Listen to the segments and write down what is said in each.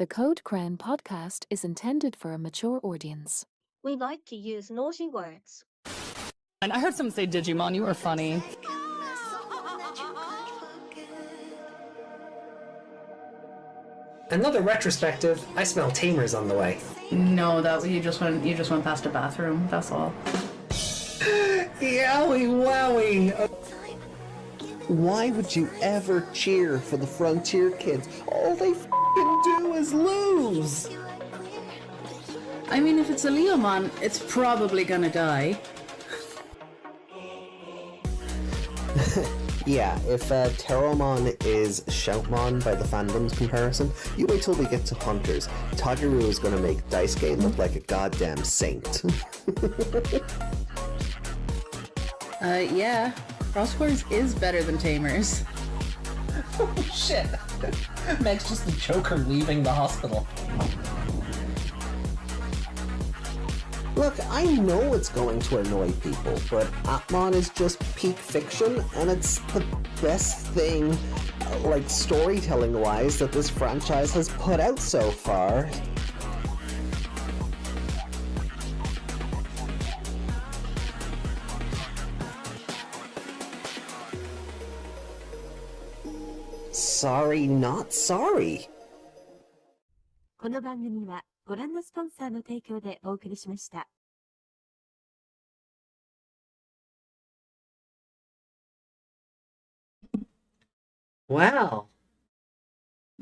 The Code Crown podcast is intended for a mature audience. We like to use naughty words. And I heard someone say Digimon, you were funny. Another retrospective, I smell tamers on the way. No, that you just went past a bathroom, that's all. Yowie wowie! Why would you ever cheer for the Frontier kids? All they f***ing do is lose! I mean, if it's a Leomon, it's probably gonna die. Yeah, if Pteromon is Shoutmon by the fandom's comparison, you wait till we get to Hunters. Tageru is gonna make Daisuke look like a goddamn saint. Yeah. Crosswords is better than Tamers. Oh shit! Meg's just a Joker leaving the hospital. Look, I know it's going to annoy people, but Atmon is just peak fiction, and it's the best thing, like storytelling-wise, that this franchise has put out so far. Sorry, not sorry. この番組はご覧のスポンサーの提供でお送りしました。Well,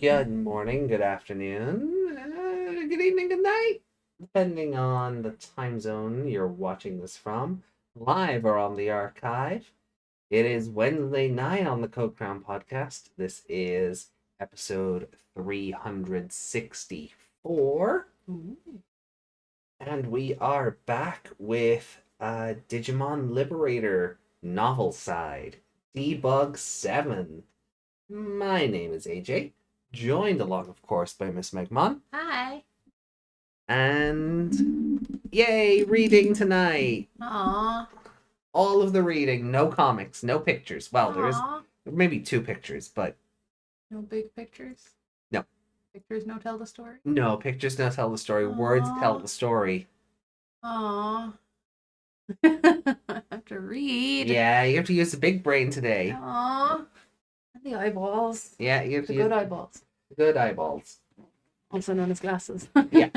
good morning, good afternoon, good evening, good night, depending on the time zone you're watching this from, live or on the archive. It is Wednesday night on the Code Crown podcast. This is episode 364. And we are back with Digimon Liberator novel side, Debug 7. My name is AJ, joined along, of course, by Miss Megmon. Hi. And yay, reading tonight. Aww. All of the reading, no comics, no pictures. Well, there is Aww. maybe 2 pictures, but No big pictures? No. Pictures no tell the story? no, pictures don't tell the story. Words tell Aw. the story. Aww. I have to read. Yeah, you have to use the big brain today. Aww. And the eyeballs. Yeah, you have The to use good eyeballs. good eyeballs. Also known as glasses. Yeah.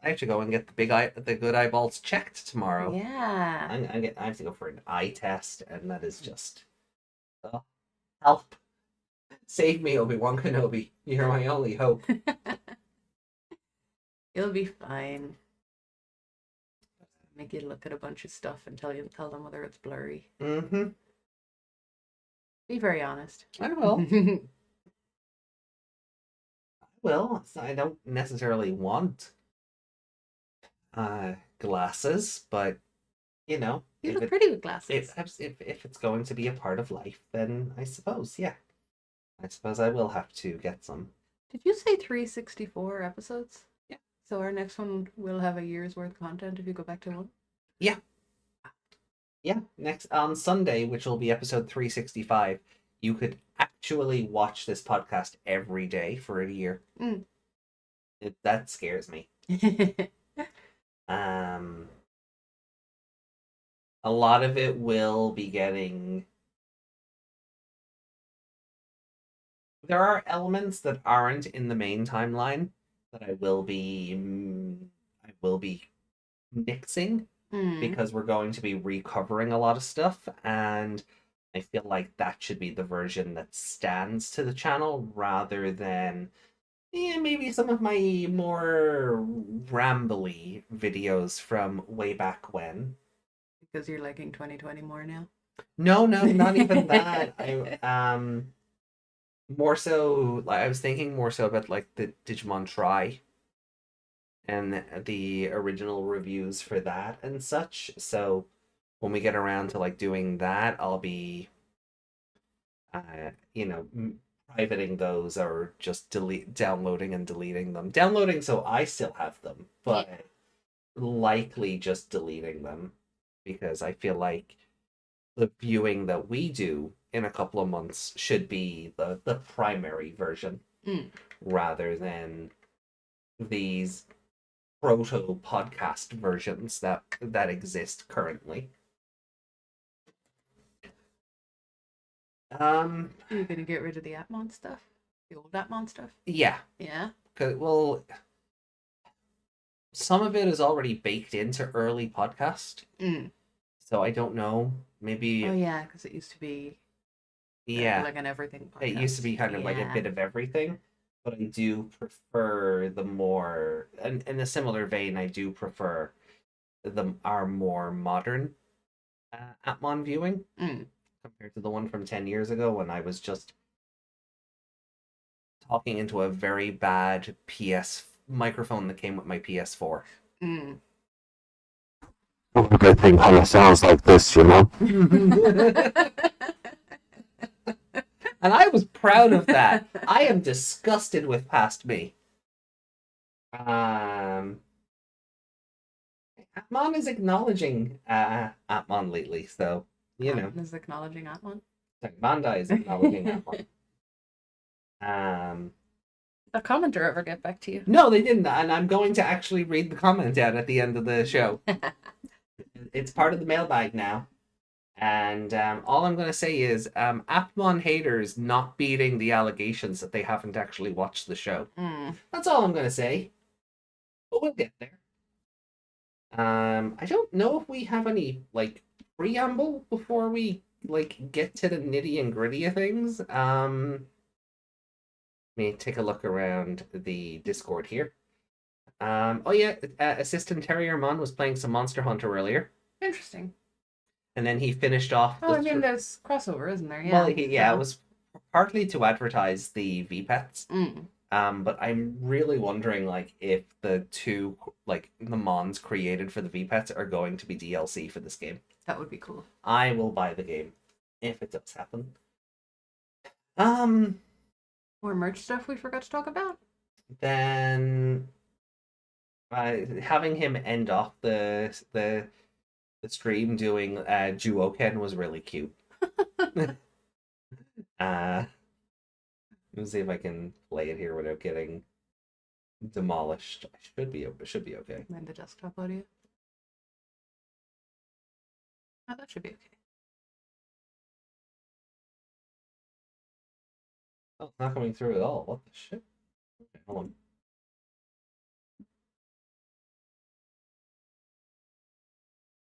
I have to go and get the good eyeballs checked tomorrow. Yeah. I have to go for an eye test, and that is just help. Save me, Obi-Wan Kenobi. You're my only hope. You'll be fine. Make you look at a bunch of stuff and tell them whether it's blurry. Mm-hmm. Be very honest. I will. Well, I don't necessarily want glasses, but you know, You if look it- pretty with glasses. if it's going to be a part of life, then I suppose, yeah. I suppose I will have to get some. Did you say 364 episodes? Yeah. So our next one will have a year's worth of content if you go back to one? Yeah, next on Sunday, which will be episode 365, you could actually watch this podcast every day for a year. Mm. That scares me. A lot of it will be getting. There are elements that aren't in the main timeline that I will be nixing because we're going to be recovering a lot of stuff, and I feel like that should be the version that stands to the channel rather than maybe some of my more rambly videos from way back when. Because you're liking 2020 more now? No, not even that. I more so, like, I was thinking more so about like the Digimon Try and the original reviews for that and such. So when we get around to like doing that, I'll be privating those or just downloading and deleting them. Downloading so I still have them, but likely just deleting them because I feel like the viewing that we do in a couple of months should be the primary version. rather than these proto podcast versions that exist currently. Are you gonna get rid of the Atmon stuff? The old Atmon stuff? Yeah, Yeah. well, some of it is already baked into early podcast, so I don't know. Maybe Oh yeah, because it used to be like an everything podcast. It used to be kind of like a bit of everything, but I do prefer the more, and in a similar vein, I do prefer our more modern Atmon viewing compared to the one from 10 years ago when I was just talking into a very bad PS microphone that came with my PS4. Good thing kind of sounds like this, you know? And I was proud of that. I am disgusted with past me. Atmon is acknowledging Atmon lately, so you know. Atmon is acknowledging Atmon. Bandai is acknowledging Atmon. The commenter ever get back to you? No, they didn't, and I'm going to actually read the comment out at the end of the show. It's part of the mailbag now. And all I'm going to say is Atmon haters not beating the allegations that they haven't actually watched the show. That's all I'm going to say. But we'll get there. I don't know if we have any, like, preamble before we, like, get to the nitty and gritty of things. Let me take a look around the Discord here. Oh yeah, Assistant Terriermon was playing some Monster Hunter earlier. Interesting. And then he finished off. Oh, I mean, there's crossover, isn't there? Yeah. Well, it was partly to advertise the V-Pets. But I'm really wondering, like, if the two, like, the Mons created for the V-Pets are going to be DLC for this game. That would be cool. I will buy the game if it does happen. More merch stuff we forgot to talk about? Then having him end off the stream doing Juoken was really cute. Let me see if I can play it here without getting demolished. It should be okay. And the desktop audio. Oh, that should be okay. Oh, it's not coming through at all. What the shit? Okay, hold on.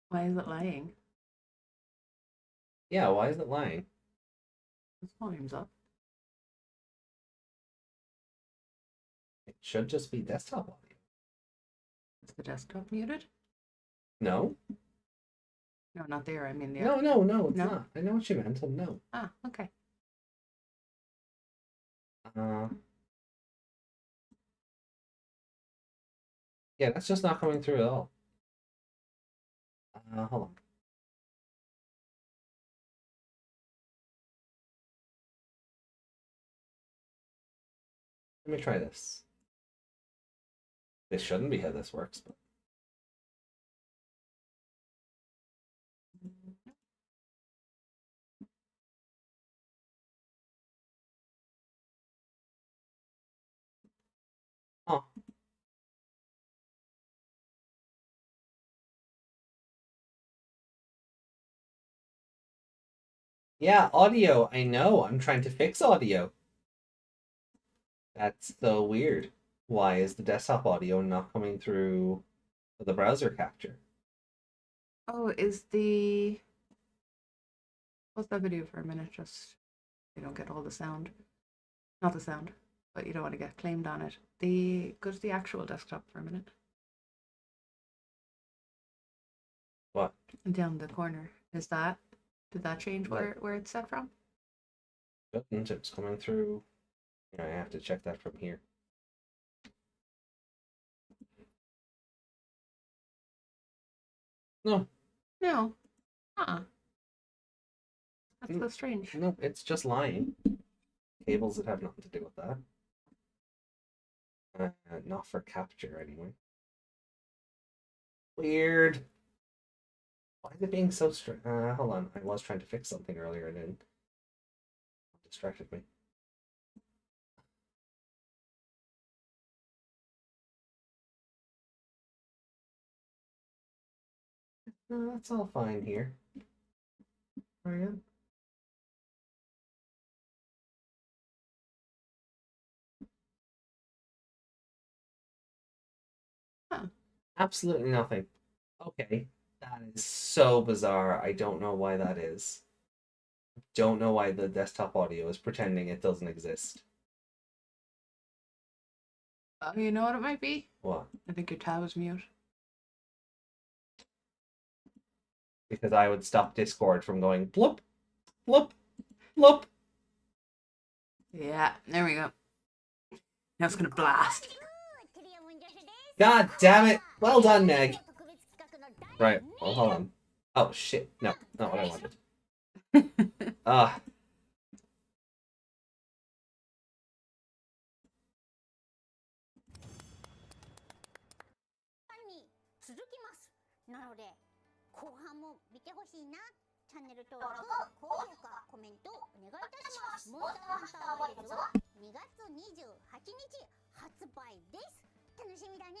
Why is it lying? Yeah, why is it lying? This volume's up. It should just be desktop audio. Is the desktop muted? No? No, not there. I mean, No, it's not. I know what you meant. No. Ah, okay. Yeah, that's just not coming through at all. Hold on. Let me try this. This shouldn't be how this works, but oh. Yeah, audio. I know. I'm trying to fix audio. That's so weird. Why is the desktop audio not coming through the browser capture? Oh, is the... Pause that video for a minute, just you don't get all the sound. Not the sound, but you don't want to get claimed on it. Go to the actual desktop for a minute. What? Down the corner. Did that change where it's set from? Shouldn't. It's coming through. Yeah, I have to check that from here. No. No. That's so strange. No, it's just lying. Cables that have nothing to do with that. Not for capture, anyway. Weird. Why is it being so strange? Hold on. I was trying to fix something earlier and it distracted me. No, that's all fine here. Very good. Huh. Absolutely nothing. Okay. That is so bizarre. I don't know why that is. Don't know why the desktop audio is pretending it doesn't exist. You know what it might be? What? I think your tab is mute. Because I would stop Discord from going bloop, bloop, bloop. Yeah, there we go. Now it's gonna blast. God damn it! Well done, Meg. Right. Well, hold on. Oh shit! No, not what I wanted. Ah. に続きます。なので後半も見てほしいな。チャンネル登録、高評価、コメントお願いいたします。モンスターハンターワイルドは2月28日発売です。楽しみだね。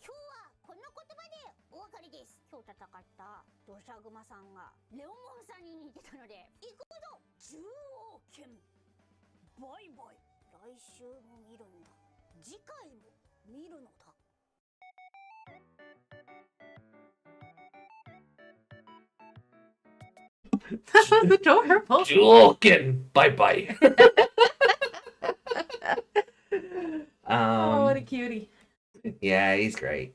今日はこの言葉でお別れです。今日戦ったドシャグマさんがレオモンさんに似てたので行くぞ中央圏。バイバイ。来週も見るんだ。次回も見るのだ。Adorable. Joking. Bye bye. Oh, what a cutie. Yeah, he's great.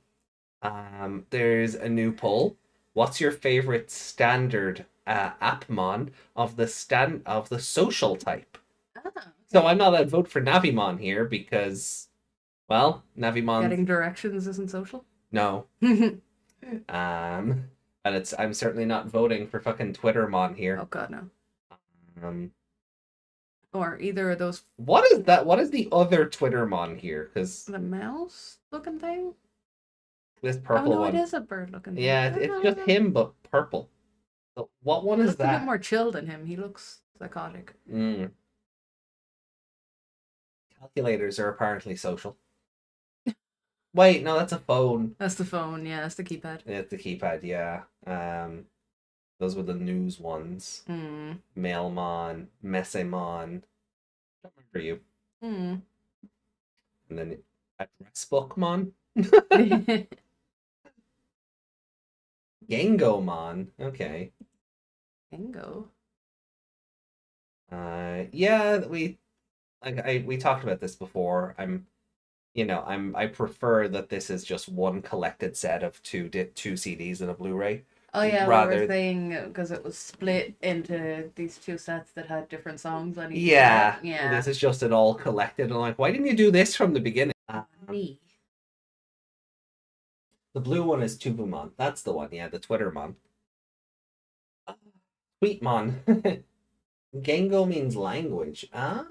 There's a new poll. What's your favorite standard appmon of the social type? So I'm not allowed to vote for Navimon here because, well, Navimon Getting directions isn't social. no. And I'm certainly not voting for fucking Twittermon here. Oh god, no. Um, Or either of those. what is that? What is the other Twittermon here? Because The mouse looking thing? this purple oh no, one. it is a bird looking thing. Yeah, it's just him, but purple. So what one He is looks a bit that? more chill than him. He looks psychotic. Mm. Calculators are apparently social. Wait, no, that's a phone. That's the phone, yeah, that's the keypad. It's the keypad, yeah. Those were the news ones. Hmm. Mailmon, Messemon. Don't remember you. Hmm. And then address bookmon. Gengomon. Okay. Bingo. Yeah, we talked about this before. I prefer that this is just one collected set of two CDs and a Blu-ray. Oh yeah, we Rather- were saying because it was split into these two sets that had different songs on each Yeah, set. Yeah. This is just an all collected. I'm like, why didn't you do this from the beginning? Me. The blue one is Tubumon. That's the one. Yeah, the Twittermon. Tweetmon. Gengo means language. Ah.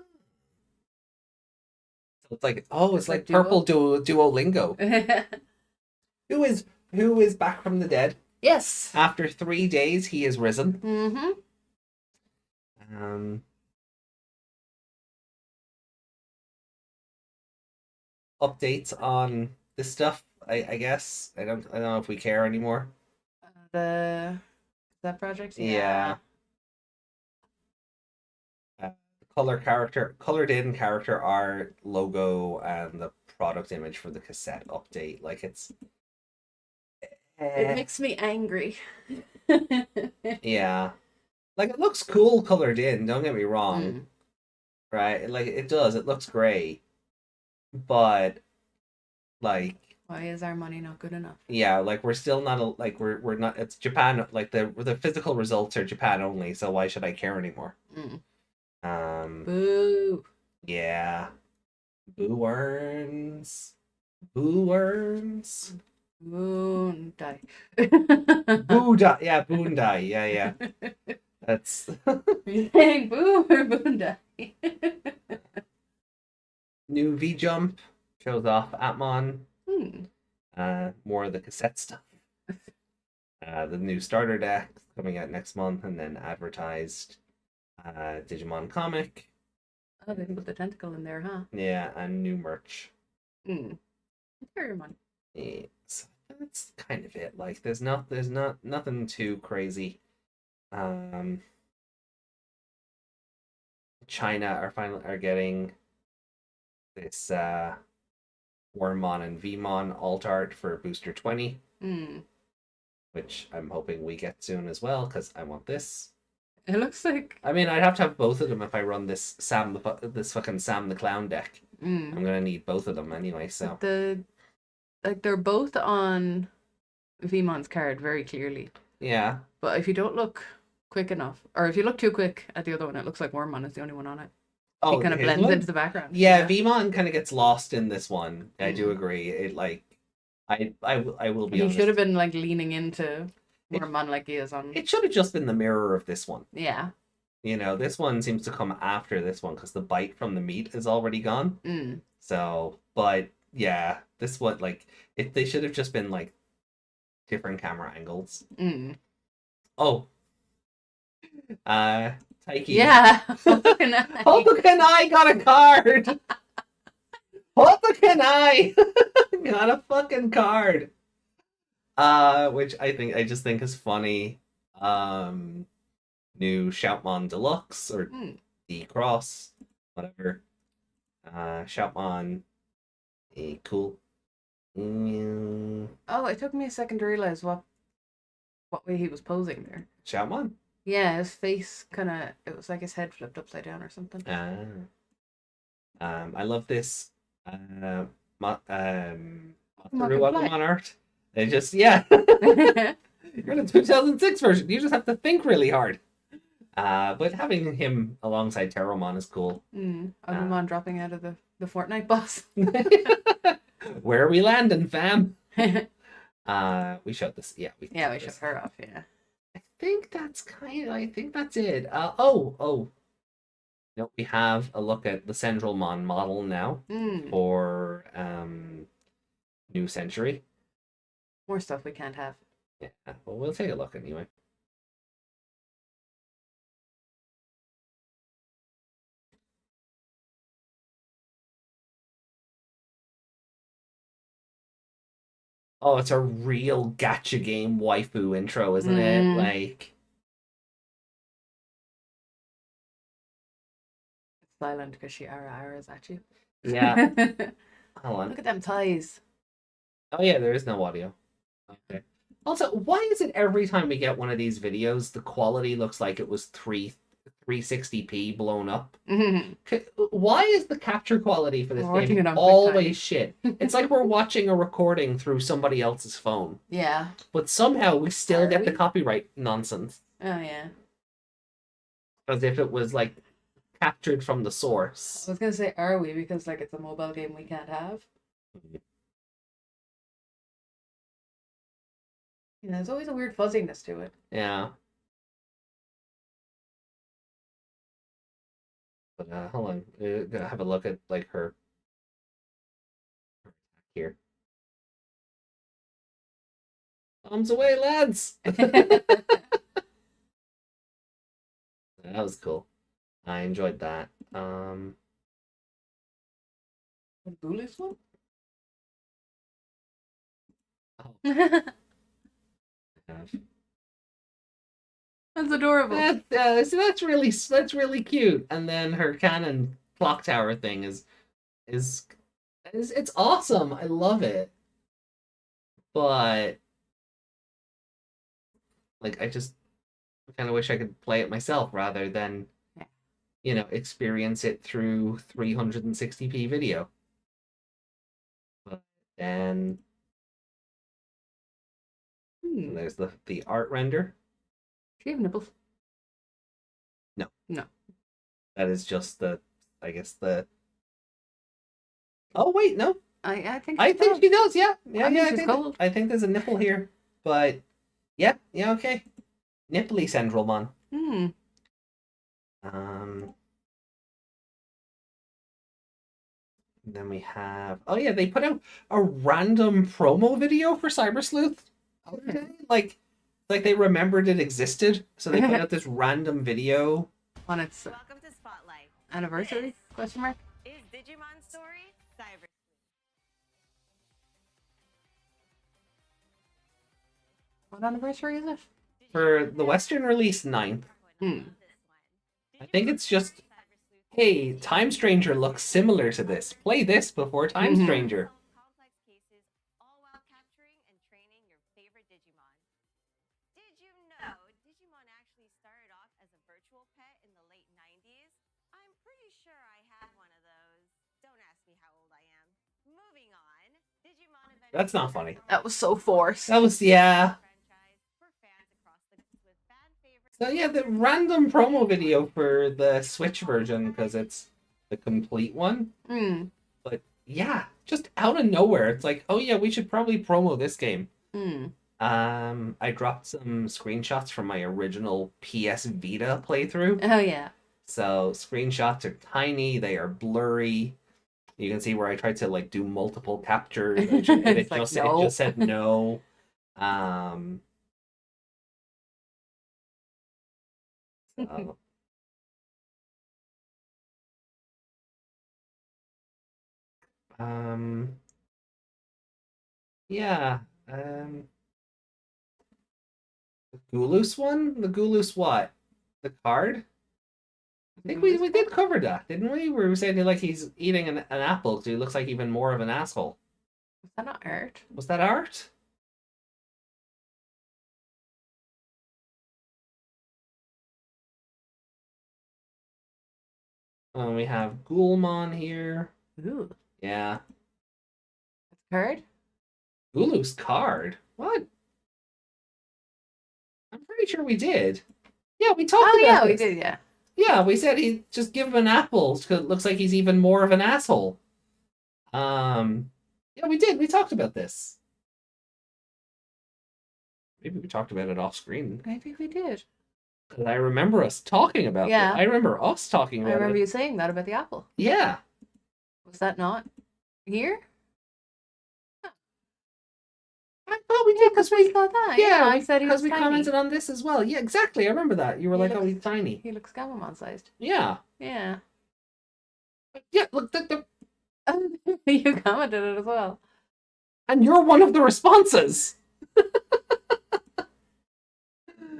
So it's like, oh, it's like like Duo? purple Duolingo. Who is back from the dead? Yes. After 3 days, he is risen. Mm-hmm. Updates on this stuff. I guess I don't know if we care anymore. That project. Yeah. Colored in character art, logo, and the product image for the cassette update. Like it's. It makes me angry. Yeah. Like it looks cool colored in, don't get me wrong. Mm. Right? Like it does, it looks great. But like Why is our money not good enough? yeah, like we're still not we're not it's Japan, like the physical results are Japan only, so why should I care anymore? Mm. Boo. Yeah. Boo worms. Boo worms. Boondai. Booda, yeah, Boondai, yeah. That's You're saying boo or boondai? new V Jump shows off Atmon. Hmm. More of the cassette stuff. The new starter deck coming out next month, and then advertised Digimon comic. Oh, they can put the tentacle in there, huh? Yeah, and new merch. Hmm. Pteromon. Yes. that's kind of it. Like, there's not nothing too crazy. China are getting this Wormmon and Vmon alt art for Booster 20, which I'm hoping we get soon as well, because I want this. It looks like... I mean, I'd have to have both of them if I run this fucking Sam the Clown deck. I'm gonna need both of them anyway, so... They're both on Vmon's card very clearly. Yeah. But if you don't look quick enough, or if you look too quick at the other one, it looks like Wormmon is the only one on it. Oh, it kind of his blends one? into the background. Yeah, Vmon kind of gets lost in this one. I do agree. It like, I will be He honest. should have been like leaning into Wormmon like he is on. It should have just been the mirror of this one. Yeah. You know, this one seems to come after this one because the bite from the meat is already gone. So, but yeah, this one, like, they should have just been like different camera angles. Oh, Taiki. Yeah. Hotokanai got a card. Hotokanai got a fucking card. Which I just think is funny. New Shoutmon Deluxe or D Cross, whatever. Shoutmon, cool. Oh, it took me a second to realize what way he was posing there. Shoutmon? Yeah, his face kind of, it was like his head flipped upside down or something. I love this Pokemon Pokemon art. They just, yeah. You're in the 2006 version. You just have to think really hard. But having him alongside Pteromon is cool. Agumon dropping out of the Fortnite boss. Where are we landing, fam? We showed this. Yeah, we showed her off, yeah. I think that's it. No, we have a look at the Centralmon model now for New Century. More stuff we can't have. Yeah, well, we'll take a look anyway. Oh, it's a real gacha game waifu intro, isn't it? Like, it's silent because she Ara's at you. yeah. Hold on. Look at them ties. Oh yeah, there is no audio. Okay. Also, why is it every time we get one of these videos, the quality looks like it was 360p blown up? Why is the capture quality for this game always shit? It's like we're watching a recording through somebody else's phone. Yeah. But somehow we still get the copyright nonsense. Oh, yeah. As if it was, like, captured from the source. I was going to say, are we? Because, like, it's a mobile game we can't have. Yeah, there's always a weird fuzziness to it. Yeah. But hold on, gonna have a look at like her here. Bombs away, lads! That was cool. I enjoyed that. The Bullies one? Oh. That's adorable. So that's really cute. And then her cannon clock tower thing is it's awesome. I love it. But like I just kind of wish I could play it myself rather than experience it through 360p video. But then there's the art render. Do you have nipples? No. No. That is just I guess the. Oh wait, no. I think she does. Yeah, yeah, I think I she's think cold. I think there's a nipple here, but yeah, okay. Nipply Centralmon. Then we have. Oh yeah, they put out a random promo video for Cyber Sleuth. Okay, like they remembered it existed, so they put out this random video on its Welcome to Spotlight. anniversary? Question mark. Is Digimon Story Cyber? What anniversary is it? For the Western release, 9th. Hmm. I think it's just, hey, Time Stranger looks similar to this. Play this before Time Mhm. Stranger. Complex cases, all while capturing and training your favorite Digimon. Did you know Digimon actually started off as a virtual pet in the late 90s? I'm pretty sure I had one of those. Don't ask me how old I am. Moving on. Digimon Adventure. That's not funny. That was so forced. That was, yeah. Franchise for fans across the with fan favorites. So yeah, the random promo video for the Switch version, because it's the complete one. Hmm. But yeah, just out of nowhere, it's like, oh yeah, we should probably promo this game. Hmm. I dropped some screenshots from my original PS Vita playthrough. Oh yeah. So screenshots are tiny, they are blurry. You can see where I tried to like do multiple captures, and it It's like, just no. it just said no. So yeah. The Goulous one? The Goulous what? The card? I think we did cover that, didn't we? Where we said like he's eating an apple because he looks like even more of an asshole. Was that not art? Was that art? We have Ghoulmon here. Ooh. Yeah. That's card? Goulous card? What? I'm pretty sure we did. Yeah, we talked Oh about yeah, we this. did, yeah. Yeah, we said he just give him an apple because it looks like he's even more of an asshole. Yeah, we did. We talked about this. Maybe we talked about it off screen. Maybe we did. Because I remember us talking about Yeah. it. I remember us talking I about remember it. you saying that about the apple. Yeah. Was that not here? I thought we did because we saw that. yeah, I said he because was we tiny. commented on this as well. Yeah, exactly. I remember that. You were He like, "Oh, looks- he's tiny." He looks Gamamon sized. Yeah. Yeah. Yeah. Look, the You commented it as well. and you're one of the responses.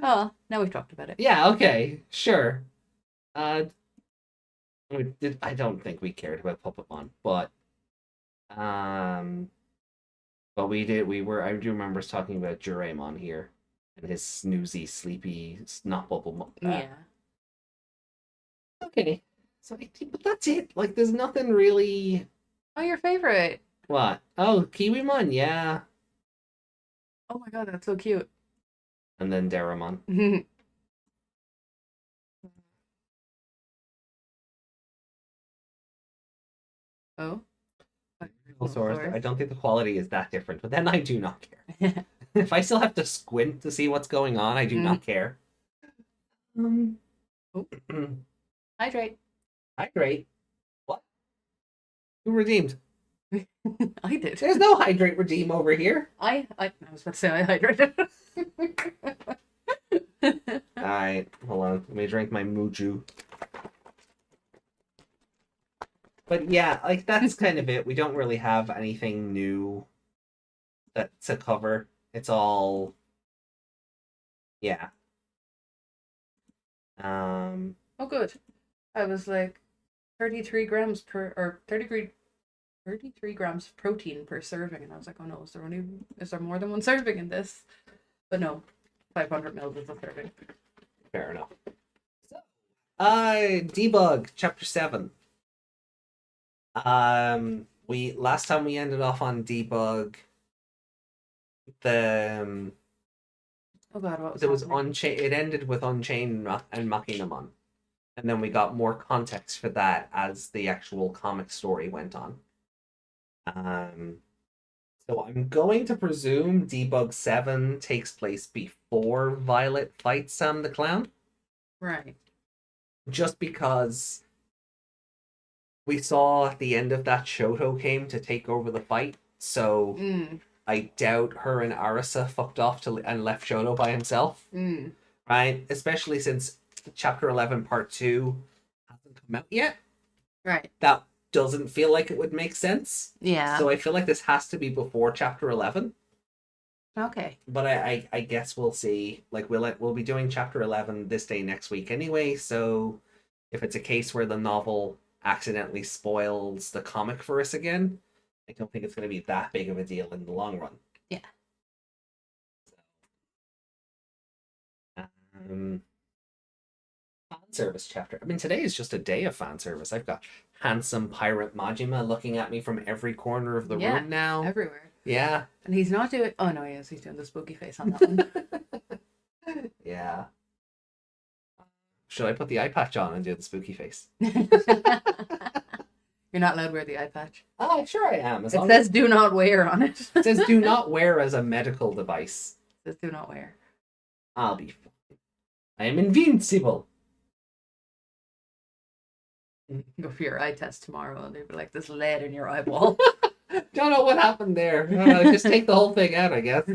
Oh, now we've talked about it. Yeah. Okay. Sure. I don't think we cared about Puppetmon, but we did. I do remember us talking about Juraimon here and his snoozy, sleepy snot bubble. Yeah. Okay. So, but that's it. Like, there's nothing really. Oh, your favorite. What? Oh, Kiwimon, yeah. Oh my god, that's so cute. And then Deramon. Oh. I don't think the quality is that different, but then I do not care. If I still have to squint to see what's going on, I do not care. Oh. Hydrate. Hydrate. What? Who redeemed? I did. There's no hydrate redeem over here. I was about to say I hydrated. Alright, hold on. Let me drink my Muju. But yeah, like that's kind of it. We don't really have anything new to cover. It's all yeah. Oh, good. I was like 33 grams per 33 grams of protein per serving, and I was like, oh no, is there more than one serving in this? But no, 500 mils is a serving. Fair enough. So, Debug Chapter 7. Last time we ended off on Debug. Oh god, what was There was happening? Unchained. It ended with Unchained and Machinamon, and then we got more context for that as the actual comic story went on. So I'm going to presume Debug 7 takes place before Violet fights Sam the Clown, Right. just because we saw at the end of that Shoto came to take over the fight. So I doubt her and Arisa fucked off and left Shoto by himself. Right? Especially since Chapter 11 Part 2 hasn't come out yet. Right. That doesn't feel like it would make sense. Yeah. So I feel like this has to be before Chapter 11. Okay. But I guess we'll see. Like we'll be doing chapter 11 this day next week anyway. So if it's a case where the novel accidentally spoils the comic for us again, I don't think it's going to be that big of a deal in the long run. Yeah. Fan service chapter. I mean, today is just a day of fan service. I've got handsome pirate Majima looking at me from every corner of the room now. Everywhere. Yeah. And he's not doing. Oh no, yes, he's doing the spooky face on that one. Yeah. Should I put the eye patch on and do the spooky face? You're not allowed to wear the eye patch. Oh, sure I am. It says "do not wear" on it. It says "do not wear" as a medical device. It says "do not wear." I'll be fine. I am invincible. Go for your eye test tomorrow, and they'd be like, "There's lead in your eyeball." Don't know what happened there. Just take the whole thing out, I guess.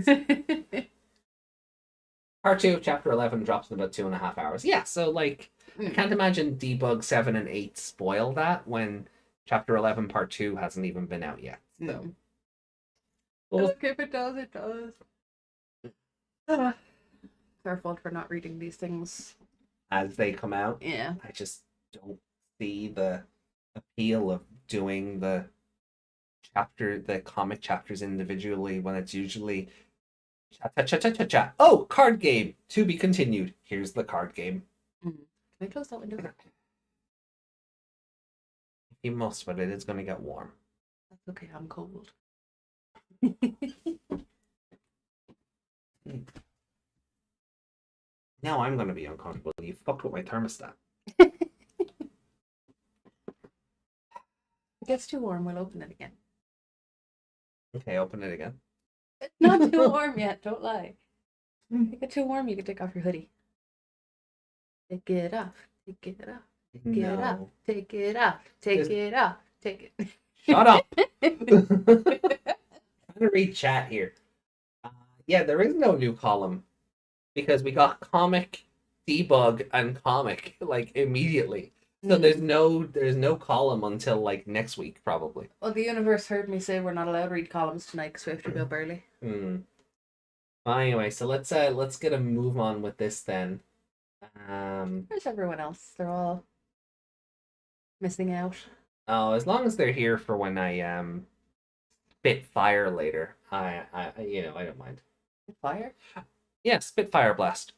Part 2 of chapter 11 drops in about 2.5 hours. Yeah, so like, I can't imagine Debug 7 and 8 spoil that when chapter 11 part 2 hasn't even been out yet. So. No. Well, Look, if it does, it does. It's our fault for not reading these things. as they come out, Yeah. I just don't see the appeal of doing the comic chapters individually when it's usually cha. Oh, card game to be continued. Here's the card game. Can I close that window? You must, but it is going to get warm. That's okay, I'm cold. Now I'm going to be uncomfortable. You fucked with my thermostat. If it gets too warm, we'll open it again. Okay, open it again. It's not too warm yet, don't lie. If it gets too warm, you can take off your hoodie. Take it off, take it off, take it off, No. take it off, take Just- it off, take it. Shut up. I'm going to read chat here. Yeah, there is no new column because we got comic, debug, and comic like immediately. So there's no column until like next week probably. Well, the universe heard me say we're not allowed to read columns tonight because we have to go early. Anyway, so let's get a move on with this then. Where's everyone else? They're all missing out. Oh, as long as they're here for when I spit fire later, I don't mind. Fire? Yeah, spit fire blast.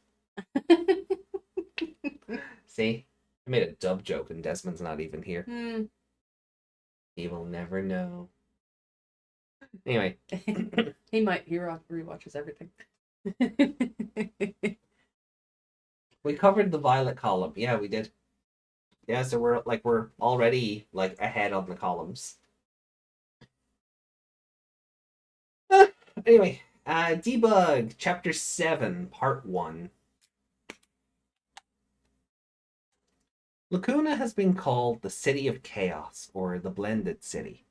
See, I made a dub joke and Desmond's not even here. He will never know. Anyway, He might. He rewatches everything. we covered the Violet column. Yeah, we did. Yeah, so we're already like ahead on the columns. Anyway, Debug Chapter 7, Part 1. Lacuna has been called the City of Chaos, or the Blended City.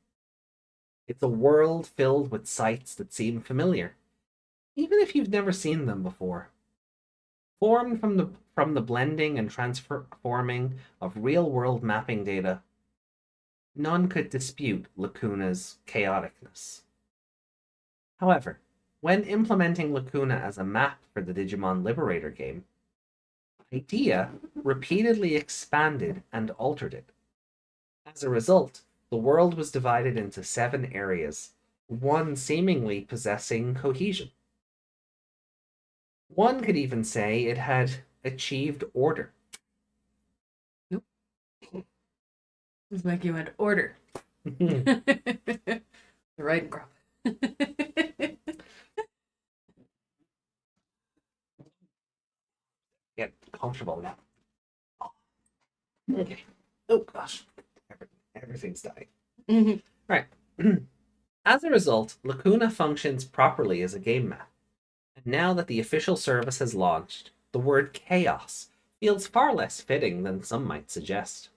It's a world filled with sights that seem familiar, even if you've never seen them before. Formed from the blending and transforming of real-world mapping data, none could dispute Lacuna's chaoticness. However, when implementing Lacuna as a map for the Digimon Liberator game, IDEA repeatedly expanded and altered it. As a result, the world was divided into 7 areas, one seemingly possessing cohesion. One could even say it had achieved order. Just make you went order. The right crop. Get comfortable now. Okay. Oh gosh. Everything's dying. Right. As a result, Lacuna functions properly as a game map. And now that the official service has launched, the word chaos feels far less fitting than some might suggest.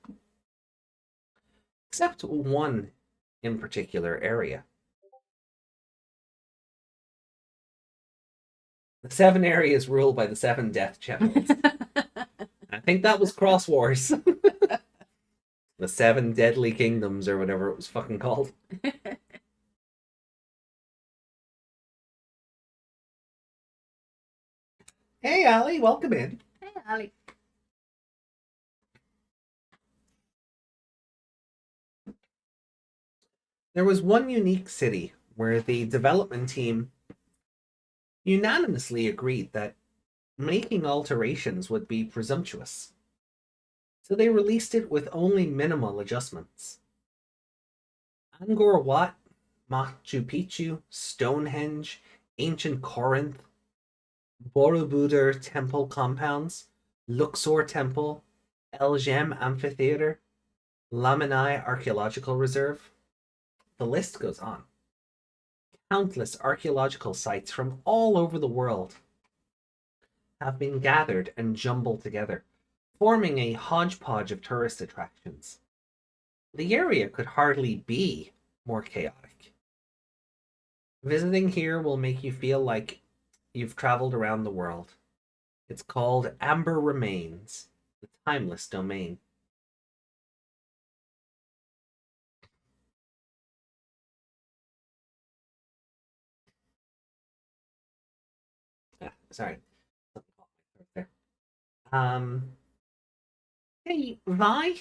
Except one in particular area. The 7 areas ruled by the 7 death channels. I think that was Cross Wars. The 7 Deadly Kingdoms, or whatever it was fucking called. Hey, Ali, welcome in. Hey, Ali. There was one unique city where the development team unanimously agreed that making alterations would be presumptuous. So they released it with only minimal adjustments. Angkor Wat, Machu Picchu, Stonehenge, ancient Corinth, Borobudur temple compounds, Luxor Temple, El Jem Amphitheater, Lamanai Archaeological Reserve. The list goes on. Countless archaeological sites from all over the world have been gathered and jumbled together, forming a hodgepodge of tourist attractions. The area could hardly be more chaotic. Visiting here will make you feel like you've traveled around the world. It's called Amber Remains, the timeless domain. Sorry. There. Hey, Vi,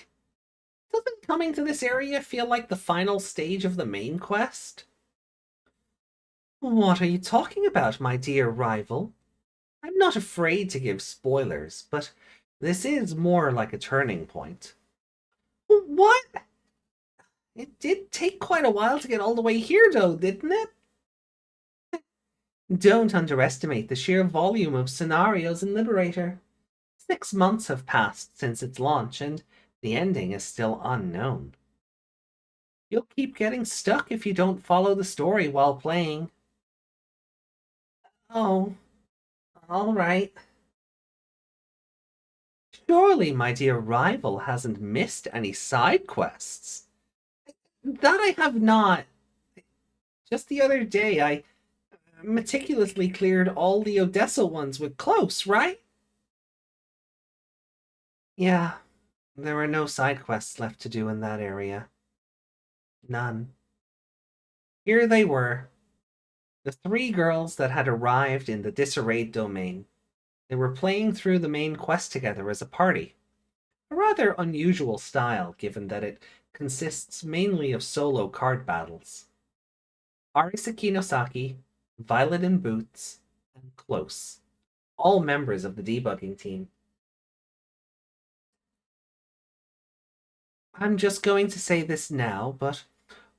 doesn't coming to this area feel like the final stage of the main quest? What are you talking about, my dear rival? I'm not afraid to give spoilers, but this is more like a turning point. What? It did take quite a while to get all the way here, though, didn't it? Don't underestimate the sheer volume of scenarios in Liberator. 6 months have passed since its launch, and the ending is still unknown. You'll keep getting stuck if you don't follow the story while playing. Oh, all right. Surely my dear rival hasn't missed any side quests. That I have not. Just the other day, I meticulously cleared all the Odessa ones with Close, right? Yeah, there were no side quests left to do in that area. None. Here they were, the 3 girls that had arrived in the disarrayed domain. They were playing through the main quest together as a party. A rather unusual style, given that it consists mainly of solo card battles. Arisa Kinosaki, Violet in Boots, and Close, all members of the debugging team. I'm just going to say this now, but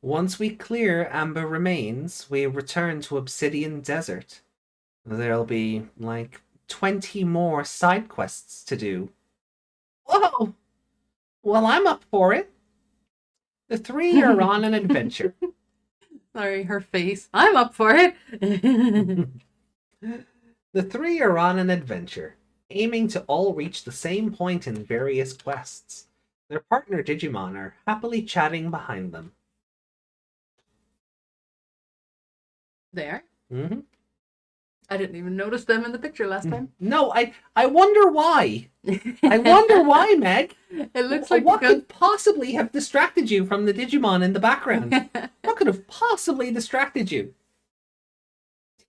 once we clear Amber Remains, we return to Obsidian Desert. There'll be, like, 20 more side quests to do. Whoa! Well, I'm up for it. The 3 are on an adventure. Sorry, her face. I'm up for it. The 3 are on an adventure, aiming to all reach the same point in various quests. Their partner Digimon are happily chatting behind them. There. Mm-hmm. I didn't even notice them in the picture last time. No, I wonder why. I wonder why, Meg. It looks like what could possibly have distracted you from the Digimon in the background? What could have possibly distracted you?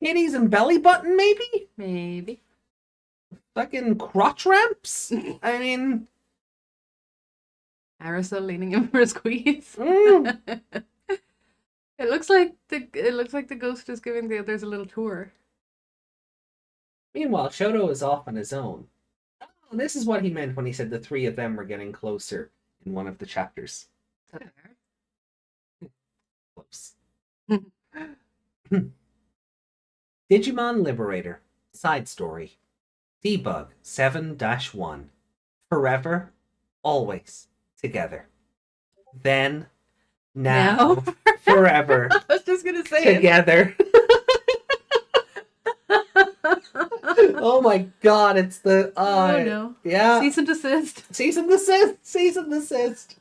Titties and belly button, maybe? Maybe. Fucking crotch ramps? I mean... Arisa leaning in for a squeeze. Mm. It looks like the ghost is giving the others a little tour. Meanwhile, Shoto is off on his own. Oh, this is what he meant when he said the 3 of them were getting closer in one of the chapters. Close. Digimon Liberator. Side story. Debug 7-1. Forever, always, together. Then, now, forever, I was just gonna say together. Oh my god, it's the oh no. Yeah. Cease and desist. Cease and desist. Cease and desist.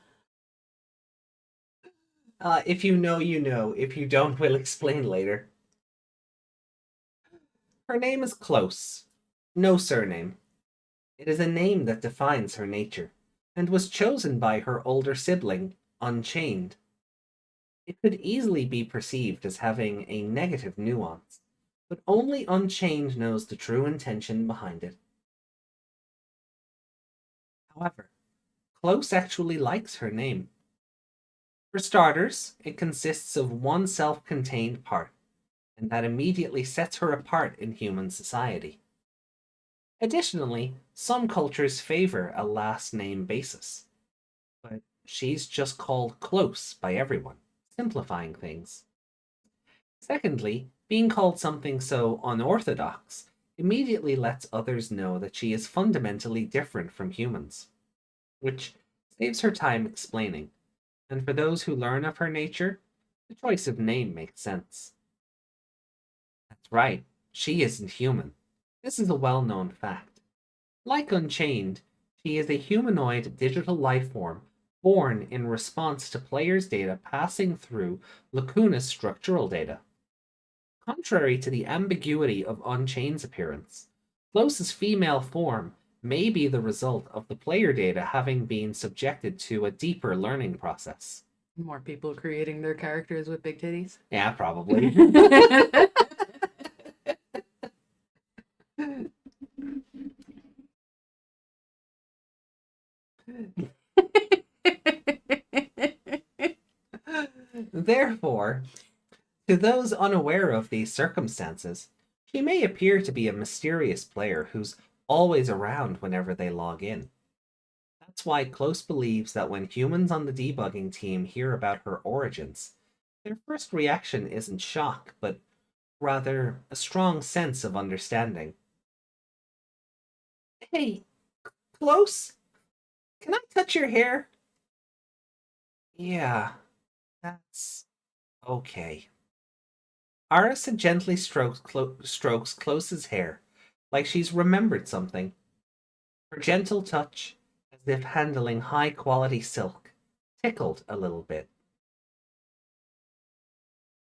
If you know, you know. If you don't, we'll explain later. Her name is Close. No surname. It is a name that defines her nature, and was chosen by her older sibling, Unchained. It could easily be perceived as having a negative nuance, but only Unchained knows the true intention behind it. However, Close actually likes her name. For starters, it consists of one self-contained part, and that immediately sets her apart in human society. Additionally, some cultures favor a last name basis, but she's just called Close by everyone, simplifying things. Secondly, being called something so unorthodox immediately lets others know that she is fundamentally different from humans, which saves her time explaining, and for those who learn of her nature, the choice of name makes sense. That's right, she isn't human. This is a well-known fact. Like Unchained, she is a humanoid digital life form born in response to players' data passing through Lacuna's structural data. Contrary to the ambiguity of Unchained's appearance, Close's female form may be the result of the player data having been subjected to a deeper learning process. More people creating their characters with big titties. Yeah, probably. Therefore, to those unaware of these circumstances, she may appear to be a mysterious player who's always around whenever they log in. That's why Close believes that when humans on the debugging team hear about her origins, their first reaction isn't shock, but rather a strong sense of understanding. Hey, Close? Can I touch your hair? Yeah, that's okay. Arisa gently strokes Close's hair, like she's remembered something. Her gentle touch, as if handling high-quality silk, tickled a little bit.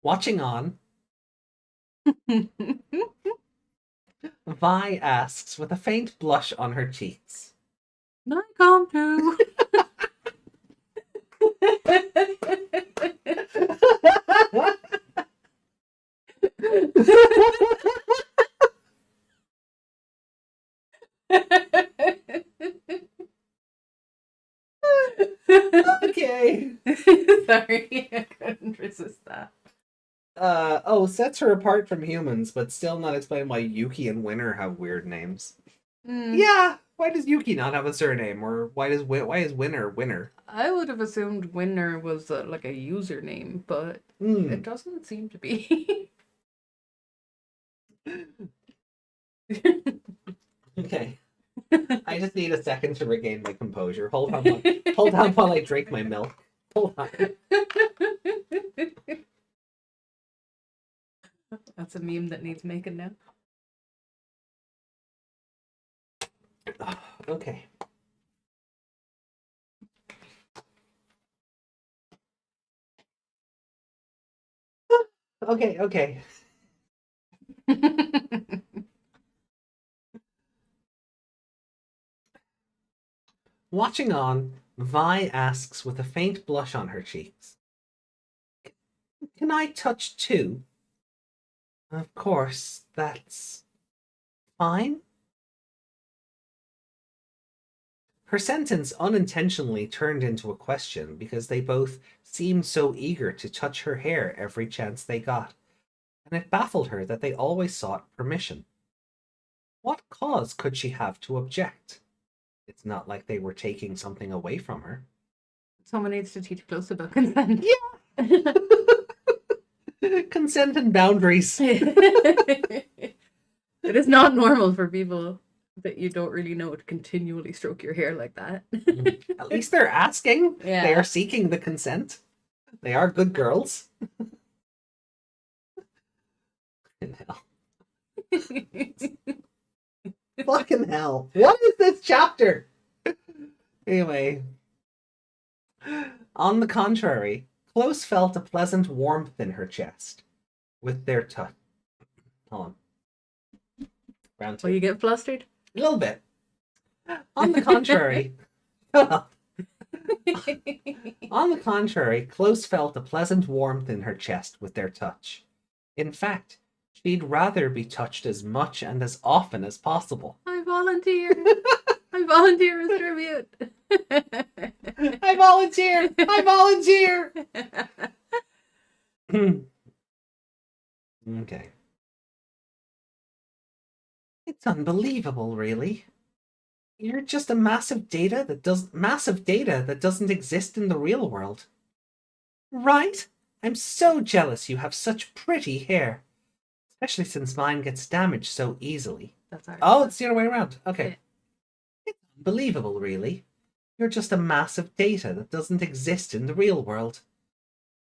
Watching on, Vi asks with a faint blush on her cheeks. I come to. Okay. Sorry, I couldn't resist that. Sets her apart from humans, but still not explain why Yuki and Winner have weird names. Mm. Yeah, why does Yuki not have a surname, or why is Winner Winner? I would have assumed Winner was like a username, but Mm. it doesn't seem to be. Okay. I just need a second to regain my composure. Hold on while I drink my milk. Hold on. That's a meme that needs making now. Okay. Okay. Watching on, Vi asks with a faint blush on her cheeks. Can I touch too? Of course, that's fine. Her sentence unintentionally turned into a question because they both seemed so eager to touch her hair every chance they got, and it baffled her that they always sought permission. What cause could she have to object? It's not like they were taking something away from her. Someone needs to teach Close about consent. Yeah! Consent and boundaries. It is not normal for people that you don't really know to continually stroke your hair like that. At least they're asking. Yeah. They are seeking the consent. They are good girls. Fucking hell. Fucking hell. What is this chapter? Anyway. On the contrary, Close felt a pleasant warmth in her chest with their touch. Hold on. Round two. Will you get flustered? A little bit. On the contrary, shut up. On the contrary, Close felt a pleasant warmth in her chest with their touch. In fact, She'd rather be touched as much and as often as possible. I volunteer. I volunteer as tribute. I volunteer! I volunteer! Okay. It's unbelievable, really. You're just a massive data that doesn't exist in the real world. Right? I'm so jealous you have such pretty hair. Especially since mine gets damaged so easily. That's all right. Oh, it's the other way around. Okay. Yeah. It's unbelievable, really. You're just a mass of data that doesn't exist in the real world.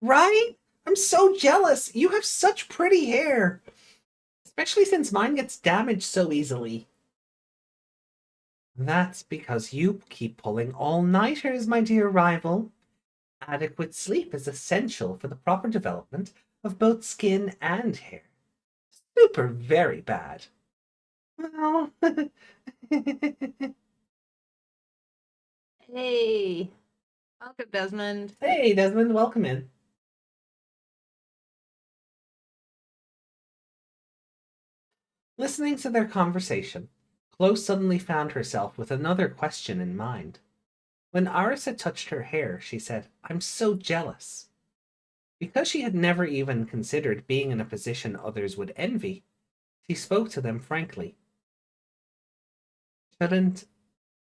Right? I'm so jealous. You have such pretty hair. Especially since mine gets damaged so easily. That's because you keep pulling all-nighters, my dear rival. Adequate sleep is essential for the proper development of both skin and hair. Super very bad. Well, Hey. Welcome, Desmond. hey, Desmond, welcome in. Listening to their conversation, Chloe suddenly found herself with another question in mind. When Arisa touched her hair, she said, "I'm so jealous." Because she had never even considered being in a position others would envy, she spoke to them frankly. Shouldn't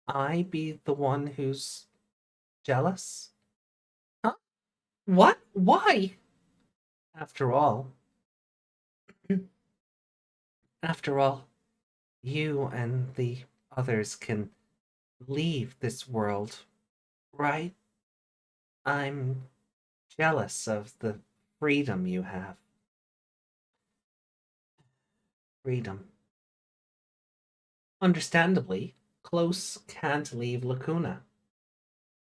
I be the one who's jealous? Huh? What? Why? After all, after all, you and the others can leave this world, right? I'm jealous of the freedom you have. Freedom. Understandably, Close can't leave Lacuna.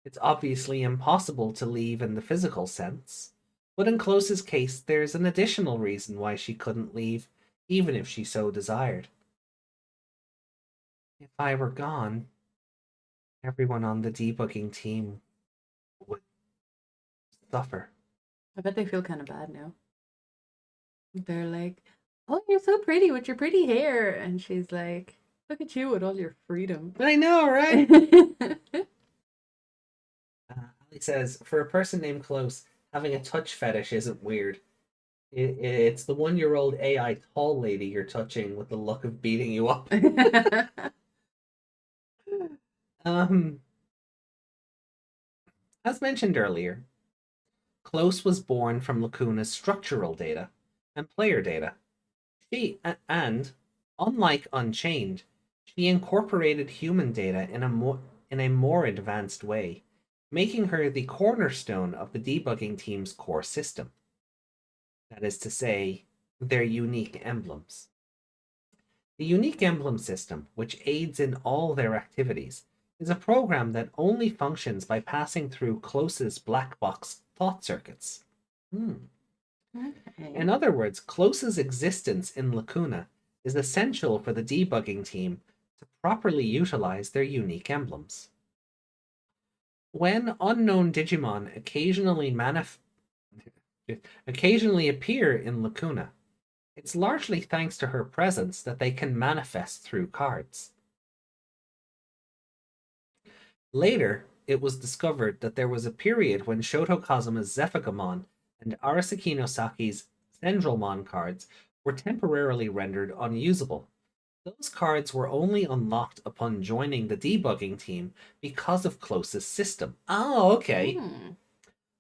It's obviously impossible to leave in the physical sense, but in Close's case, there's an additional reason why she couldn't leave, even if she so desired. If I were gone, everyone on the debugging team would suffer. I bet they feel kind of bad now. They're like, "Oh, you're so pretty with your pretty hair," and she's like, "Look at you with all your freedom." I know, right? Ali says, for a person named Close, having a touch fetish isn't weird. It's the 1-year-old AI tall lady you're touching with the look of beating you up. As mentioned earlier, Close was born from Lacuna's structural data and player data. And unlike Unchained, she incorporated human data in a more advanced way, making her the cornerstone of the debugging team's core system. That is to say, their unique emblems. The unique emblem system, which aids in all their activities, is a program that only functions by passing through Close's black box thought circuits. Okay. In other words, Close's existence in Lacuna is essential for the debugging team to properly utilize their unique emblems. When unknown Digimon occasionally appear in Lacuna, it's largely thanks to her presence that they can manifest through cards. Later, it was discovered that there was a period when Shoto Kazuma's Zephagamon and Arasaki Nosaki's Sendralmon cards were temporarily rendered unusable. Those cards were only unlocked upon joining the debugging team because of Close's system. Oh, okay.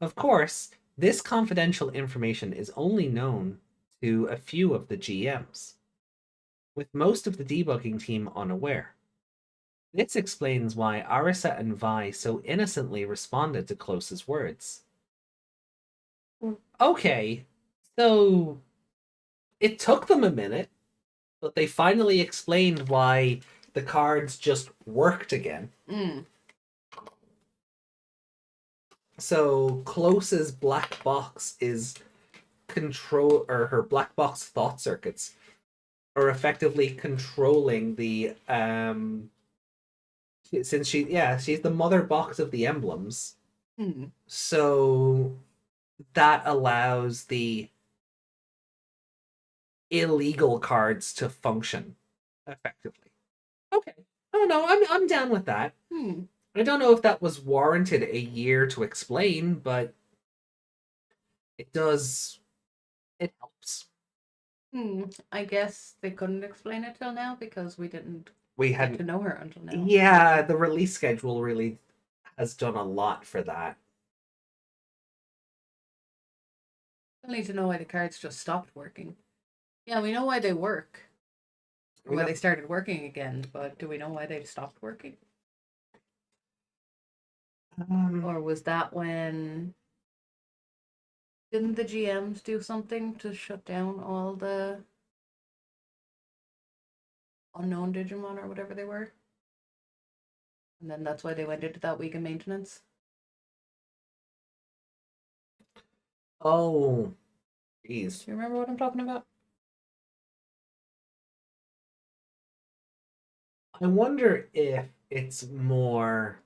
Of course, this confidential information is only known to a few of the GMs, with most of the debugging team unaware. This explains why Arisa and Vi so innocently responded to Close's words. Okay, so it took them a minute, but they finally explained why the cards just worked again. So Close's black box is her black box thought circuits are effectively controlling the since she's the mother box of the emblems. So that allows the illegal cards to function effectively. Okay. Oh no, I'm down with that. I don't know if that was warranted a year to explain, but it does. It helps. I guess they couldn't explain it till now because we didn't We get to hadn't. know her until now. Yeah, the release schedule really has done a lot for that. Still need to know why the cards just stopped working. Yeah, we know why they work. Or We why know- they started working again, but do we know why they stopped working? Or was that when... Didn't the GMs do something to shut down all the unknown Digimon or whatever they were? And then that's why they went into that week of maintenance? Oh, jeez. Do you remember what I'm talking about? I wonder if it's more.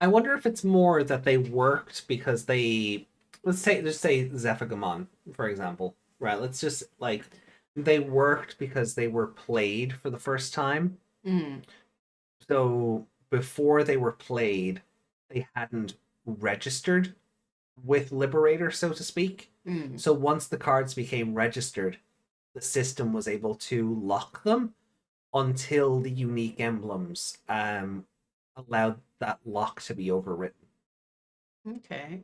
I wonder if it's more that they worked because they. Let's just say Zephygamon, for example. Right, let's just like. They worked because they were played for the first time. So before they were played, they hadn't registered with Liberator, so to speak. So once the cards became registered, the system was able to lock them until the unique emblems allowed that lock to be overwritten. Okay.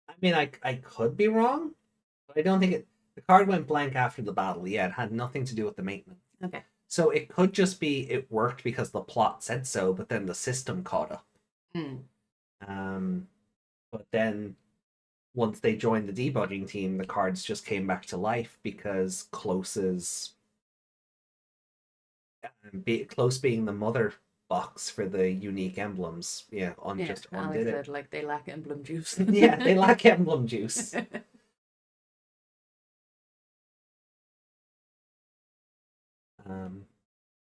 I mean, I could be wrong, but I don't think it. The card went blank after the battle. Yeah, it had nothing to do with the maintenance. Okay. So it could just be it worked because the plot said so, but then the system caught up. But then once they joined the debugging team, the cards just came back to life because Close being the mother box for the unique emblems, just Ali undid said, it. like, they lack emblem juice. Yeah, they lack emblem juice.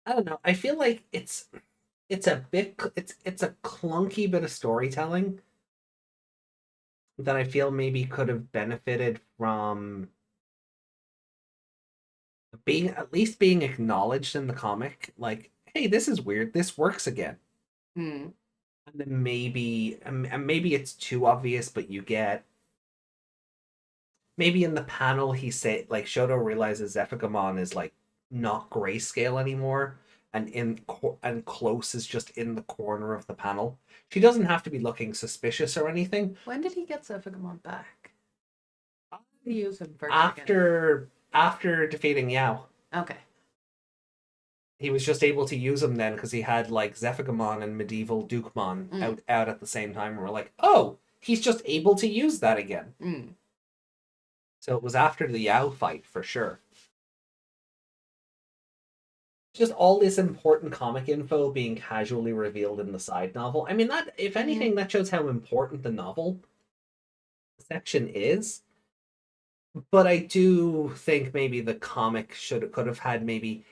I don't know. I feel like it's a clunky bit of storytelling that I feel maybe could have benefited from being acknowledged in the comic. Like, hey, this is weird. This works again. And then maybe it's too obvious, but you get maybe in the panel he say like Shoto realizes Zephygamon is like not grayscale anymore, and Close is just in the corner of the panel. She doesn't have to be looking suspicious or anything. When did he get Zephygamon back? How did he use him first again? After defeating Yao. Okay. He was just able to use them then because he had like Zephygamon and Medieval Dukemon out at the same time. And we're like, oh, he's just able to use that again. So it was after the Yao fight for sure. Just all this important comic info being casually revealed in the side novel. I mean, that if anything, that shows how important the novel section is. But I do think maybe the comic could have had maybe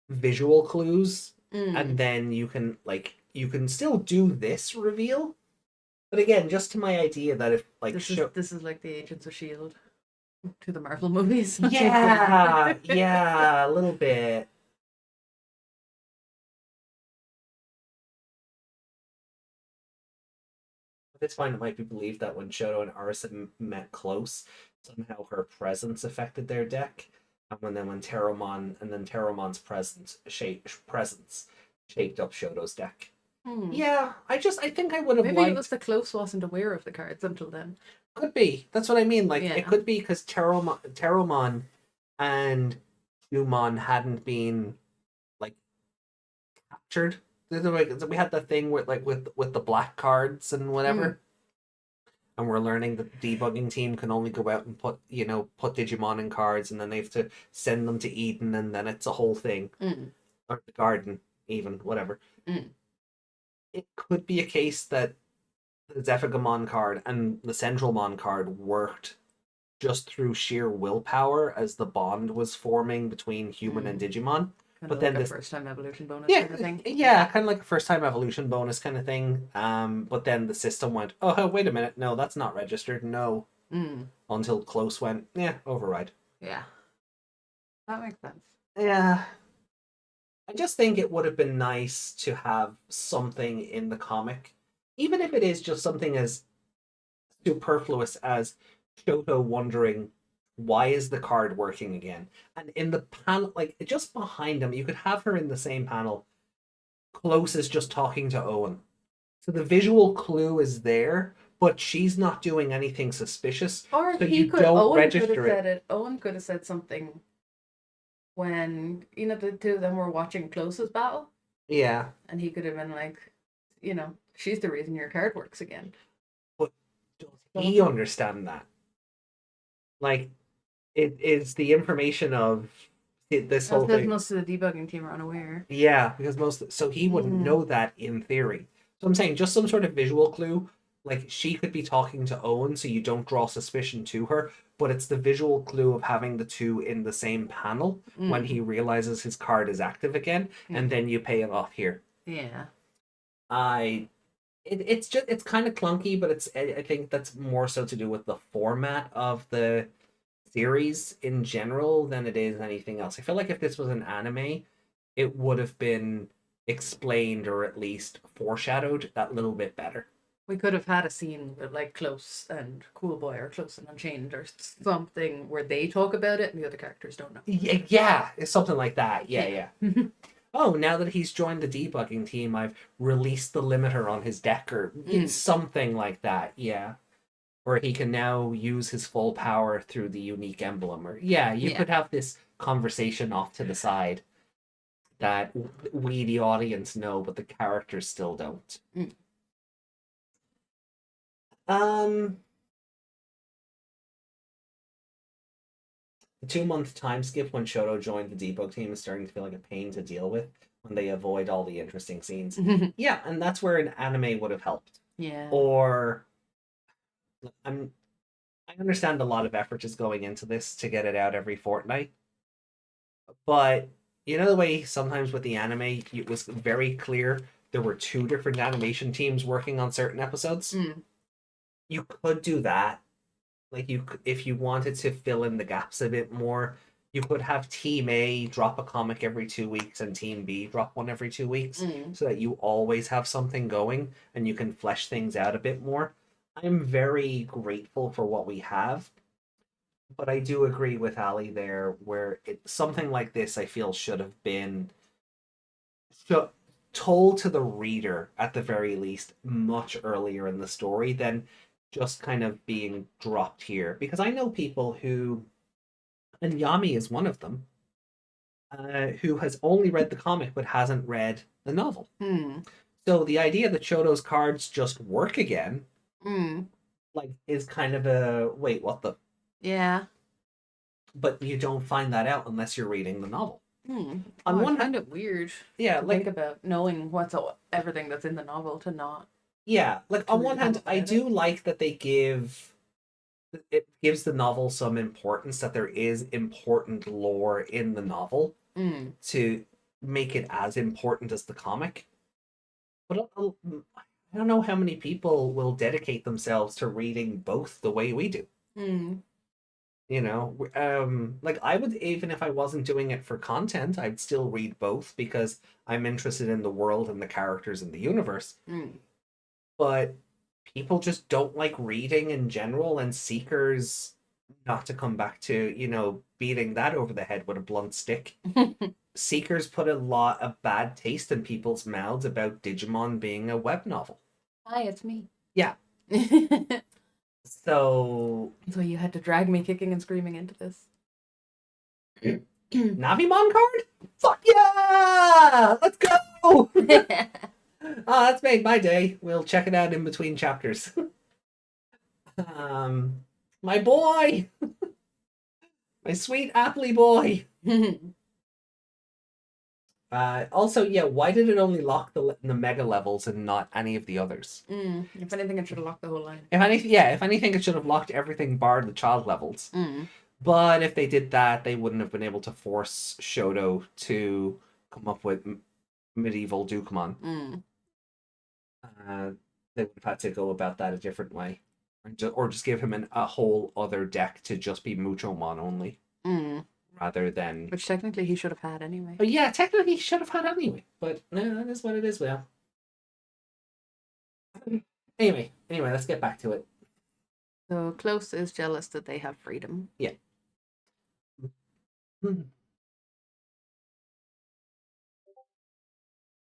visual clues, and then you can still do this reveal. But again, just to my idea that if like this is like the Agents of S.H.I.E.L.D. to the Marvel movies. yeah, a little bit. At this point, it might be believed that when Shoto and Arisa met Close, somehow her presence affected their deck, and when Pteromon's presence shaped up Shoto's deck. Yeah, I think I would have Maybe it was the Close wasn't aware of the cards until then. Could be. That's what I mean. Like it could be because Pteromon and Muchomon hadn't been like captured. We had the thing with with the black cards and whatever. And we're learning that the debugging team can only go out and put Digimon in cards, and then they have to send them to Eden, and then it's a whole thing. Or the garden, even, whatever. It could be a case that the Zephygamon card and the Centralmon card worked just through sheer willpower as the bond was forming between human and Digimon. Kind But of then like a this- first time evolution bonus Yeah, kind of thing. yeah, kind of like a first time evolution bonus kind of thing. But then the system went, oh, wait a minute, no, that's not registered, no. Until Close went, yeah, override. Yeah. That makes sense. Yeah. I just think it would have been nice to have something in the comic, even if it is just something as superfluous as Shoto wondering, why is the card working again? And in the panel, like just behind him, you could have her in the same panel. Close is just talking to Owen. So the visual clue is there, but she's not doing anything suspicious. Or So he you could. don't Owen could register have it. said it. Owen could have said something when the two of them were watching Close's battle, Yeah. and he could have been like, she's the reason your card works again. But does he understand that? Like, it is the information of this whole Because thing. most of the debugging team are unaware. Yeah, because so he wouldn't Mm. know that in theory. So I'm saying just some sort of visual clue, like she could be talking to Owen, so you don't draw suspicion to her, but it's the visual clue of having the two in the same panel when he realizes his card is active again, and then you pay it off here. Yeah. It's kind of clunky, but I think that's more so to do with the format of the series in general than it is anything else. I feel like if this was an anime, it would have been explained or at least foreshadowed that little bit better. We could have had a scene with like Close and Cool Boy or Close and Unchained or something where they talk about it and the other characters don't know. Yeah, it's something like that. Yeah. Oh, now that he's joined the debugging team, I've released the limiter on his deck, or it's something like that. Yeah. Or he can now use his full power through the unique emblem. Or you could have this conversation off to the side that we, the audience, know, but the characters still don't. The 2-month time skip when Shoto joined the debug team is starting to feel like a pain to deal with when they avoid all the interesting scenes. Yeah, and that's where an anime would have helped. Yeah. Or I understand a lot of effort is going into this to get it out every fortnight. But you know the way sometimes with the anime, it was very clear there were 2 different animation teams working on certain episodes? You could do that. Like if you wanted to fill in the gaps a bit more, you could have Team A drop a comic every 2 weeks and Team B drop one every 2 weeks, so that you always have something going and you can flesh things out a bit more. I'm very grateful for what we have, but I do agree with Ali there, where something like this I feel should have been told to the reader at the very least much earlier in the story than just kind of being dropped here. Because I know people who, and Yami is one of them, who has only read the comic but hasn't read the novel. So the idea that Shoto's cards just work again, like, is kind of a wait, what the? Yeah. But you don't find that out unless you're reading the novel. I find it weird. Yeah, to like think about knowing everything that's in the novel to not. yeah, like To on read one the hand, novel I about do like that it gives the novel some importance, that there is important lore in the novel to make it as important as the comic. But I don't know how many people will dedicate themselves to reading both the way we do. You know, like I would, even if I wasn't doing it for content, I'd still read both because I'm interested in the world and the characters in the universe. But people just don't like reading in general, and Seekers, not to come back to, beating that over the head with a blunt stick. Seekers put a lot of bad taste in people's mouths about Digimon being a web novel. Hi, it's me. Yeah. So you had to drag me kicking and screaming into this. Navimon card? Fuck yeah! Let's go! Oh, that's made my day. We'll check it out in between chapters. My boy! My sweet Appley boy! Also, yeah, why did it only lock the mega levels and not any of the others? If anything, it should have locked the whole line. If anything, it should have locked everything bar the child levels. But if they did that, they wouldn't have been able to force Shoto to come up with medieval Dukemon. They would have had to go about that a different way. Or just give him a whole other deck to just be Muchomon only. Rather than... Which technically he should have had anyway. Oh yeah, technically he should have had anyway. But no, that is what it is, well. Anyway, let's get back to it. So Close is jealous that they have freedom. Yeah.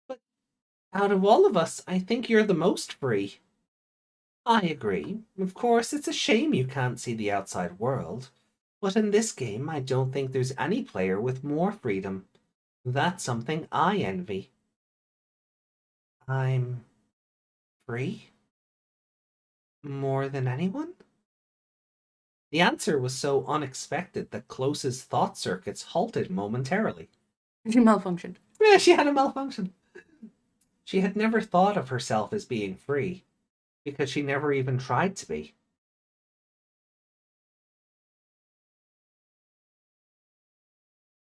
But out of all of us, I think you're the most free. I agree. Of course, it's a shame you can't see the outside world. But in this game, I don't think there's any player with more freedom. That's something I envy. I'm free? More than anyone? The answer was so unexpected that Close's thought circuits halted momentarily. She malfunctioned. Yeah, she had a malfunction. She had never thought of herself as being free, because she never even tried to be.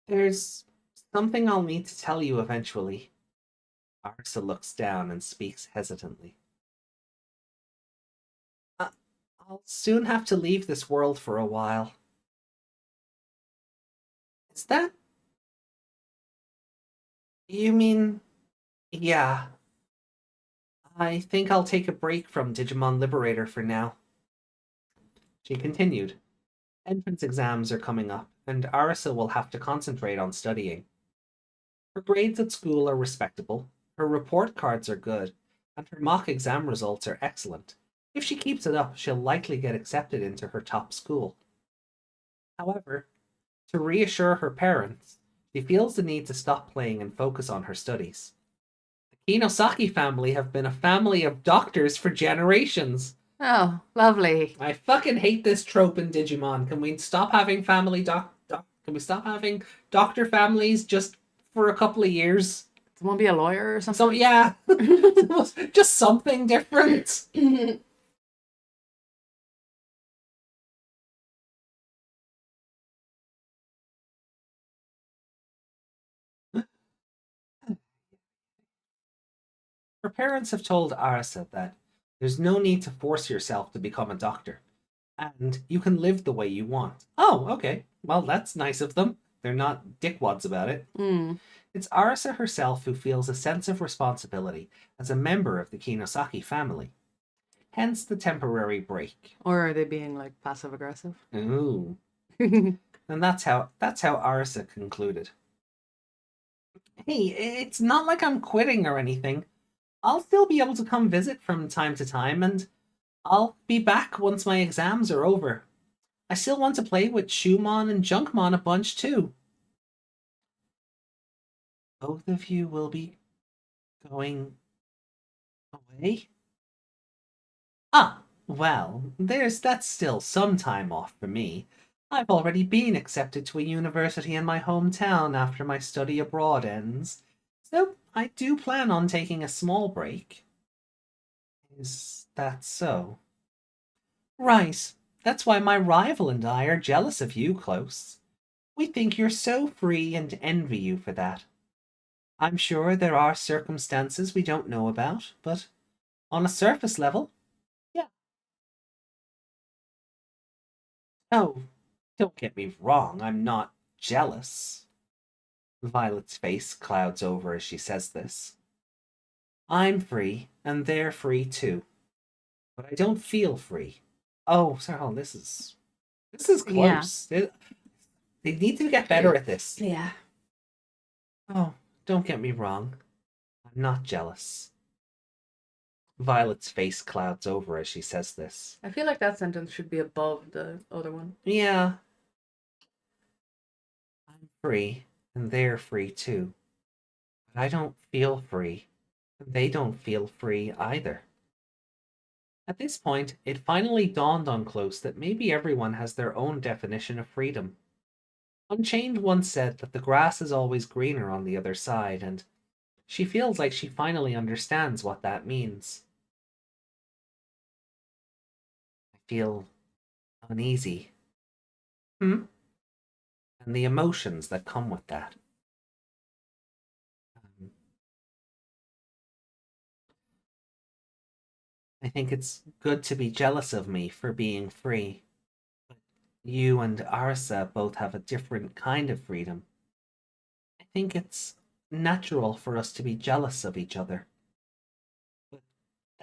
There's something I'll need to tell you eventually. Arisa looks down and speaks hesitantly. I'll soon have to leave this world for a while. Is that... You mean... Yeah. I think I'll take a break from Digimon Liberator for now. She continued. Entrance exams are coming up, and Arisa will have to concentrate on studying. Her grades at school are respectable, her report cards are good, and her mock exam results are excellent. If she keeps it up, she'll likely get accepted into her top school. However, to reassure her parents, she feels the need to stop playing and focus on her studies. The Kinosaki family have been a family of doctors for generations. Oh, lovely. I fucking hate this trope in Digimon. Can we stop having family can we stop having doctor families just for a couple of years? Someone be a lawyer or something? So yeah. Just something different. Her parents have told Arisa that there's no need to force yourself to become a doctor, and you can live the way you want. Oh, okay. Well, that's nice of them. They're not dickwads about it. It's Arisa herself who feels a sense of responsibility as a member of the Kinosaki family. Hence the temporary break. Or are they being like passive aggressive? Ooh. And that's how Arisa concluded. Hey, it's not like I'm quitting or anything. I'll still be able to come visit from time to time, and I'll be back once my exams are over. I still want to play with Shumon and Junkmon a bunch too. Both of you will be going away? Ah, well, that's still some time off for me. I've already been accepted to a university in my hometown after my study abroad ends, so I do plan on taking a small break. Is that so? Right. That's why my rival and I are jealous of you, Close. We think you're so free and envy you for that. I'm sure there are circumstances we don't know about, but on a surface level, yeah. Oh, don't get me wrong, I'm not jealous. Violet's face clouds over as she says this. I'm free, and they're free too. But I don't feel free. Oh, sorry, this is close. Yeah. They need to get better at this. Yeah. Oh, don't get me wrong. I'm not jealous. Violet's face clouds over as she says this. I feel like that sentence should be above the other one. Yeah. I'm free, and they're free too. But I don't feel free, and they don't feel free either. At this point, it finally dawned on Close that maybe everyone has their own definition of freedom. Unchained once said that the grass is always greener on the other side, and she feels like she finally understands what that means. I feel uneasy. And the emotions that come with that. I think it's good to be jealous of me for being free. But you and Arisa both have a different kind of freedom. I think it's natural for us to be jealous of each other. But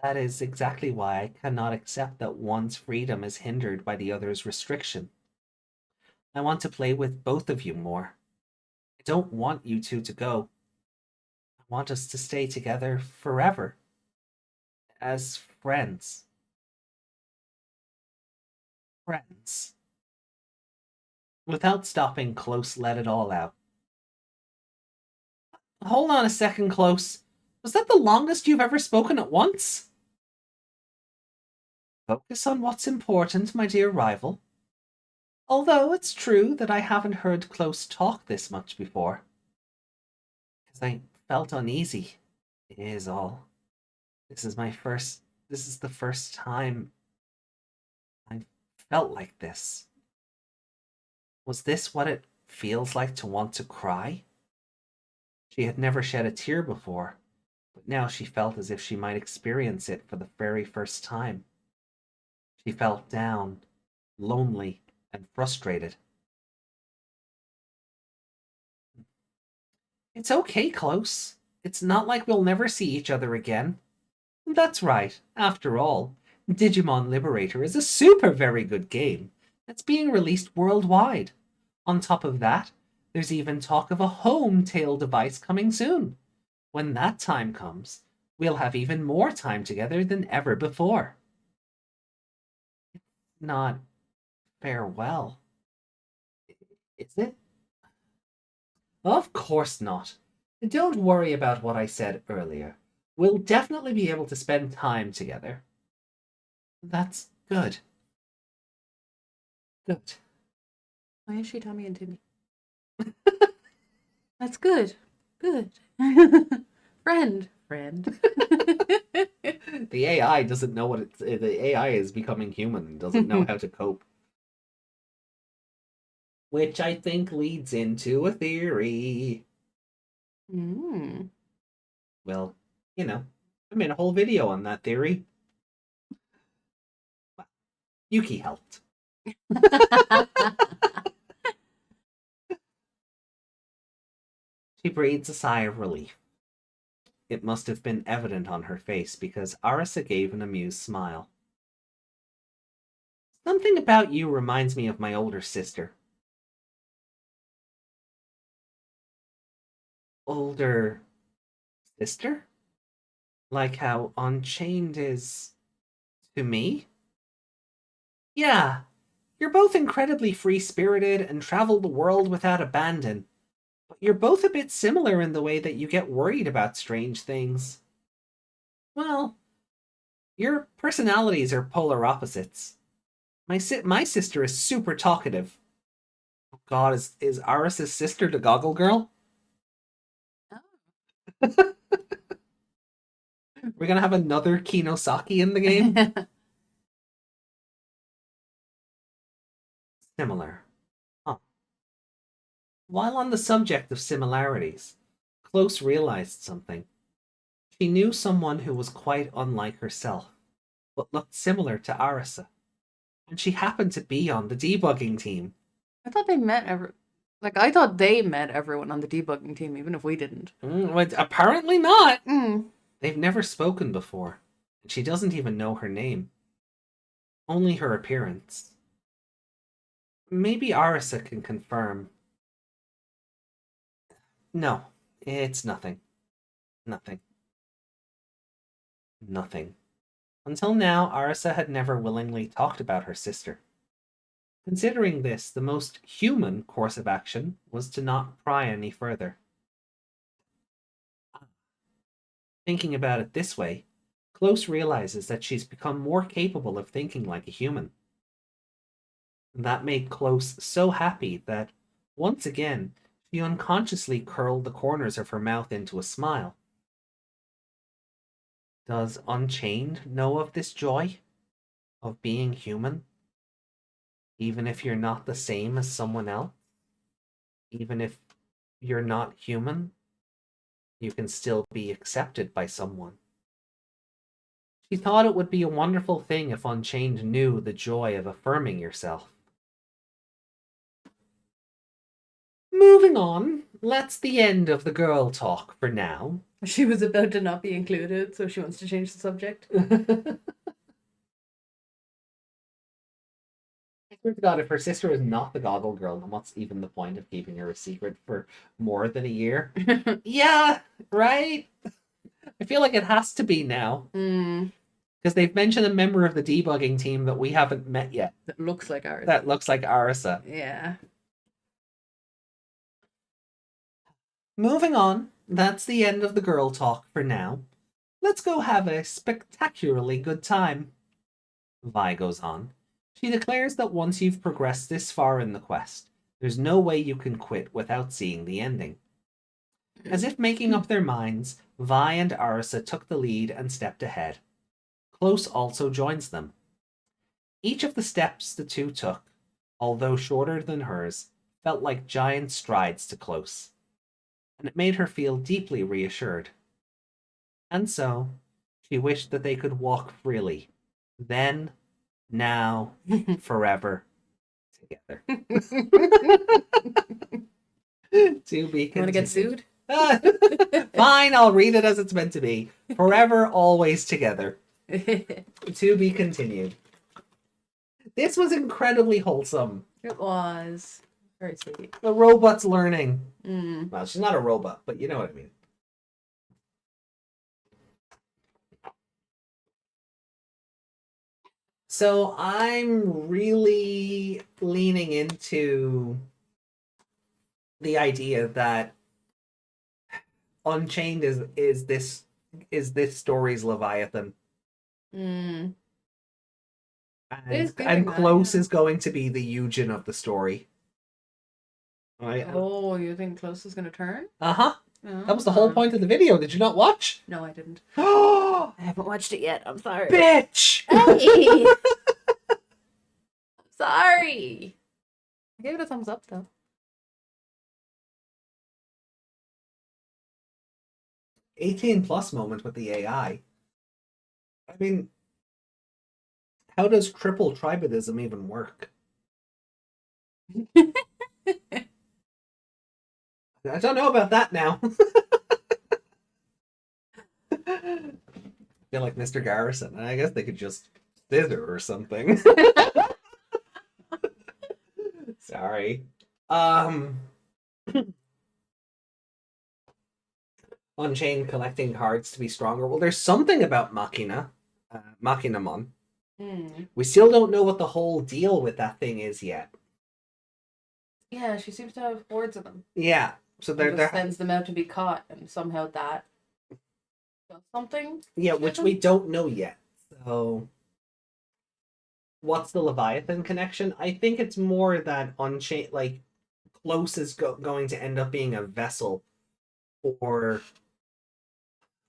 that is exactly why I cannot accept that one's freedom is hindered by the other's restriction. I want to play with both of you more. I don't want you two to go. I want us to stay together forever. As friends. Friends. Without stopping, Close let it all out. Hold on a second, Close. Was that the longest you've ever spoken at once? Focus on what's important, my dear rival. Although it's true that I haven't heard Close talk this much before. Because I felt uneasy, is all. This is the first time I felt like this. Was this what it feels like to want to cry? She had never shed a tear before, but now she felt as if she might experience it for the very first time. She felt down, lonely, and frustrated. It's okay, Close. It's not like we'll never see each other again. That's right. After all, Digimon Liberator is a super very good game that's being released worldwide. On top of that, there's even talk of a home tail device coming soon. When that time comes, we'll have even more time together than ever before. It's not farewell, is it? Of course not. Don't worry about what I said earlier. We'll definitely be able to spend time together. That's good. Good. Why is she Tommy and Timmy? That's good. Good. Friend. The AI doesn't know what it's. The AI is becoming human and doesn't know how to cope. Which I think leads into a theory. Mm. Well, you know, I made a whole video on that theory. Yuki helped. She breathes a sigh of relief. It must have been evident on her face because Arisa gave an amused smile. Something about you reminds me of my older sister. Older sister? Like how Unchained is to me? Yeah, you're both incredibly free-spirited and travel the world without abandon. But you're both a bit similar in the way that you get worried about strange things. Well, your personalities are polar opposites. My sister is super talkative. Oh God, is Aris's sister the Goggle Girl? Oh. We're gonna have another Kinosaki in the game? Similar. Huh. While on the subject of similarities, Close realized something. She knew someone who was quite unlike herself, but looked similar to Arisa. And she happened to be on the debugging team. I thought they met I thought they met everyone on the debugging team, even if we didn't. But apparently not. Mm. They've never spoken before, and she doesn't even know her name. Only her appearance. Maybe Arisa can confirm. No, it's nothing. Nothing. Nothing. Until now, Arisa had never willingly talked about her sister. Considering this, the most human course of action was to not pry any further. Thinking about it this way, Close realizes that she's become more capable of thinking like a human. That made Close so happy that, once again, she unconsciously curled the corners of her mouth into a smile. Does Unchained know of this joy? Of being human? Even if you're not the same as someone else? Even if you're not human? You can still be accepted by someone. She thought it would be a wonderful thing if Unchained knew the joy of affirming yourself. Moving on, that's the end of the girl talk for now. She was about to not be included, so she wants to change the subject. I swear to God, if her sister is not the goggle girl, then what's even the point of keeping her a secret for more than a year? Yeah, right? I feel like it has to be now. Because they've mentioned a member of the debugging team that we haven't met yet. That looks like ours. That looks like Arisa. Yeah. Moving on, that's the end of the girl talk for now. Let's go have a spectacularly good time. Vi goes on. She declares that once you've progressed this far in the quest, there's no way you can quit without seeing the ending. As if making up their minds, Vi and Arisa took the lead and stepped ahead. Close also joins them. Each of the steps the two took, although shorter than hers, felt like giant strides to Close, and it made her feel deeply reassured. And so, she wished that they could walk freely, then, now, forever, together. To be continued. You want to get sued? Fine, I'll read it as it's meant to be. Forever, always together. To be continued. This was incredibly wholesome. It was. Very sweet. The robot's learning. Well, she's not a robot, but you know what I mean. So I'm really leaning into the idea that Unchained is this story's Leviathan. It is And giving that, Close yeah. is going to be the Eugen of the story. Right? Oh, you think Close is going to turn? Uh-huh. That was the whole point of the video. Did you not watch? No, I didn't. Oh, I haven't watched it yet. I'm sorry. bitch! Hey! Sorry. I gave it a thumbs up, though. +18 moment with the AI. I mean, how does triple tribadism even work? I don't know about that now. I feel like Mr. Garrison. I guess they could just scissor or something. Sorry. Unchained collecting cards to be stronger. Well, there's something about Machinamon. We still don't know what the whole deal with that thing is yet. Yeah, she seems to have hordes of them. Yeah, so Just sends them out to be caught, and somehow that does something. yeah, which we don't know yet. So, what's the Leviathan connection? I think it's more that Unchained, like, Close is going to end up being a vessel, or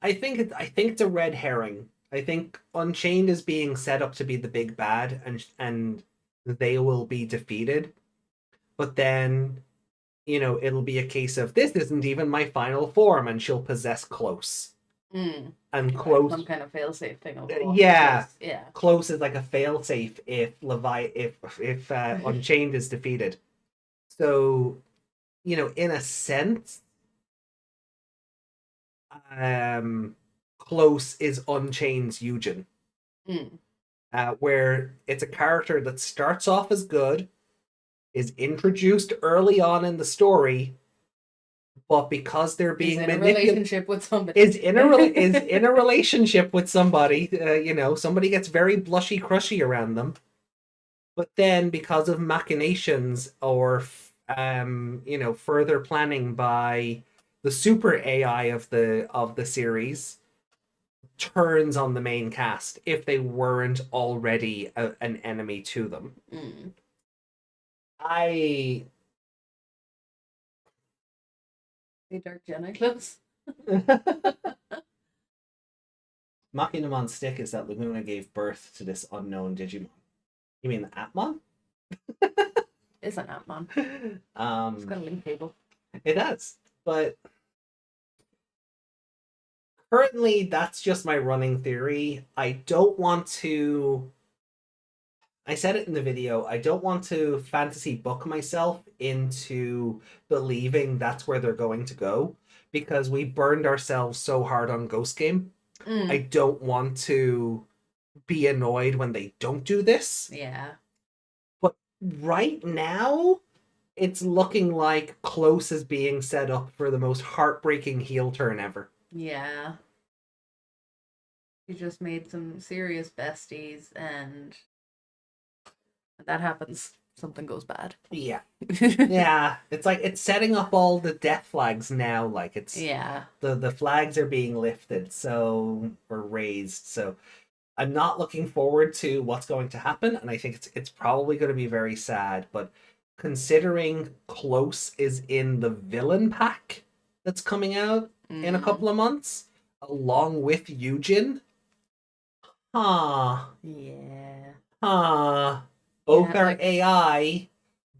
I think it's a red herring. I think Unchained is being set up to be the big bad, and they will be defeated. But then, it'll be a case of this isn't even my final form, and she'll possess Close. And Close, some kind of failsafe thing. yeah. Yeah. Close is like a failsafe if Unchained is defeated. So, in a sense, Close is Unchained's Eugen. Where it's a character that starts off as good, is introduced early on in the story, but because they're being relationship with somebody, is in a relationship with somebody, somebody gets very blushy crushy around them, but then because of machinations or further planning by the super AI of the series, turns on the main cast if they weren't already an enemy to them. The Dark Jedi clips. Machinamon's stick is that Laguna gave birth to this unknown Digimon. You mean the Atmon? It's an Atmon. It's got a link table. It does, but currently that's just my running theory. I don't want to. I said it in the video. I don't want to fantasy book myself into believing that's where they're going to go because we burned ourselves so hard on Ghost Game. I don't want to be annoyed when they don't do this. Yeah. But right now, it's looking like Close is being set up for the most heartbreaking heel turn ever. Yeah. You just made some serious besties, and that happens. Something goes bad. Yeah. Yeah. It's like it's setting up all the death flags now. Like it's Yeah. the flags are being lifted, or raised. So I'm not looking forward to what's going to happen, and I think it's probably going to be very sad. But considering Close is in the villain pack that's coming out in a couple of months, along with Yujin, Yeah. both Yeah, are like- AI,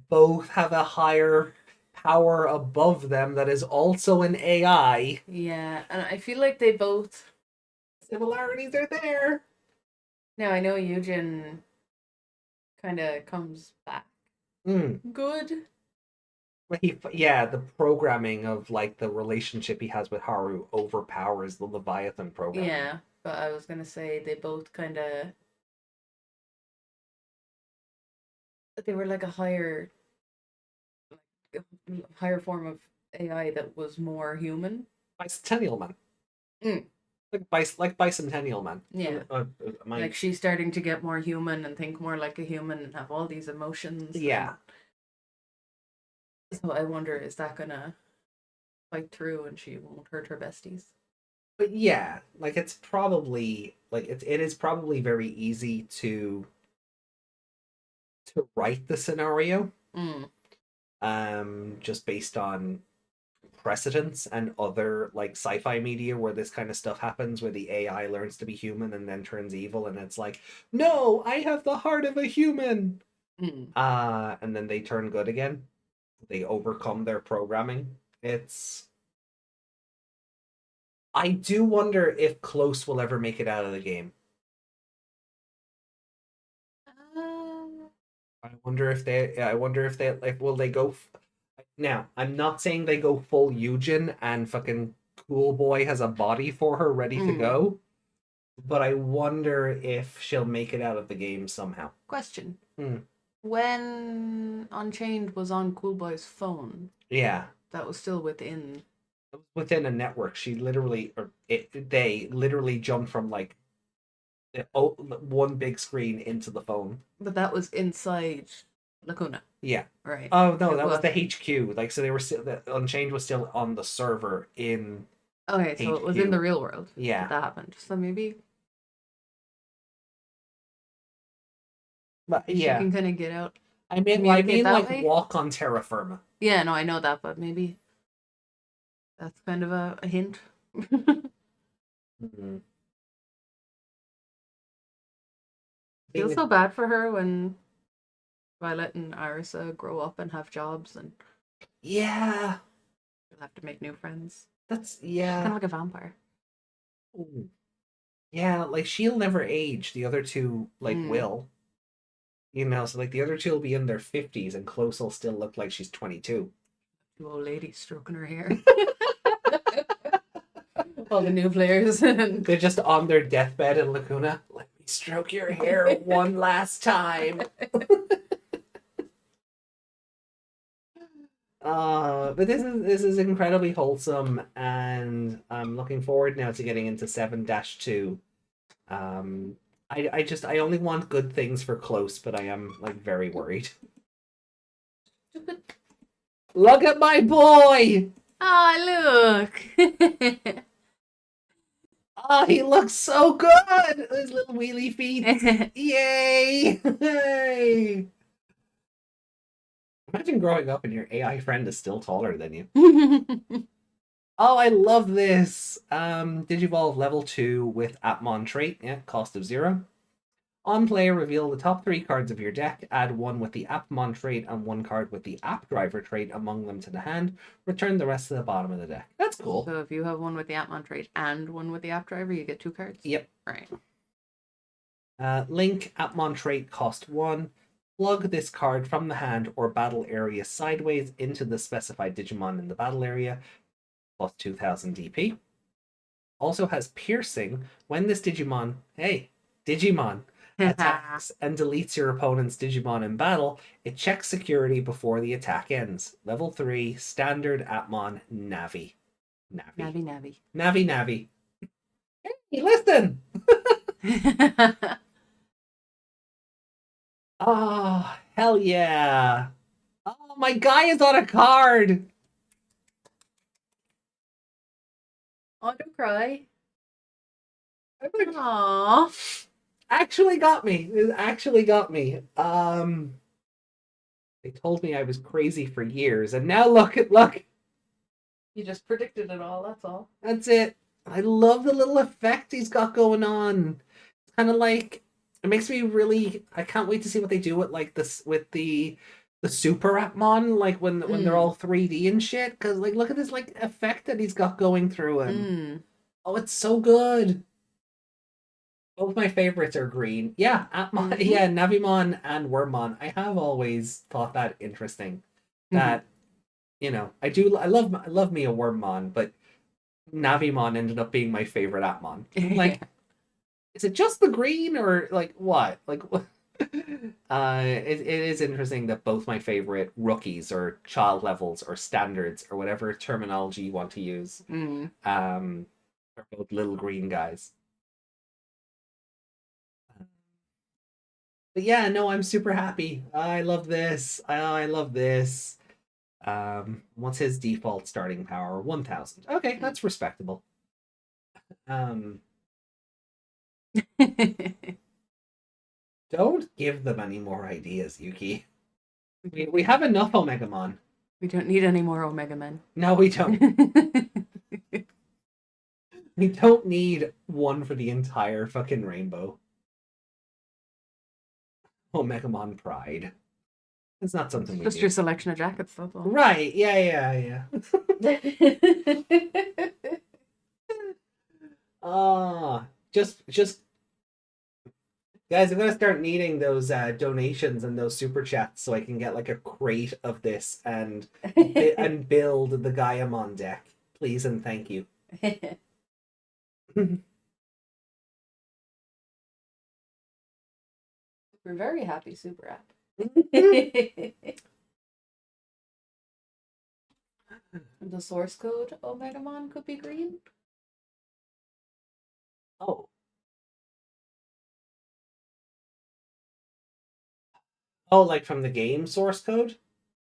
both have a higher power above them that is also an AI. Yeah, and I feel like they both. Similarities are there. Now I know Eugen kind of comes back. Good. But the programming of like the relationship he has with Haru overpowers the Leviathan program. Yeah, but I was gonna say they both kind of. They were like a higher form of AI that was more human. Bicentennial Man. Like Bicentennial Man. Yeah. Like she's starting to get more human and think more like a human and have all these emotions. Yeah. So I wonder, is that gonna fight through and she won't hurt her besties? But yeah, like it's probably like it is probably very easy to write the scenario. Just based on precedents and other like sci-fi media where this kind of stuff happens, where the AI learns to be human and then turns evil, and it's like, no, I have the heart of a human. And then they turn good again. They overcome their programming. I do wonder if Close will ever make it out of the game. I wonder if they like, will they go now, I'm not saying they go full Eugen and fucking Cool Boy has a body for her ready to go, but I wonder if she'll make it out of the game somehow. Question. When Unchained was on Cool Boy's phone, Yeah. that was still within a network. They literally jumped from like one big screen into the phone. But that was inside Lacuna. Yeah. Right. Oh no, that was the HQ. Like, so they were still, the Unchained was still on the server in. Okay, so it was in the real world. Yeah. That happened. So maybe. But she can kind of get out. I mean that like way? walk on terra firma. Yeah, no, I know that, but maybe that's kind of a hint. Feel so bad for her when Violet and Arisa grow up and have jobs, and yeah, she'll have to make new friends. That's She's kind of like a vampire. Ooh. Yeah, like she'll never age. The other two will. You know, so like the other two will be in their 50s and Close will still look like she's 22. Two old ladies stroking her hair. All the new players. They're just on their deathbed in Lacuna. Let me stroke your hair one last time. But this is incredibly wholesome, and I'm looking forward now to getting into 7-2. I only want good things for Close, but I am like very worried. Look at my boy! Ah, look! Oh, he looks so good! His little wheelie feet. Yay! Hey! Imagine growing up and your AI friend is still taller than you. Oh, I love this! Digivolve level 2 with Atmon trait. Yeah, cost of 0. On play, reveal the top 3 cards of your deck, add 1 with the Appmon trait and 1 card with the App Driver trait among them to the hand, return the rest to the bottom of the deck. That's cool. So if you have one with the Appmon trait and one with the App Driver, you get 2 cards? Yep. Right. Link, Appmon trait, cost 1. Plug this card from the hand or battle area sideways into the specified Digimon in the battle area, plus 2000 DP. Also has Piercing. When this Digimon attacks and deletes your opponent's Digimon in battle, it checks security before the attack ends. Level 3, standard Appmon, Navi. Navi. Hey, listen! Oh, hell yeah. Oh, my guy is on a card! Oh, don't cry. Aww. Actually got me. It actually got me. They told me I was crazy for years, and now look. You just predicted it all, that's all. That's it. I love the little effect he's got going on. It's kind of like, it makes me really, I can't wait to see what they do with like this, with the Super Appmon, like when they're all 3D and shit, because like look at this like effect that he's got going through him. Oh, it's so good. Both my favorites are green. Yeah, Appmon, yeah, Navimon and Wormmon. I have always thought that interesting. That I love me a Wormmon, but Navimon ended up being my favorite Appmon. Like, is it just the green or like what? Like what? It is interesting that both my favorite rookies or child levels or standards or whatever terminology you want to use are both little green guys. But yeah, no, I'm super happy. I love this. I love this. What's his default starting power? 1000. Okay, that's respectable. Don't give them any more ideas, Yuki. We have enough Omegamon. We don't need any more Omega Men. No, we don't. We don't need one for the entire fucking rainbow. Omegamon Pride. It's not something we Just do. your selection of jackets, that's all. Right, yeah. Just guys, I'm gonna start needing those donations and those super chats so I can get like a crate of this and build the Gaiamon deck. Please and thank you. We're very happy, Super App. The source code Omegamon could be green. Oh, like from the game source code?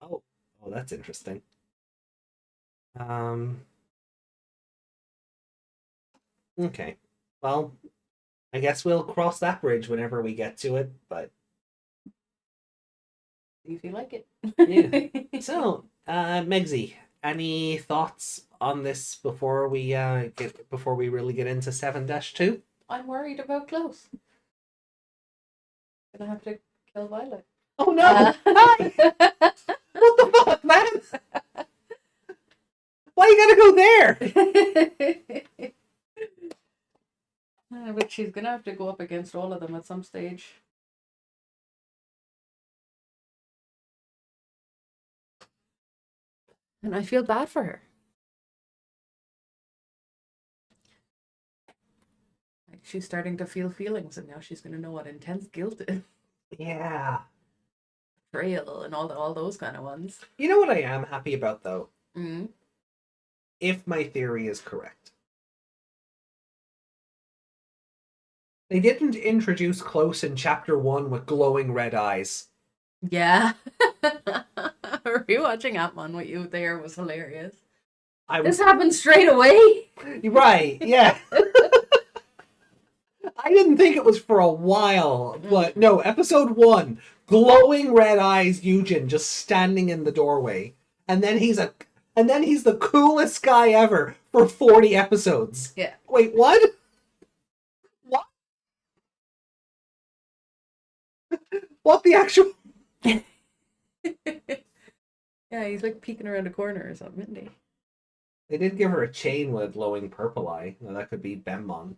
Oh, that's interesting. Okay. Well, I guess we'll cross that bridge whenever we get to it, but If you like it. yeah. So, Megsy, any thoughts on this before we really get into 7-2? I'm worried about close. Gonna have to kill Violet. Oh no! Hi! What the fuck, man? Why you gotta go there? But she's gonna have to go up against all of them at some stage. And I feel bad for her. Like she's starting to feel feelings, and now she's gonna know what intense guilt is. Yeah. Betrayal and all those kind of ones. You know what I am happy about, though? Mm-hmm. If my theory is correct. They didn't introduce Close in Chapter 1 with glowing red eyes. Yeah. Rewatching Appmon with you there was hilarious. This happened straight away. Right, yeah. I didn't think it was for a while, but no, episode 1, glowing red eyes Eugen just standing in the doorway. And then he's the coolest guy ever for 40 episodes. Yeah. Wait, what? What? What the actual? Yeah, he's like peeking around a corner or something, isn't he? They did give her a chain with a glowing purple eye. Well, that could be Bemmon.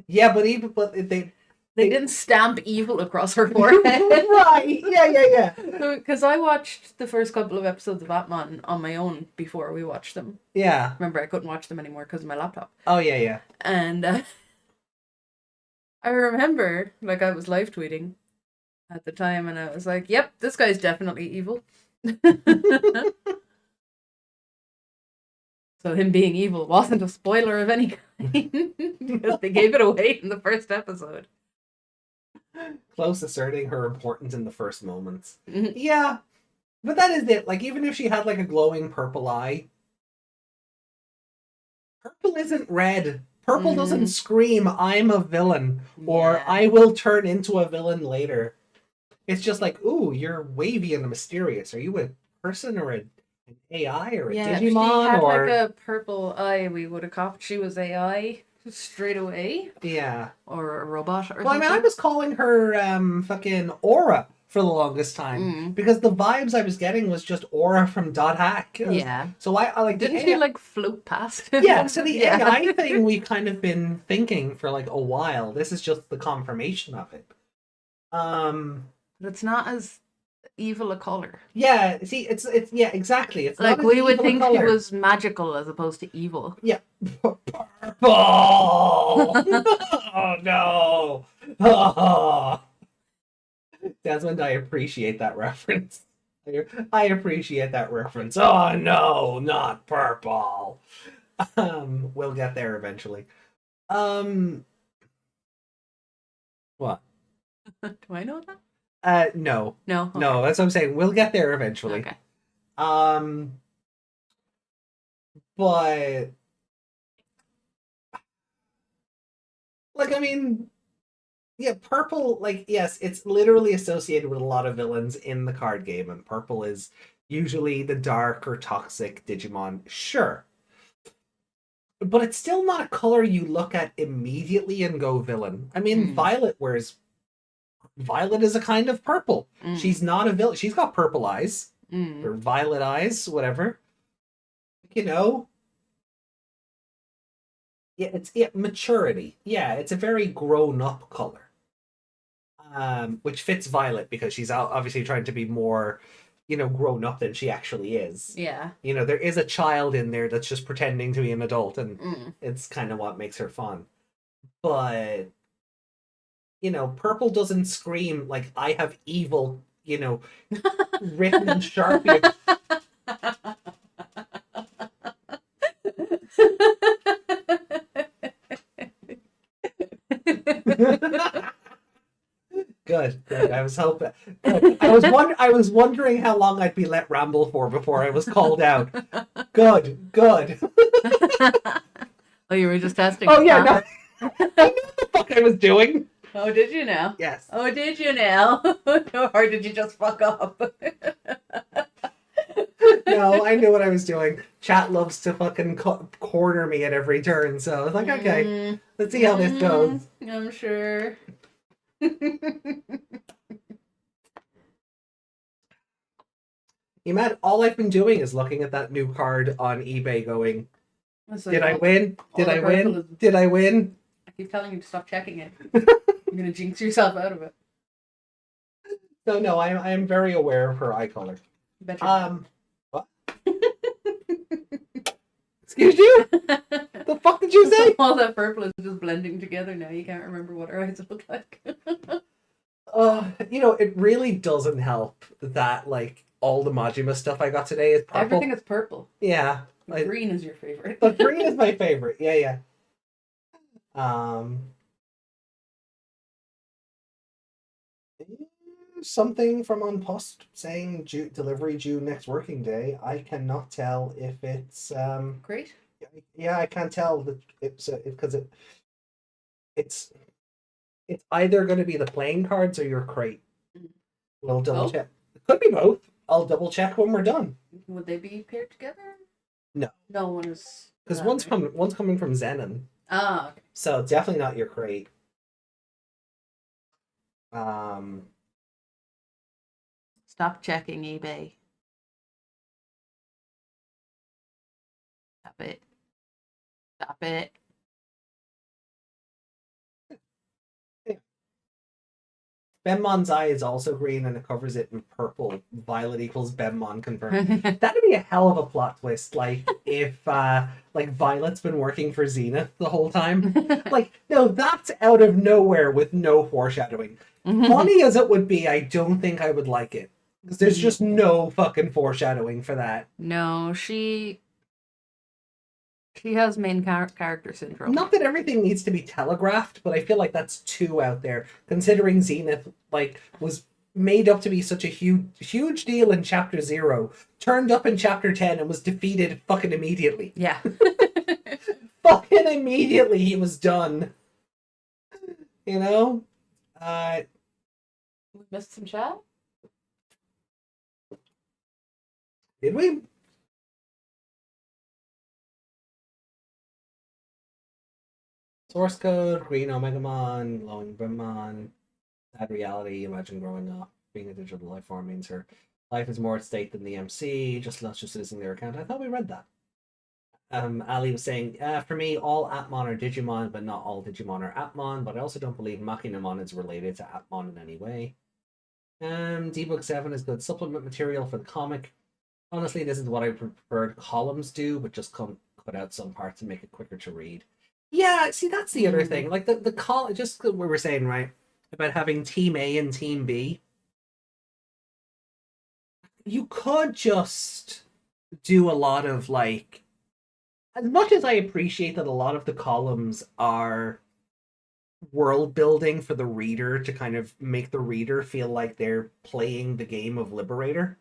Yeah, but they They didn't stamp evil across her forehead. right. Yeah. Because I watched the first couple of episodes of Batman on my own before we watched them. Yeah. Remember, I couldn't watch them anymore because of my laptop. Oh yeah. And I remember, like, I was live tweeting at the time, and I was like, "Yep, this guy's definitely evil." So him being evil wasn't a spoiler of any kind because they gave it away in the first episode. Close asserting her importance in the first moments. Mhm. Yeah, but that is it. Like, even if she had like a glowing purple eye, purple isn't red. Purple doesn't scream, "I'm a villain," or Yeah. "I will turn into a villain later." It's just like, ooh, you're wavy and mysterious. Are you a person or an AI or a Yeah, if she Digimon had or like a purple eye, we would have copped she was AI straight away, yeah? or a robot or Well, I something. mean, I was calling her fucking Aura for the longest time because the vibes I was getting was just Aura from Dot Hack. Yeah. So I like Didn't the she AI like float past? Yeah, so the Yeah. AI thing we've kind of been thinking for like a while. This is just the confirmation of it. But it's not as evil a color. Yeah, see, it's yeah, exactly. It's Like not as we would evil a think she color. was magical as opposed to evil. Yeah. Purple. Oh no. Oh. Desmond, I appreciate that reference. I appreciate that reference. Oh no, not purple. We'll get there eventually. What? Do I know that? No. No. Okay. No, that's what I'm saying. We'll get there eventually. Okay. But like, I mean, yeah, purple, like, yes, it's literally associated with a lot of villains in the card game, and purple is usually the dark or toxic Digimon, sure. But it's still not a color you look at immediately and go villain. I mean, Violet is a kind of purple. She's not a villain. She's got purple eyes, or violet eyes, whatever. You know, yeah, it's maturity. Yeah, it's a very grown up color. Which fits Violet because she's obviously trying to be more, grown up than she actually is. Yeah. There is a child in there that's just pretending to be an adult, and it's kind of what makes her fun. But, purple doesn't scream like, "I have evil," written in Sharpie. Good. I was hoping. I was wondering how long I'd be let ramble for before I was called out. Good. Oh, you were just testing. Oh yeah, no. I knew what the fuck I was doing. Oh, did you now? Yes. Oh, did you now? Or did you just fuck up? No, I knew what I was doing. Chat loves to fucking corner me at every turn, so I was like, okay, let's see how this goes. I'm sure. You mad? All I've been doing is looking at that new card on eBay going, So did I win? Did I purple win? is- Did I win? I keep telling you to stop checking it. You're gonna jinx yourself out of it. So no, I am very aware of her eye color. Bet you're What? Excuse you? The fuck did you say? all that purple is just blending together now. You can't remember what her eyes look like. It really doesn't help that like all the Majima stuff I got today is purple. Everything is purple. Yeah. Green is your favorite. But green is my favorite. Yeah. Something from Unpost saying delivery due next working day. I cannot tell if it's Great. Yeah, I can't tell that it's because it's either going to be the playing cards or your crate. We'll double check. It could be both. I'll double check when we're done. Would they be paired together? No. No one is. Because one's coming from Zenon. Ah, okay. So it's definitely not your crate. Stop checking eBay. Stop it. Stop it. Benmon's eye is also green and it covers it in purple. Violet equals Benmon confirmed. That'd be a hell of a plot twist. Like if like Violet's been working for Zenith the whole time. Like, no, that's out of nowhere with no foreshadowing. Funny as it would be, I don't think I would like it. Because there's just no fucking foreshadowing for that. No, she has main character syndrome. Not that everything needs to be telegraphed, but I feel like that's too out there, considering Zenith like was made up to be such a huge deal in chapter 0, turned up in chapter 10 and was defeated fucking immediately. Yeah. Fucking immediately he was done. You know? We missed some chat? Did we? Source code, green Omegamon, glowing Brimon, sad reality, imagine growing up, being a digital life form means her life is more at stake than the MC, just not just using their account. I thought we read that. Ali was saying, for me, all Atmon are Digimon, but not all Digimon are Atmon, but I also don't believe Machinamon is related to Atmon in any way. Debug 7 is good supplement material for the comic. Honestly, this is what I preferred columns do, but just cut out some parts and make it quicker to read. Yeah, see, that's the other thing. Like the call, just what we were saying, right, about having Team A and Team B. You could just do a lot of like, as much as I appreciate that a lot of the columns are world building for the reader to kind of make the reader feel like they're playing the game of Liberator.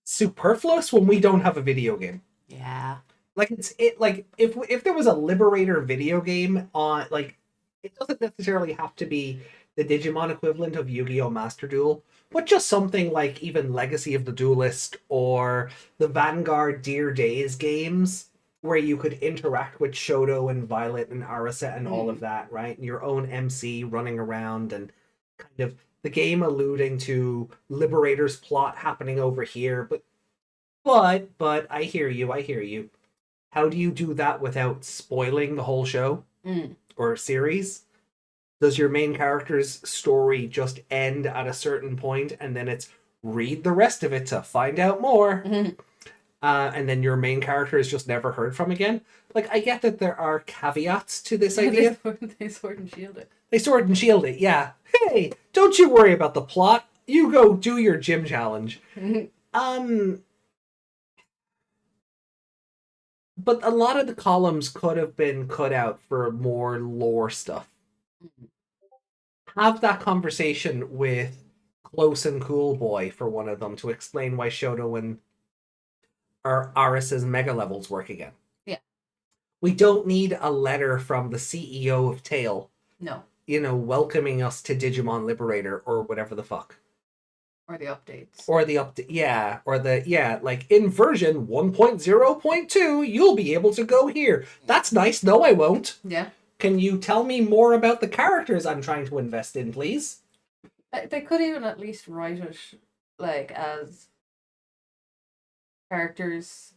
Superfluous when we don't have a video game. Yeah. Like like if there was a Liberator video game on, like, it doesn't necessarily have to be the Digimon equivalent of Yu-Gi-Oh! Master Duel, but just something like even Legacy of the Duelist or the Vanguard Dear Days games, where you could interact with Shoto and Violet and Arisa and all of that, right? And your own MC running around and kind of the game alluding to Liberator's plot happening over here. But I hear you. How do you do that without spoiling the whole show or series? Does your main character's story just end at a certain point and then it's read the rest of it to find out more? And then your main character is just never heard from again? Like, I get that there are caveats to this idea. They sword and shield it. They sword and shield it, yeah. Hey, don't you worry about the plot. You go do your gym challenge. But a lot of the columns could have been cut out for more lore stuff. Have that conversation with Close and Cool Boy for one of them to explain why Shoto and Arisa's mega levels work again. Yeah. We don't need a letter from the CEO of Tail. No. You know, welcoming us to Digimon Liberator or whatever the fuck. Or the updates. Or the update, yeah. Or the, yeah, like in version 1.0.2, you'll be able to go here. That's nice. No, I won't. Yeah. Can you tell me more about the characters I'm trying to invest in, please? They could even at least write it, like, as characters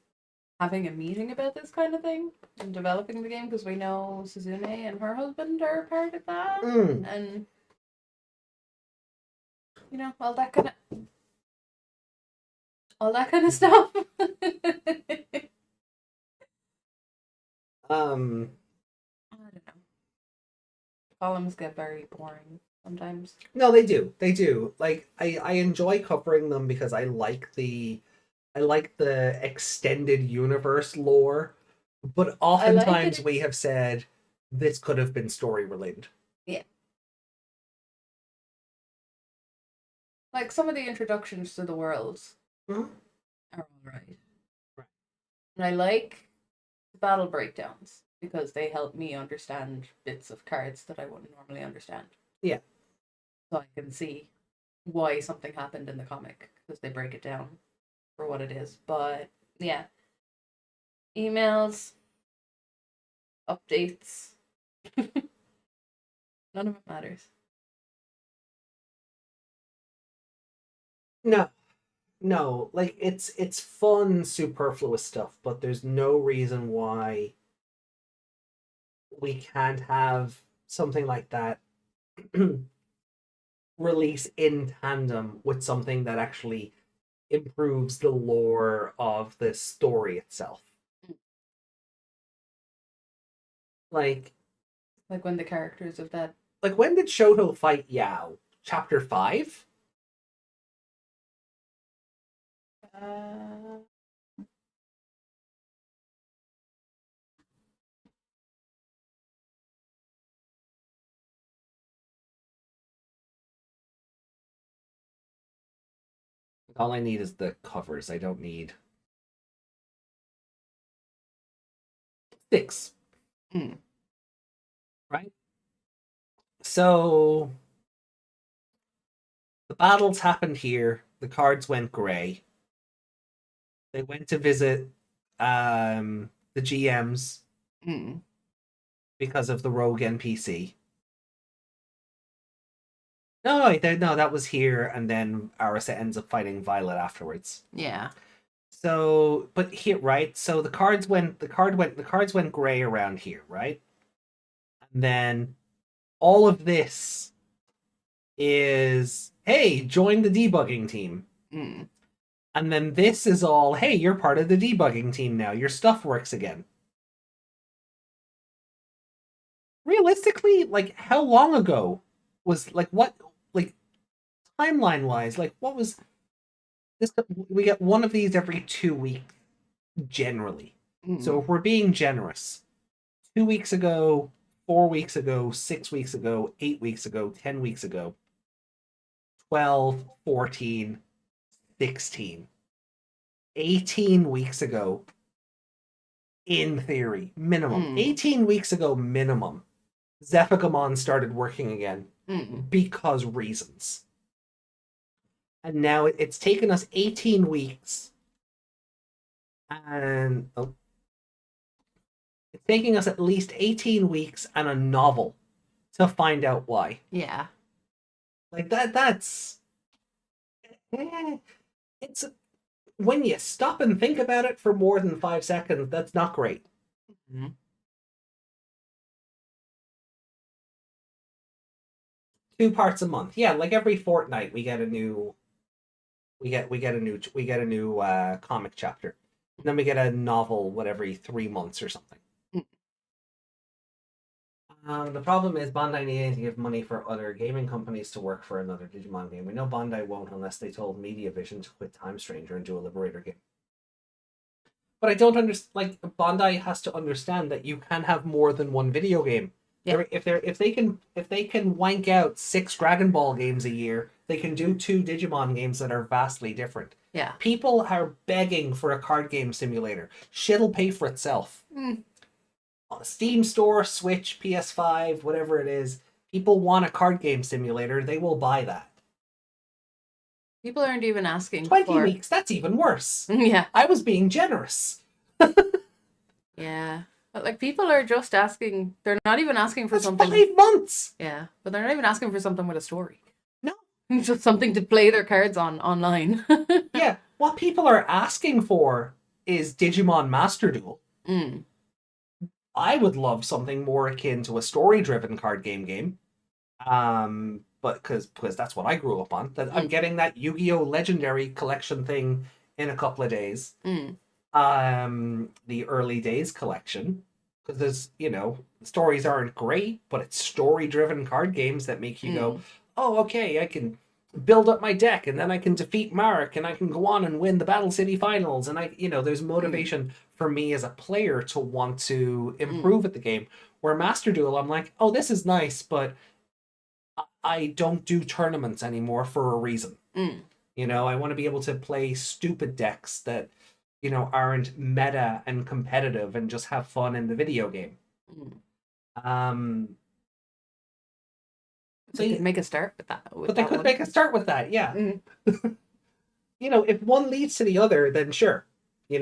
having a meeting about this kind of thing and developing the game, because we know Suzume and her husband are part of that. And, you know, all that kind of stuff. I don't know. Columns get very boring sometimes. No, they do. They do. Like, I enjoy covering them because I like the extended universe lore, but oftentimes we have said this could have been story related. Yeah. Like some of the introductions to the worlds are all right. And I like the battle breakdowns because they help me understand bits of cards that I wouldn't normally understand. Yeah. So I can see why something happened in the comic because they break it down for what it is. But yeah, emails, updates, None of it matters. No, like it's fun, superfluous stuff, but there's no reason why we can't have something like that release in tandem with something that actually improves the lore of the story itself. Like When the characters of that. when did Shoto fight Yao? Chapter 5? All I need is the covers. I don't need 6. Right? So the battles happened here. The cards went grey. They went to visit the GMs because of the rogue NPC. No, that was here, and then Arisa ends up fighting Violet afterwards. Yeah. So, but here, right? So the cards went gray around here, right? And then all of this is, hey, join the debugging team. And then this is all, hey, you're part of the debugging team now. Your stuff works again. Realistically, like, how long ago was, like, what, like, timeline-wise, like, what was this? We get one of these every 2 weeks, generally. So if we're being generous, 2 weeks ago, 4 weeks ago, 6 weeks ago, 8 weeks ago, 10 weeks ago, 12, 14, 16, 18 weeks ago, in theory, minimum. 18 weeks ago, minimum, Zephigamon started working again because reasons. And now it's taken us 18 weeks. And it's taking us at least 18 weeks and a novel to find out why. Yeah. Like that's it's when you stop and think about it for more than 5 seconds, that's not great. 2 parts a month. Yeah, like every fortnight we get a new comic chapter. And then we get a novel, every 3 months or something. The problem is Bandai needing to give money for other gaming companies to work for another Digimon game. We know Bandai won't unless they told Mediavision to quit Time Stranger and do a Liberator game. But I don't understand. Like, Bandai has to understand that you can have more than one video game. Yeah. If they can wank out 6 Dragon Ball games a year, they can do 2 Digimon games that are vastly different. Yeah. People are begging for a card game simulator. Shit'll pay for itself. Steam Store, Switch, PS5, whatever it is, people want a card game simulator, they will buy that. People aren't even asking 20 for... weeks, that's even worse. Yeah. I was being generous. Yeah. But, like, people are just asking, they're not even asking for That's something... 5 months! Yeah, but they're not even asking for something with a story. No. Just something to play their cards on online. Yeah, what people are asking for is Digimon Master Duel. I would love something more akin to a story-driven card game. But because that's what I grew up on. I'm getting that Yu-Gi-Oh! Legendary collection thing in a couple of days. The early days collection. Because there's, the stories aren't great, but it's story-driven card games that make you go, oh, okay, I can build up my deck, and then I can defeat Marek, and I can go on and win the Battle City Finals, and there's motivation for me as a player to want to improve at the game. Where Master Duel, I'm like, oh, this is nice, but I don't do tournaments anymore for a reason. I want to be able to play stupid decks that, aren't meta and competitive and just have fun in the video game. So they could make a start with that. But they could make a start with that, yeah. If one leads to the other, then sure. I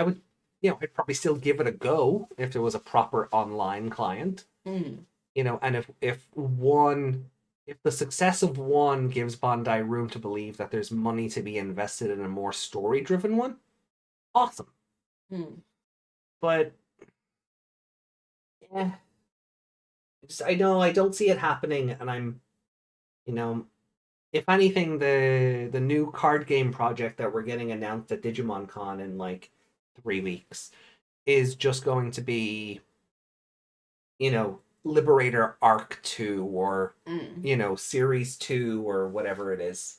would I'd probably still give it a go if there was a proper online client. Mm. And if the success of one gives Bandai room to believe that there's money to be invested in a more story-driven one, awesome. Mm. But yeah, I know I don't see it happening, and I'm, if anything, the new card game project that we're getting announced at Digimon Con in like 3 weeks is just going to be, Liberator Arc 2 or, Series 2 or whatever it is.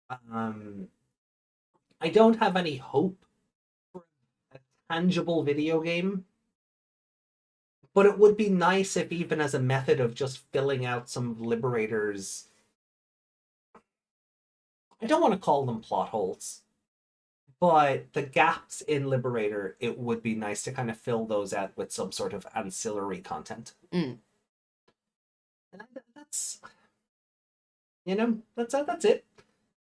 I don't have any hope for a tangible video game, but it would be nice if, even as a method of just filling out some of Liberator's, I don't want to call them plot holes, but the gaps in Liberator, it would be nice to kind of fill those out with some sort of ancillary content. Mm. And that's it.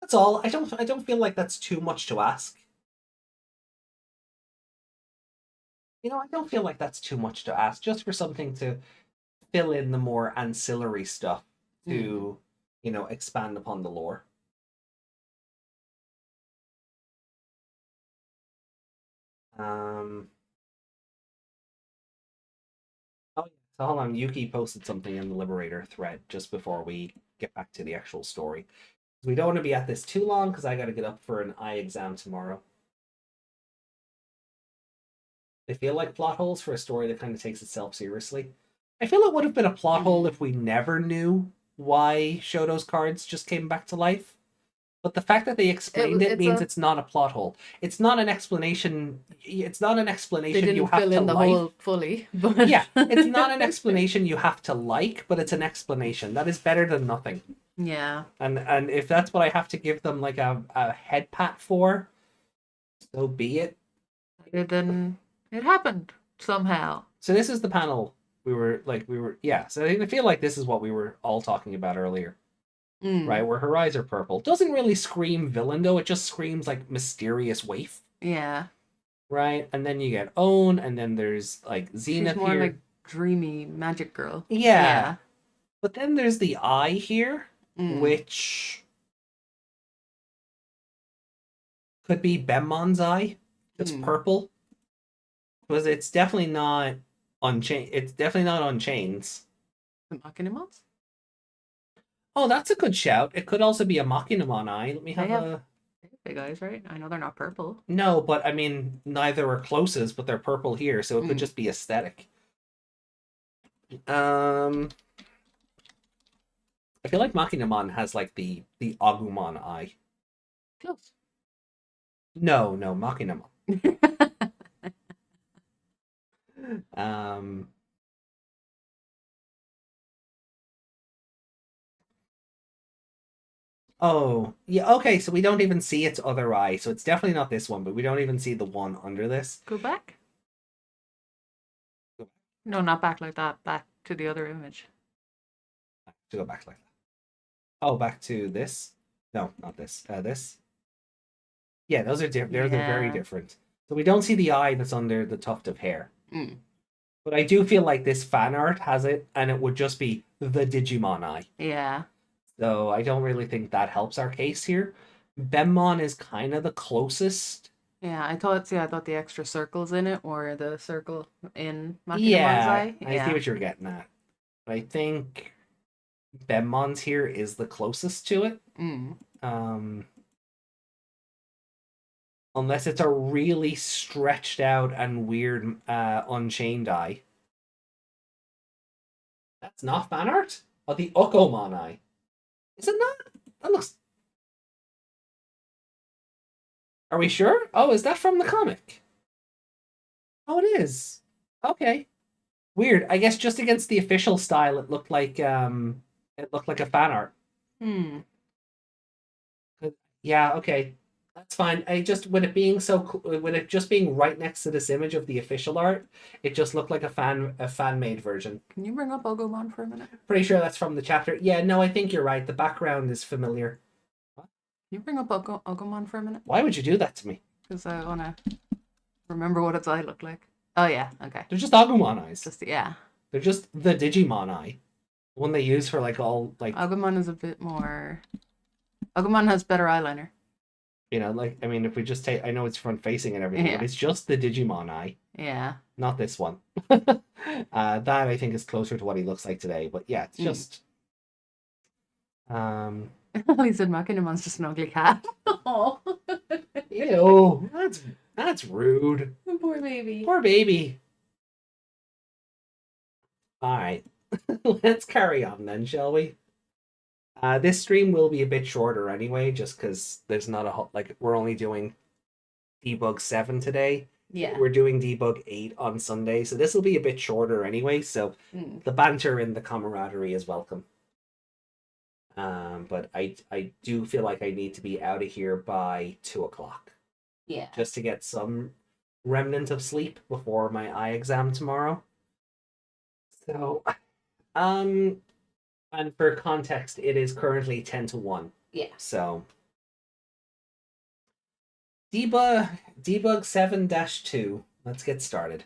That's all. I don't feel like that's too much to ask. I don't feel like that's too much to ask, just for something to fill in the more ancillary stuff to, expand upon the lore. Oh, yeah. So hold on, Yuki posted something in the Liberator thread just before we get back to the actual story. We don't want to be at this too long because I got to get up for an eye exam tomorrow. They feel like plot holes for a story that kind of takes itself seriously. I feel it would have been a plot hole if we never knew why Shoto's cards just came back to life. But the fact that they explained it means it's not a plot hole. It's not an explanation. It's not an explanation They didn't you have fill to in the like. hole fully. But Yeah, it's not an explanation you have to like, but it's an explanation. That is better than nothing. Yeah. And if that's what I have to give them like a head pat for, so be it. Then it happened somehow. So this is the panel so I feel like this is what we were all talking about earlier. Mm. Right, where her eyes are purple. Doesn't really scream villain though, it just screams like mysterious waif. Yeah. Right? And then you get Own, and then there's like Zenith. She's more here. like dreamy magic girl. Yeah. But then there's the eye here, Mm. which could be Benmon's eye. It's purple. Because it's definitely not on chain. It's definitely not on chains. The Machinimons? Oh, that's a good shout. It could also be a Machinamon eye. Let me They have have a. big eyes, right? I know they're not purple. No, but I mean, neither are closest, but they're purple here, so it could just be aesthetic. I feel like Machinamon has like the Agumon eye. Close. No, Machinamon. Oh, yeah, okay, so we don't even see its other eye, so it's definitely not this one, but we don't even see the one under this. Go back? Go back. No, not back like that. Back to the other image. To go back like that. Oh, back to this? No, not this. This? Yeah, those are different. They're very different. So we don't see the eye that's under the tuft of hair. Mm. But I do feel like this fan art has it, and it would just be the Digimon eye. Yeah. So I don't really think that helps our case here. Benmon is kind of the closest. Yeah, I thought the extra circles in it or the circle in Machinamon's Yeah, eye. I see what you're getting at. I think Benmon's here is the closest to it. Unless it's a really stretched out and weird Unchained eye. That's not fan art? Oh, the Okomon eye. Is it not? That looks... Are we sure? Oh, is that from the comic? Oh, it is. Okay. Weird. I guess just against the official style, it looked like a fan art. Yeah, okay. That's fine. I just with it just being right next to this image of the official art, it just looked like a fan made version. Can you bring up Ogomon for a minute? Pretty sure that's from the chapter. Yeah, no, I think you're right. The background is familiar. Can you bring up Ogomon for a minute? Why would you do that to me? because I want to remember what its eye looked like. Oh yeah, okay. They're just Agumon eyes. Just yeah. They're just the Digimon eye. The one they use for like all like Agumon is a bit more. Agumon has better eyeliner. you know, like I mean if we just take I know it's front facing and everything, Yeah. but it's just the Digimon eye, Yeah. not this one. That I think is closer to what he looks like today. But yeah, it's just He said Machinemon's just an ugly cat. Oh, ew, that's rude. poor baby. Poor baby. Alright. Let's carry on then, shall we? This stream will be a bit shorter anyway, just because there's not a like we're only doing Debug 7 today. Yeah. We're doing Debug 8 on Sunday, so this will be a bit shorter anyway, so the banter and the camaraderie is welcome. But I do feel like I need to be out of here by 2 o'clock. Yeah. Just to get some remnant of sleep before my eye exam tomorrow. So, and for context, it is currently 10 to 1. Yeah. So, Debug 7-2. Let's get started.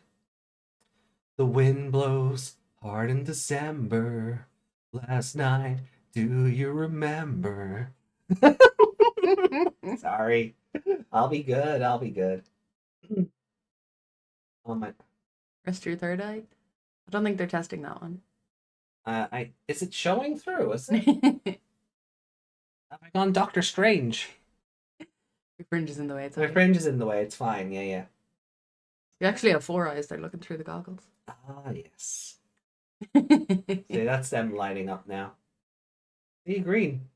The wind blows hard in December. Last night, do you remember? Sorry. I'll be good. Oh my. Rest your third eye. I don't think they're testing that one. Is it showing through? Is it? Have I gone Doctor Strange? Your fringe is in the way. It's My okay. fringe is in the way. It's fine. Yeah. You actually have 4 eyes. They're looking through the goggles. Ah, yes. See, that's them lighting up now. See, green.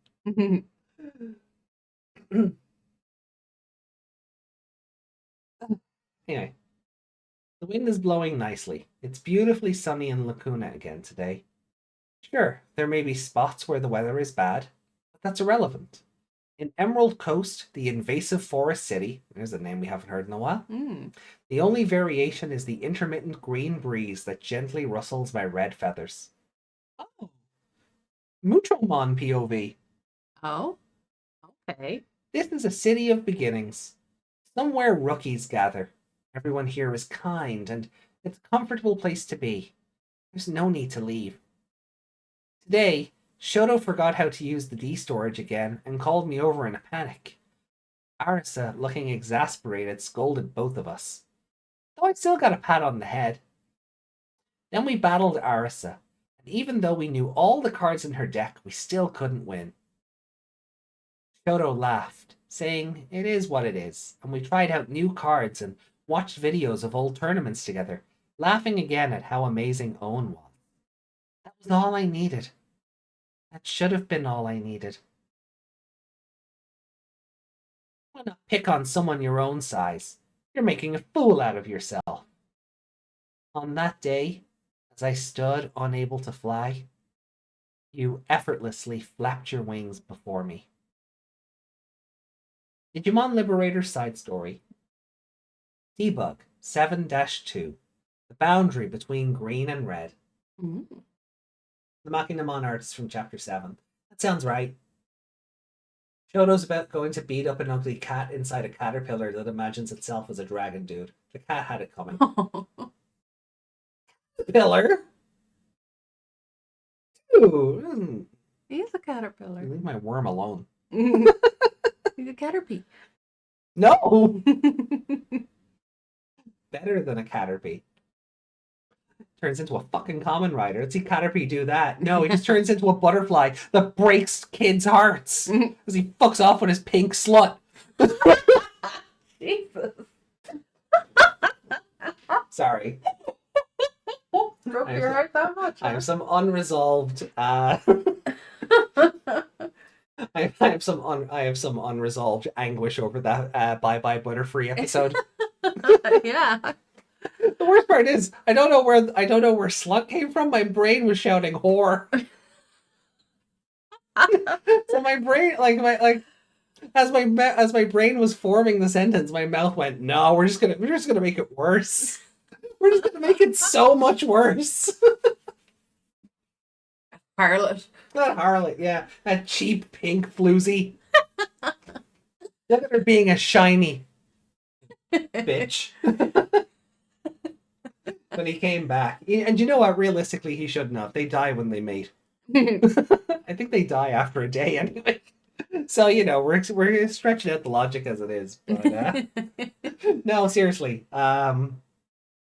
Anyway, the wind is blowing nicely. It's beautifully sunny in Lacuna again today. Sure, there may be spots where the weather is bad, but that's irrelevant. In Emerald Coast, the invasive forest city, there's a name we haven't heard in a while, the only variation is the intermittent green breeze that gently rustles my red feathers. Oh. Muchomon POV. Oh, okay. This is a city of beginnings. Somewhere rookies gather. Everyone here is kind, and it's a comfortable place to be. There's no need to leave. Today, Shoto forgot how to use the D-storage again and called me over in a panic. Arisa, looking exasperated, scolded both of us. Though I still got a pat on the head. Then we battled Arisa, and even though we knew all the cards in her deck, we still couldn't win. Shoto laughed, saying it is what it is, and we tried out new cards and watched videos of old tournaments together, laughing again at how amazing Owen was. That was all I needed. That should have been all I needed. Why not pick on someone your own size? You're making a fool out of yourself. On that day, as I stood unable to fly, you effortlessly flapped your wings before me. Digimon Liberator side story. Debug 7-2. The boundary between green and red. The Machinemon artist from chapter 7. That sounds right. Shoto's about going to beat up an ugly cat inside a caterpillar that imagines itself as a dragon dude. The cat had it coming. Caterpillar? Dude. He's a caterpillar. Leave my worm alone. He's a caterpie. No! Better than a caterpie. Turns into a fucking common rider. Let's see Caterpie do that. No, he just turns into a butterfly that breaks kids' hearts as he fucks off with his pink slut. Jesus. Sorry. Broke your heart that much? I have some unresolved I have some unresolved anguish over that Bye Bye Butterfree episode. Yeah. The worst part is I don't know where slut came from. My brain was shouting whore. So my brain as my brain was forming the sentence, my mouth went, "No, we're just gonna make it worse. We're just gonna make it so much worse." Harlot. That harlot, yeah. That cheap pink floozy. Look at her being a shiny. bitch. When he came back. And you know what? Realistically, he shouldn't have. They die when they mate. I think they die after a day anyway. So, you know, we're stretching out the logic as it is. But no, seriously. Yeah,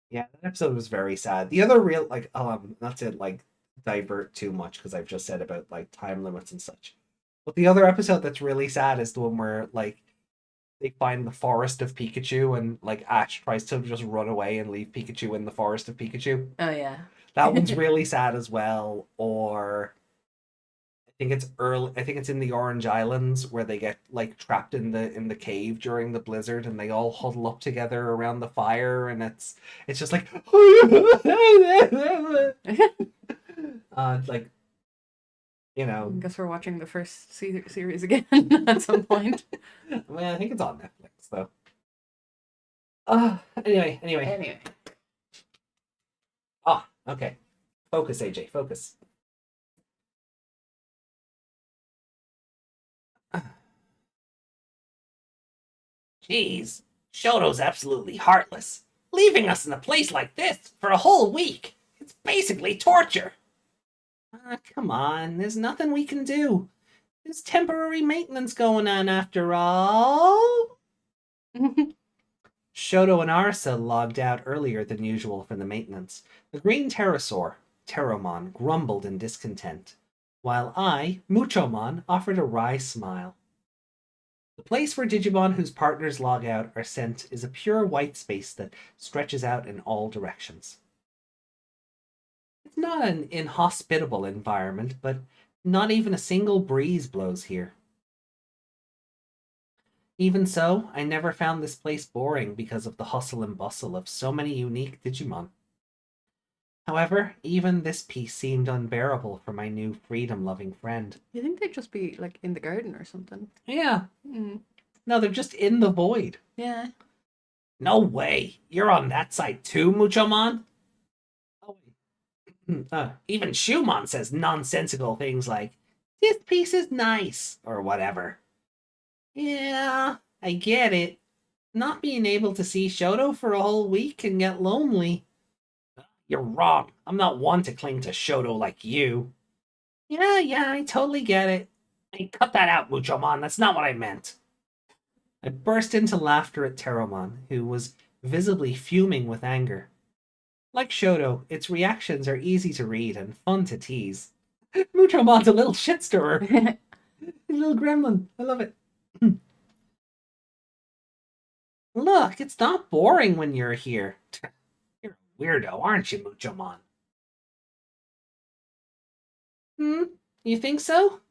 that episode was very sad. The other real, like, not to, like, divert too much, because I've just said about, like, time limits and such. But the other episode that's really sad is the one where, like, they find the forest of Pikachu and, like, Ash tries to just run away and leave Pikachu in the forest of Pikachu. Oh yeah. That one's really sad as well. Or I think it's in the Orange Islands where they get, like, trapped in the cave during the blizzard and they all huddle up together around the fire and it's just like like, you know. I guess we're watching the first series again at some point. Well, I think it's on Netflix though. Anyway. Oh, okay. Focus, AJ. Focus. Jeez, Shoto's absolutely heartless. Leaving us in a place like this for a whole week. It's basically torture. Come on, there's nothing we can do. There's temporary maintenance going on after all. Shoto and Arisa logged out earlier than usual for the maintenance. The green pterosaur, Pteromon, grumbled in discontent, while I, Muchomon, offered a wry smile. The place where Digimon whose partners log out are sent is a pure white space that stretches out in all directions. It's not an inhospitable environment, but not even a single breeze blows here. Even so, I never found this place boring because of the hustle and bustle of so many unique Digimon. However, even this piece seemed unbearable for my new freedom-loving friend. You think they'd just be, like, in the garden or something? Yeah. No, they're just in the void. Yeah. No way. You're on that side too, Muchomon? Even Shumon says nonsensical things like, "This piece is nice," or whatever. Yeah, I get it. Not being able to see Shoto for a whole week can get lonely. You're wrong. I'm not one to cling to Shoto like you. Yeah, I totally get it. Hey, cut that out, Muchomon. That's not what I meant. I burst into laughter at Pteromon, who was visibly fuming with anger. Like Shoto, its reactions are easy to read and fun to tease. Muchomon's a little shit stirrer. A little gremlin. I love it. Look, it's not boring when you're here. You're a weirdo, aren't you, Muchomon? You think so?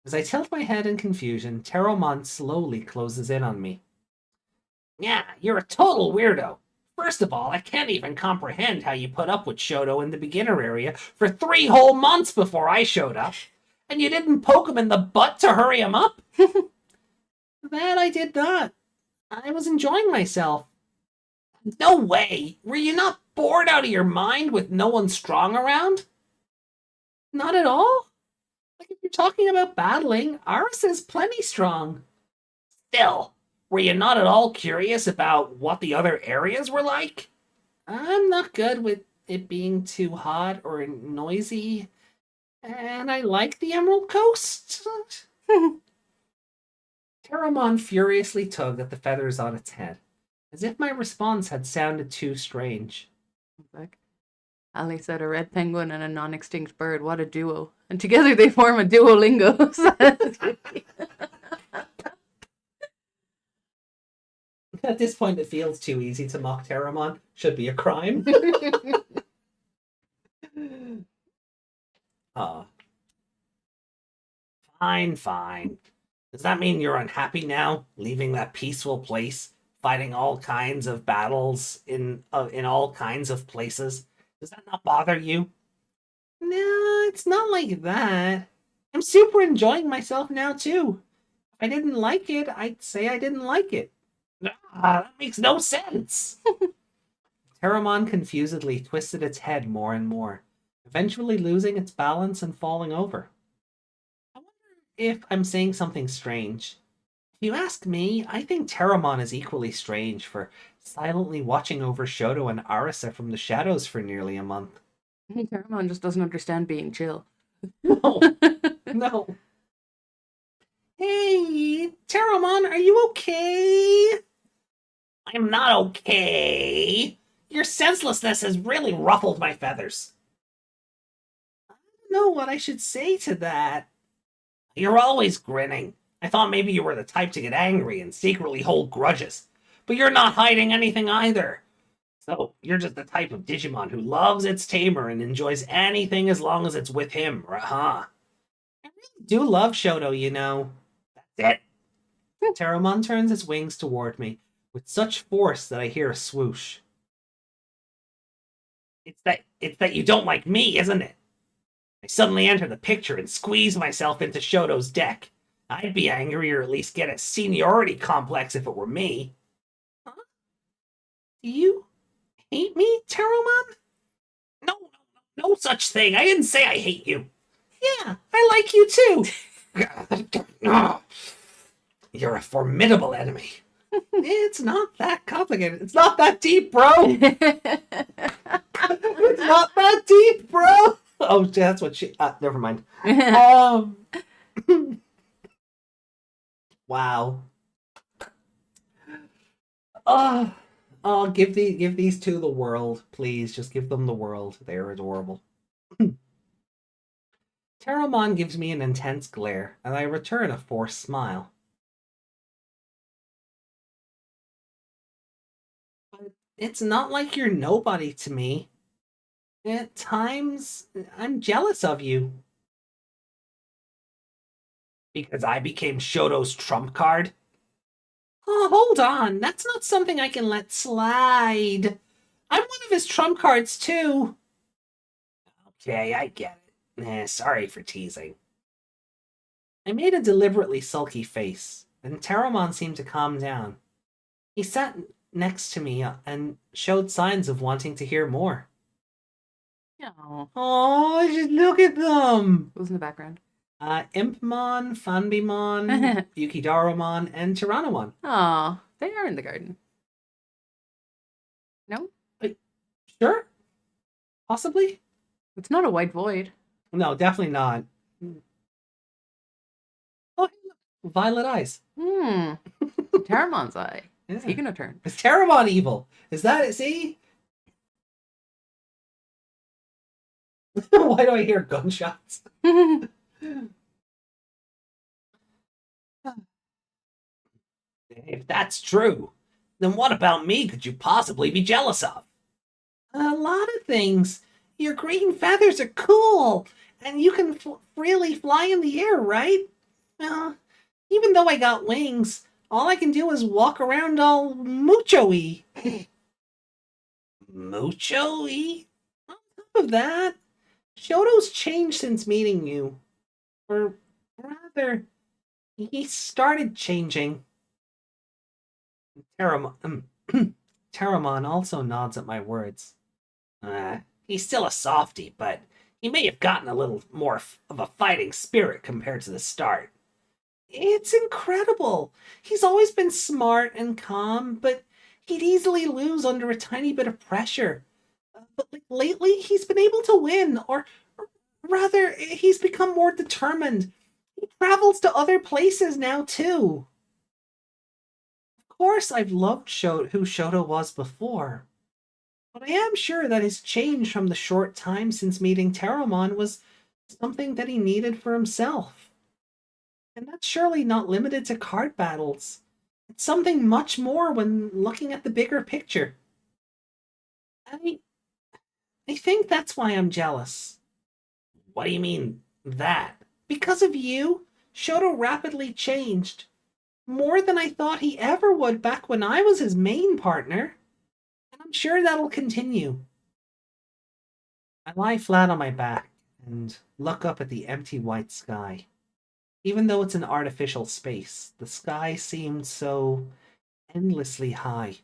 As I tilt my head in confusion, Pteromon slowly closes in on me. Yeah, you're a total weirdo. First of all, I can't even comprehend how you put up with Shoto in the beginner area for 3 whole months before I showed up. And you didn't poke him in the butt to hurry him up? That I did not. I was enjoying myself. No way! Were you not bored out of your mind with no one strong around? Not at all. Like, if you're talking about battling, Arisa is plenty strong. Still, were you not at all curious about what the other areas were like? I'm not good with it being too hot or noisy, and I like the Emerald Coast. Pteromon furiously tugged at the feathers on its head, as if my response had sounded too strange. Like, Ali said a red penguin and a non-extinct bird. What a duo. And together they form a Duolingo. At this point, it feels too easy to mock Pteromon. Should be a crime. Fine. Does that mean you're unhappy now, leaving that peaceful place, fighting all kinds of battles in all kinds of places? Does that not bother you? No, it's not like that. I'm super enjoying myself now, too. If I didn't like it, I'd say I didn't like it. That makes no sense. Pteromon confusedly twisted its head more and more, eventually losing its balance and falling over. I wonder if I'm saying something strange. If you ask me, I think Pteromon is equally strange for silently watching over Shoto and Arisa from the shadows for nearly a month. Pteromon just doesn't understand being chill. No, no. Hey, Pteromon, are you okay? I'm not okay. Your senselessness has really ruffled my feathers. I don't know what I should say to that. You're always grinning. I thought maybe you were the type to get angry and secretly hold grudges. But you're not hiding anything either. So, you're just the type of Digimon who loves its tamer and enjoys anything as long as it's with him, huh? I really do love Shoto, you know. That's it. Pteromon turns its wings toward me with such force that I hear a swoosh. It's that you don't like me, isn't it? I suddenly enter the picture and squeeze myself into Shoto's deck. I'd be angry or at least get a seniority complex if it were me. Huh? Do you hate me, Pteromon? No such thing. I didn't say I hate you. Yeah, I like you too. You're a formidable enemy. It's not that complicated. It's not that deep, bro. It's not that deep, bro. Oh, that's what she. Never mind. Wow. Give these two the world, please. Just give them the world. They're adorable. Pteromon gives me an intense glare, and I return a forced smile. But it's not like you're nobody to me. At times, I'm jealous of you. Because I became Shoto's trump card? Oh, hold on. That's not something I can let slide. I'm one of his trump cards, too. Okay, I get it. Sorry for teasing. I made a deliberately sulky face, and Pteromon seemed to calm down. He sat next to me and showed signs of wanting to hear more. Oh, just look at them! Who's in the background? Impmon, Fanbimon, Yukidaromon, and Tyrannomon. Oh, they are in the garden. No? Sure? Possibly? It's not a white void. No, definitely not. Oh, violet eyes. Pteromon's eye. Yeah. Is he gonna turn? Is Pteromon evil? Is that it? See? Why do I hear gunshots? If that's true, then what about me could you possibly be jealous of? A lot of things. Your green feathers are cool, and you can freely fly in the air, right? Even though I got wings, all I can do is walk around all mucho-y. Mucho-y? On top of that, Shoto's changed since meeting you. Or rather, he started changing. Pteromon also nods at my words. He's still a softie, but he may have gotten a little more of a fighting spirit compared to the start. It's incredible. He's always been smart and calm, but he'd easily lose under a tiny bit of pressure. But lately, he's been able to win, or rather, he's become more determined. He travels to other places now, too. Of course, I've loved who Shoto was before, but I am sure that his change from the short time since meeting Pteromon was something that he needed for himself. And that's surely not limited to card battles. It's something much more when looking at the bigger picture. I think that's why I'm jealous. What do you mean, that? Because of you, Shoto rapidly changed. More than I thought he ever would back when I was his main partner. And I'm sure that'll continue. I lie flat on my back and look up at the empty white sky. Even though it's an artificial space, the sky seemed so endlessly high,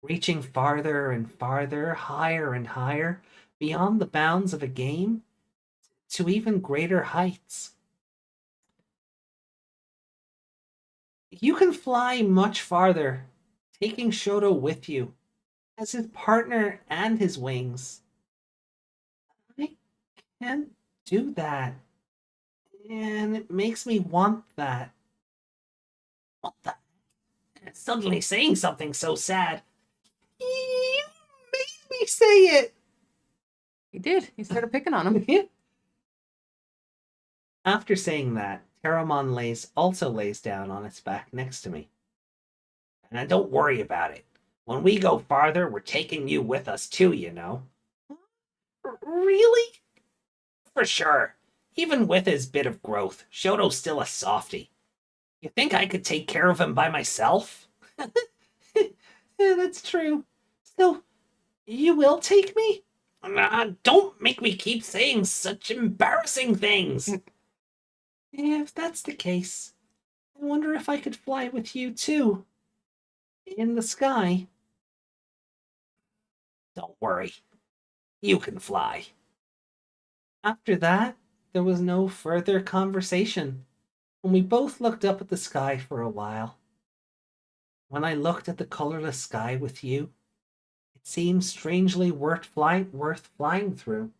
reaching farther and farther, higher and higher, beyond the bounds of a game, to even greater heights. You can fly much farther, taking Shoto with you as his partner and his wings. I can't do that, and it makes me want that. What the? Suddenly saying something so sad. You made me say it. He did. He started picking on him. After saying that, Pteromon also lays down on its back next to me. And don't worry about it. When we go farther, we're taking you with us too, you know. Really? For sure. Even with his bit of growth, Shoto's still a softie. You think I could take care of him by myself? Yeah, that's true. So, you will take me? Don't make me keep saying such embarrassing things. If that's the case, I wonder if I could fly with you too. In the sky. Don't worry. You can fly. After that, there was no further conversation, and we both looked up at the sky for a while. When I looked at the colorless sky with you, it seemed strangely worth flying through.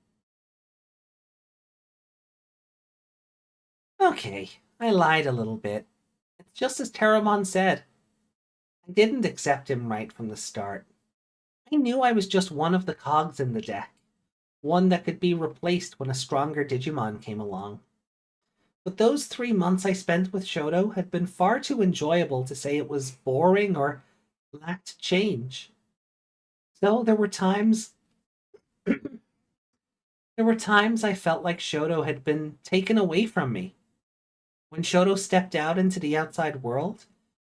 Okay, I lied a little bit. It's just as Pteromon said. I didn't accept him right from the start. I knew I was just one of the cogs in the deck, one that could be replaced when a stronger Digimon came along. But those 3 months I spent with Shoto had been far too enjoyable to say it was boring or lacked change. So there were times I felt like Shoto had been taken away from me. When Shoto stepped out into the outside world,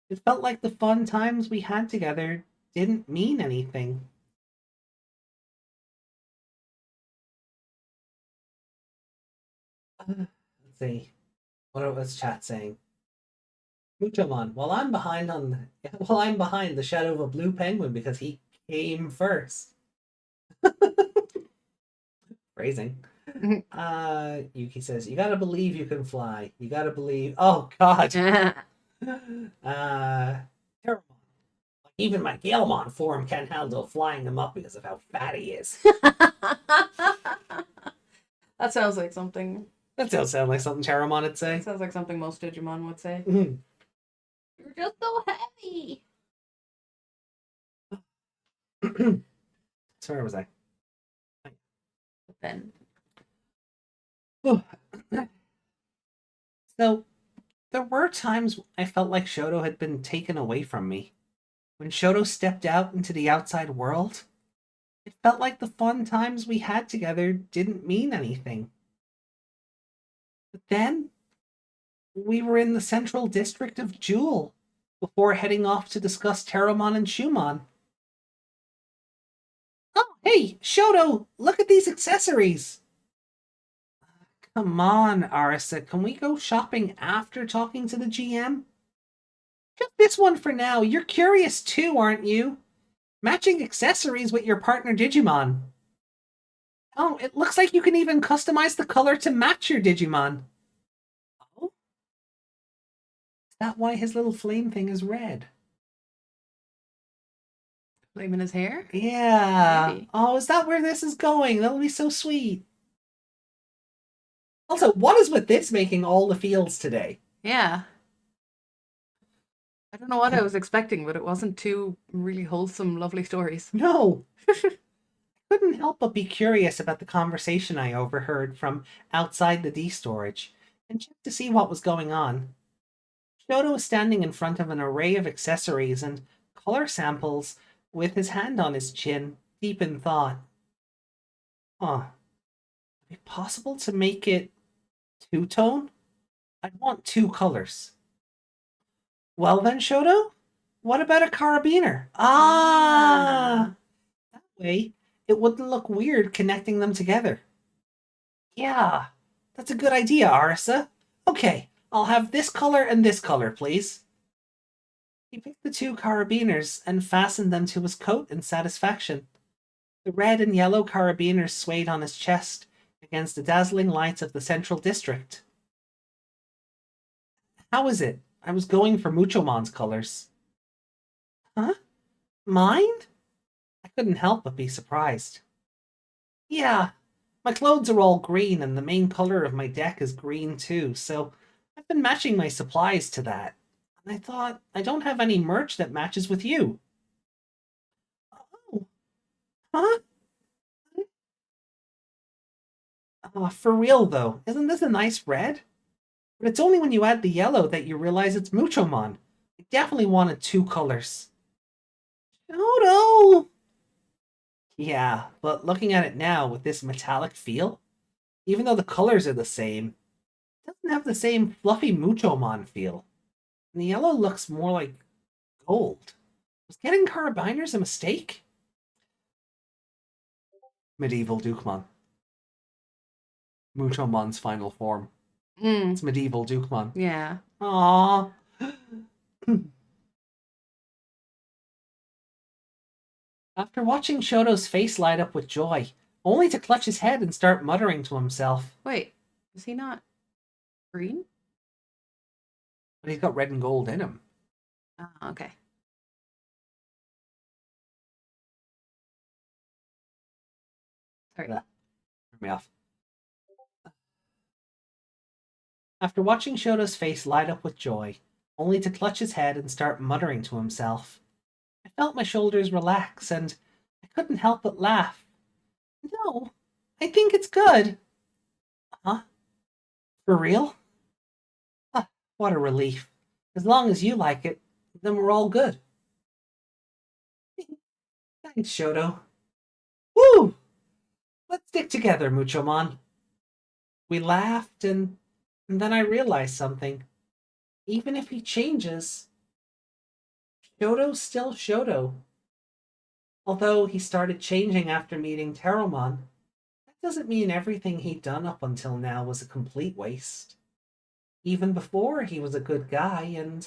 it felt like the fun times we had together didn't mean anything. Let's see. What was chat saying? Muchomon, I'm behind the shadow of a blue penguin because he came first. Phrasing. Yuki says, you gotta believe you can fly. You gotta believe. Oh, God. Terrible. Even my Galemon form can't handle flying him up because of how fat he is. That sounds like something. That does sound like something Pteromon would say. That sounds like something most Digimon would say. Mhm. You're just so heavy. So where was I? Ben. So, there were times I felt like Shoto had been taken away from me. When Shoto stepped out into the outside world, it felt like the fun times we had together didn't mean anything. But then, we were in the central district of Jewel before heading off to discuss Pteromon and Muchomon. Oh, hey, Shoto, look at these accessories! Come on, Arisa, can we go shopping after talking to the GM? Just this one for now. You're curious too, aren't you? Matching accessories with your partner Digimon. Oh, it looks like you can even customize the color to match your Digimon. Oh? Is that why his little flame thing is red? Flame in his hair? Yeah. Maybe. Oh, is that where this is going? That'll be so sweet. Also, what is with this making all the fields today? Yeah. I don't know what I was expecting, but it wasn't two really wholesome, lovely stories. No. I couldn't help but be curious about the conversation I overheard from outside the D-storage and checked to see what was going on. Shoto was standing in front of an array of accessories and color samples with his hand on his chin, deep in thought. Would it be possible to make it two-tone? I'd want 2 colors. Well then, Shoto, what about a carabiner? That way, it wouldn't look weird connecting them together. Yeah, that's a good idea, Arisa. Okay, I'll have this color and this color, please. He picked the 2 carabiners and fastened them to his coat in satisfaction. The red and yellow carabiners swayed on his chest against the dazzling lights of the central district. How is it? I was going for Muchomon's colors. Huh? Mine? I couldn't help but be surprised. Yeah, my clothes are all green and the main color of my deck is green too, so I've been matching my supplies to that. And I thought, I don't have any merch that matches with you. Oh, huh? For real though, isn't this a nice red? But it's only when you add the yellow that you realize it's Muchomon. I definitely wanted 2 colors. Oh no! Yeah, but looking at it now with this metallic feel, even though the colors are the same, it doesn't have the same fluffy Muchomon feel. And the yellow looks more like gold. Was getting carabiners a mistake? Medieval Dukemon. Muchomon's final form. It's medieval Dukemon. Yeah. Aww. After watching Shoto's face light up with joy, only to clutch his head and start muttering to himself. Wait, is he not green? But he's got red and gold in him. Oh, okay. Sorry. Turn me off. After watching Shoto's face light up with joy, only to clutch his head and start muttering to himself, I felt my shoulders relax and I couldn't help but laugh. No, I think it's good. Huh? For real? Ah, what a relief. As long as you like it, then we're all good. Thanks, Shoto. Woo! Let's stick together, Muchomon. We laughed and then I realized something. Even if he changes, Shoto's still Shoto. Although he started changing after meeting Pteromon, that doesn't mean everything he'd done up until now was a complete waste. Even before, he was a good guy, and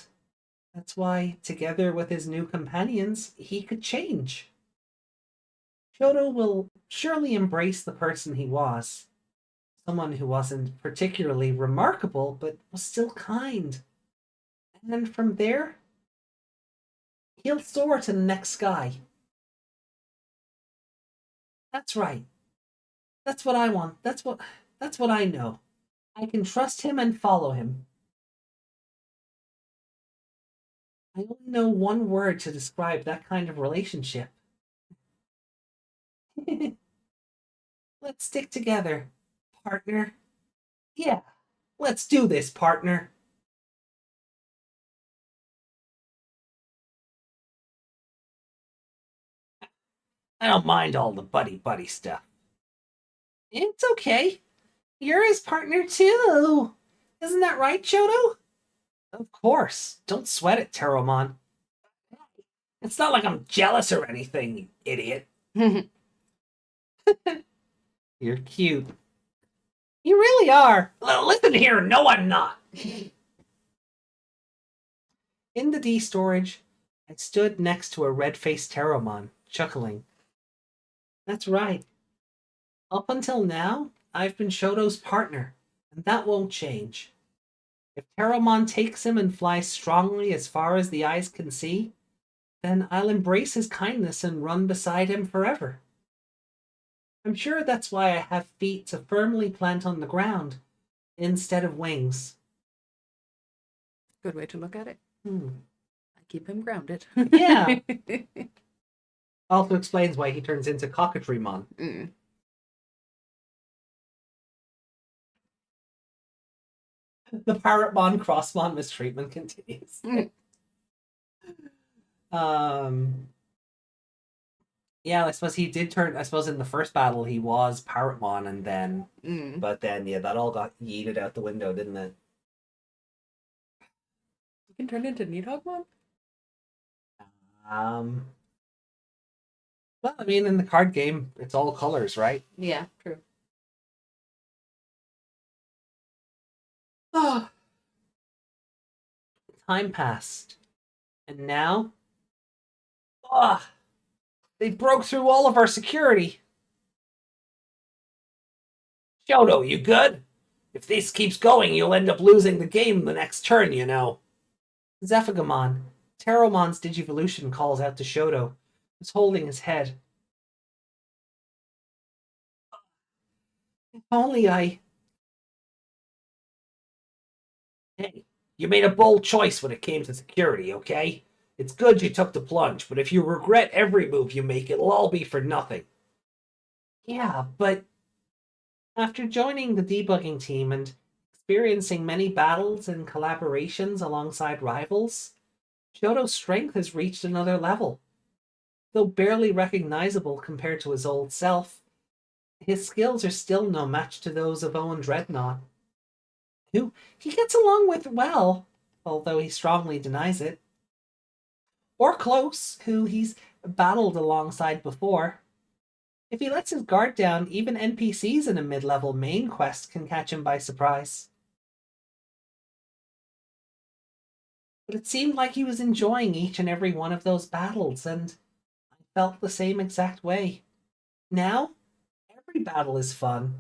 that's why, together with his new companions, he could change. Shoto will surely embrace the person he was. Someone who wasn't particularly remarkable, but was still kind. And from there, he'll soar to the next sky. That's right. That's what I want. That's what I know. I can trust him and follow him. I only know one word to describe that kind of relationship. Let's stick together, partner. Yeah, let's do this, partner. I don't mind all the buddy stuff. It's okay. You're his partner too. Isn't that right, Shoto? Of course. Don't sweat it, Pteromon. It's not like I'm jealous or anything, you idiot. You're cute. You really are. Listen here, no, I'm not. In the D storage, I stood next to a red-faced Pteromon, chuckling. That's right. Up until now, I've been Shoto's partner, and that won't change. If Pteromon takes him and flies strongly as far as the eyes can see, then I'll embrace his kindness and run beside him forever. I'm sure that's why I have feet to firmly plant on the ground instead of wings. Good way to look at it. I keep him grounded. Yeah. Also explains why he turns into Cockatriemon. The Parrotmon Crossmon mistreatment continues. Yeah, I suppose he did turn. I suppose in the first battle he was Parrotmon, and then, but then yeah, that all got yeeted out the window, didn't it? You can turn into Needhogmon? Well, I mean, in the card game, it's all colors, right? Yeah, true. Oh. Time passed, and now, they broke through all of our security. Shoto, you good? If this keeps going, you'll end up losing the game the next turn, you know. Zephygamon, Pteromon's Digivolution, calls out to Shoto, who's holding his head. If only I... Hey, you made a bold choice when it came to security, okay? It's good you took the plunge, but if you regret every move you make, it'll all be for nothing. Yeah, but after joining the debugging team and experiencing many battles and collaborations alongside rivals, Shoto's strength has reached another level. Though barely recognizable compared to his old self, his skills are still no match to those of Owen Dreadnought, who he gets along with well, although he strongly denies it. Or Close, who he's battled alongside before. If he lets his guard down, even NPCs in a mid-level main quest can catch him by surprise. But it seemed like he was enjoying each and every one of those battles, and I felt the same exact way. Now, every battle is fun.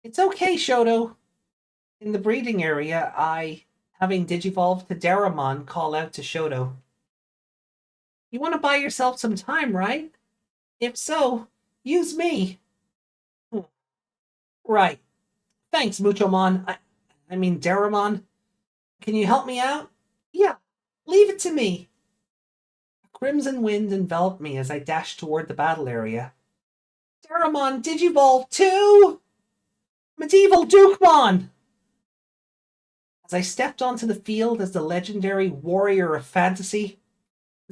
It's okay, Shoto. In the breeding area, having digivolved to Deramon, call out to Shoto. You want to buy yourself some time, right? If so, use me. Right. Thanks, Muchomon. I mean, Deramon. Can you help me out? Yeah, leave it to me. A crimson wind enveloped me as I dashed toward the battle area. Deramon digivolve to... Medieval Dukemon! As I stepped onto the field as the legendary warrior of fantasy,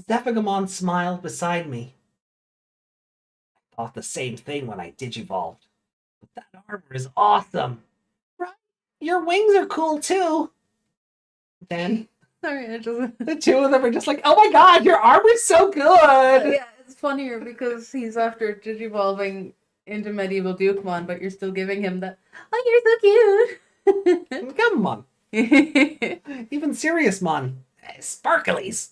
Zephygamon smiled beside me. I thought the same thing when I digivolved. But that armor is awesome! Right? Your wings are cool too! Then Sorry, I just... the two of them are just like, oh my god, your armor's so good! Yeah, it's funnier because he's after digivolving into Medieval Dukemon, but you're still giving him that, oh, you're so cute! Come on. Even Serious Mon. Sparklies.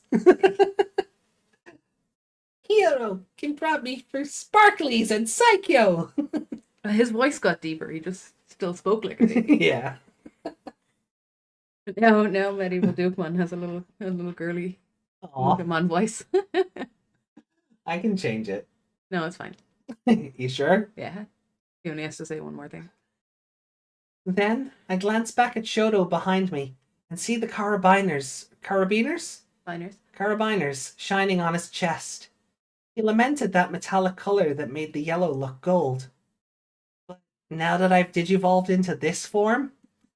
Hero can prop me for Sparklies and Psycho. His voice got deeper, he just still spoke like a baby. Yeah. Now Medieval Dukemon has a little girly Aw, Pokemon voice. I can change it. No, it's fine. You sure? Yeah. He only has to say one more thing. Then I glance back at Shoto behind me and see the carabiners shining on his chest. He lamented that metallic color that made the yellow look gold. But now that I've digivolved into this form,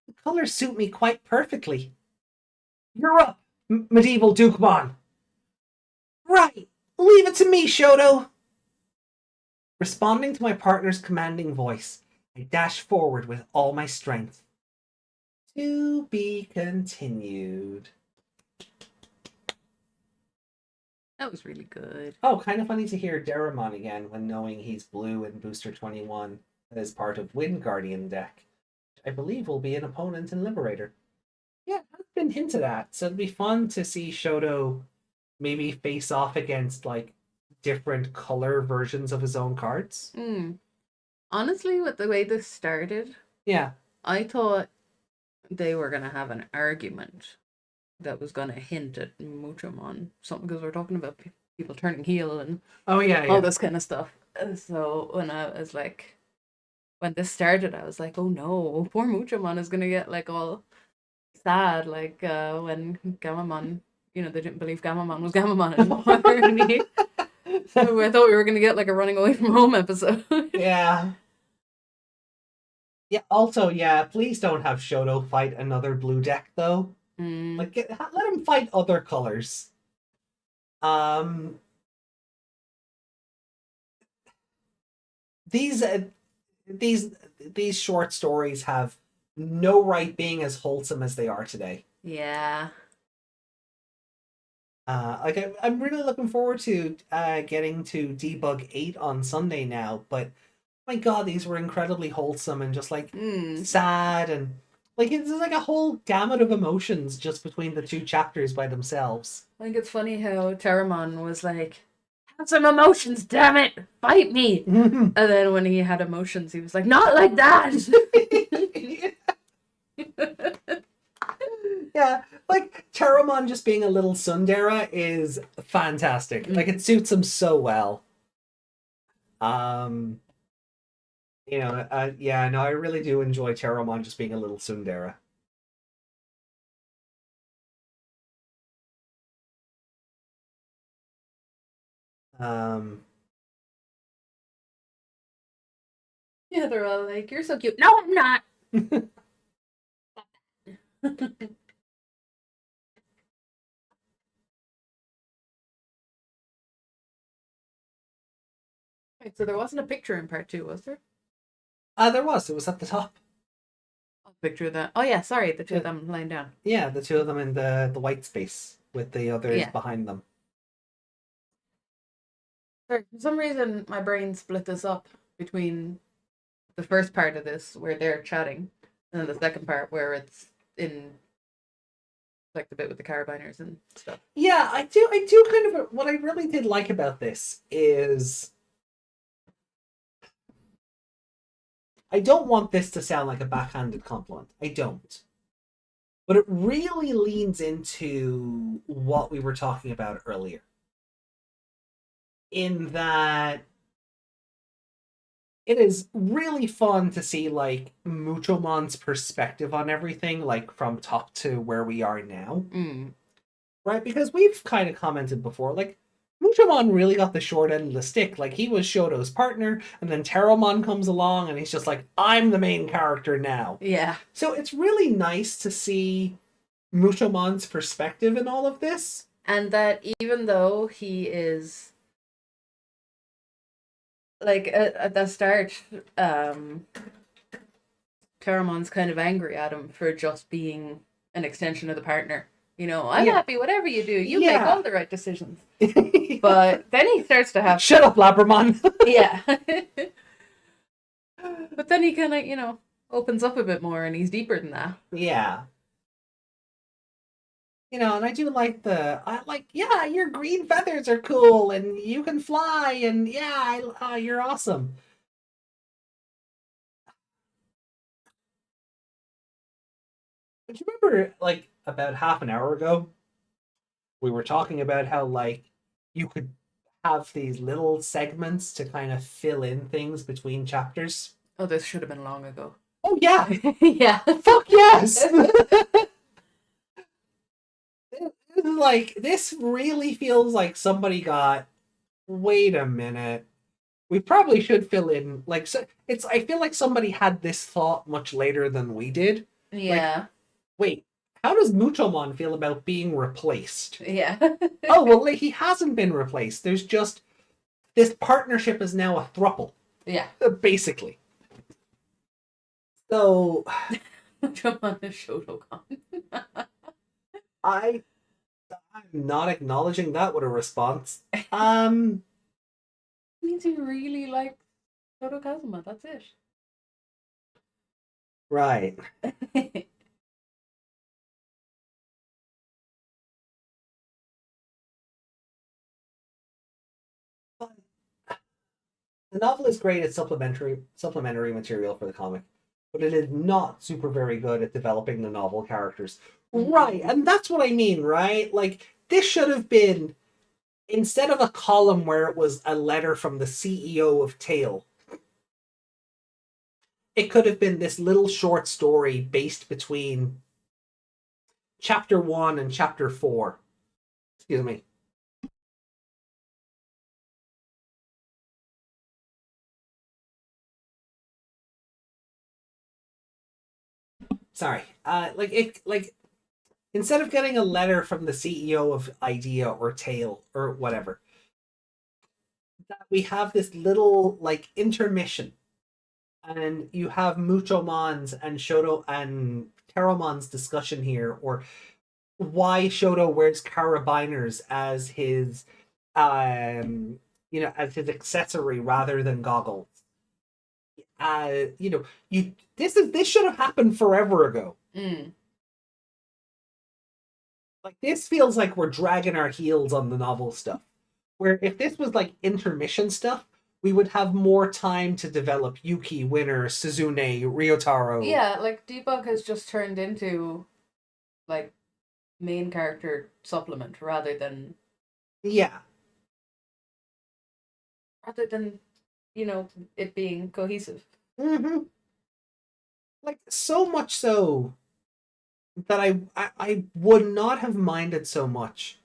the colors suit me quite perfectly. You're up, Medieval Dukemon! Right! Leave it to me, Shoto! Responding to my partner's commanding voice, I dash forward with all my strength. To be continued. That was really good. Oh, kind of funny to hear Deramon again when knowing he's blue in Booster 21 as part of Wind Guardian deck. I believe will be an opponent in Liberator. Yeah, I've been hinted at, so it'd be fun to see Shoto maybe face off against like different color versions of his own cards. Honestly, with the way this started, Yeah. I thought they were gonna have an argument that was gonna hint at Muchomon something, because we're talking about people turning heel and Oh yeah, all this kind of stuff. And so when this started, I was like, oh no, poor Muchomon is gonna get like all sad, like when Gamamon, they didn't believe Gamamon was Gamamon anymore. So I thought we were gonna get like a running away from home episode. Yeah. Yeah, also, yeah, please don't have Shoto fight another blue deck, though. Like, let him fight other colors. These short stories have no right being as wholesome as they are today. Yeah. I'm really looking forward to getting to Debug 8 on Sunday now, but my god, these were incredibly wholesome and just like sad, and like it's like a whole gamut of emotions just between the two chapters by themselves. I think it's funny how Pteromon was like, have some emotions, damn it! Fight me! And then when he had emotions, he was like, not like that! Yeah, like Pteromon just being a little tsundere is fantastic. Like it suits him so well. Yeah, no, I really do enjoy Pteromon just being a little tsundere. Yeah, they're all like, you're so cute. No, I'm not! Right, so there wasn't a picture in part 2, was there? There was. It was at the top. A picture of that. Oh yeah, sorry, the two of them lying down. Yeah, the two of them in the white space with the others Yeah. behind them. For some reason, my brain split this up between the first part of this, where they're chatting, and then the second part, where it's in, like, the bit with the carabiners and stuff. Yeah, I do kind of, what I really did like about this is, I don't want this to sound like a backhanded compliment. I don't. But it really leans into what we were talking about earlier. In that it is really fun to see, like, Muchomon's perspective on everything, like, from top to where we are now. Right? Because we've kind of commented before, like, Muchomon really got the short end of the stick. Like, he was Shoto's partner, and then Pteromon comes along, and he's just like, I'm the main character now. Yeah. So it's really nice to see Muchomon's perspective in all of this. And that even though he is, like, at the start, Pteromon's kind of angry at him for just being an extension of the partner. You know, I'm happy whatever you do. You make all the right decisions. But then he starts to have... Shut up, Labramon! Yeah. But then he kind of, you know, opens up a bit more, and he's deeper than that. Yeah. You know, and I do like yeah, your green feathers are cool, and you can fly, and yeah, you're awesome. But you remember, like, about half an hour ago, we were talking about how, like, you could have these little segments to kind of fill in things between chapters. Oh, this should have been long ago. Oh, yeah! Yeah. Fuck yes! Like, this really feels like somebody got, wait a minute, we probably should fill in, like, so I feel like somebody had this thought much later than we did. Yeah. Like, wait, how does Muchomon feel about being replaced? Yeah. Oh, well, like, he hasn't been replaced. There's just, this partnership is now a throuple. Yeah. Basically. So... Muchomon is Shotokan. I'm not acknowledging that with a response. Means he really likes Shoto Kazuma, that's it. Right. The novel is great at supplementary material for the comic, but it is not super very good at developing the novel characters. Right, and that's what I mean, right? Like, this should have been, instead of a column where it was a letter from the CEO of Tail, it could have been this little short story based between chapter 1 and chapter 4. Excuse me. Sorry. Instead of getting a letter from the CEO of Idea or Tail or whatever, that we have this little, like, intermission, and you have Muchomon's and Shoto and Pteromon's discussion here, or why Shoto wears carabiners as his, as his accessory rather than goggles. This should have happened forever ago. Like, this feels like we're dragging our heels on the novel stuff. Where if this was like intermission stuff, we would have more time to develop Yuki, Winner, Suzune, Ryotaro. Yeah, like Debug has just turned into like main character supplement rather than Yeah. it being cohesive. Mm-hmm. Like so much so that I would not have minded so much.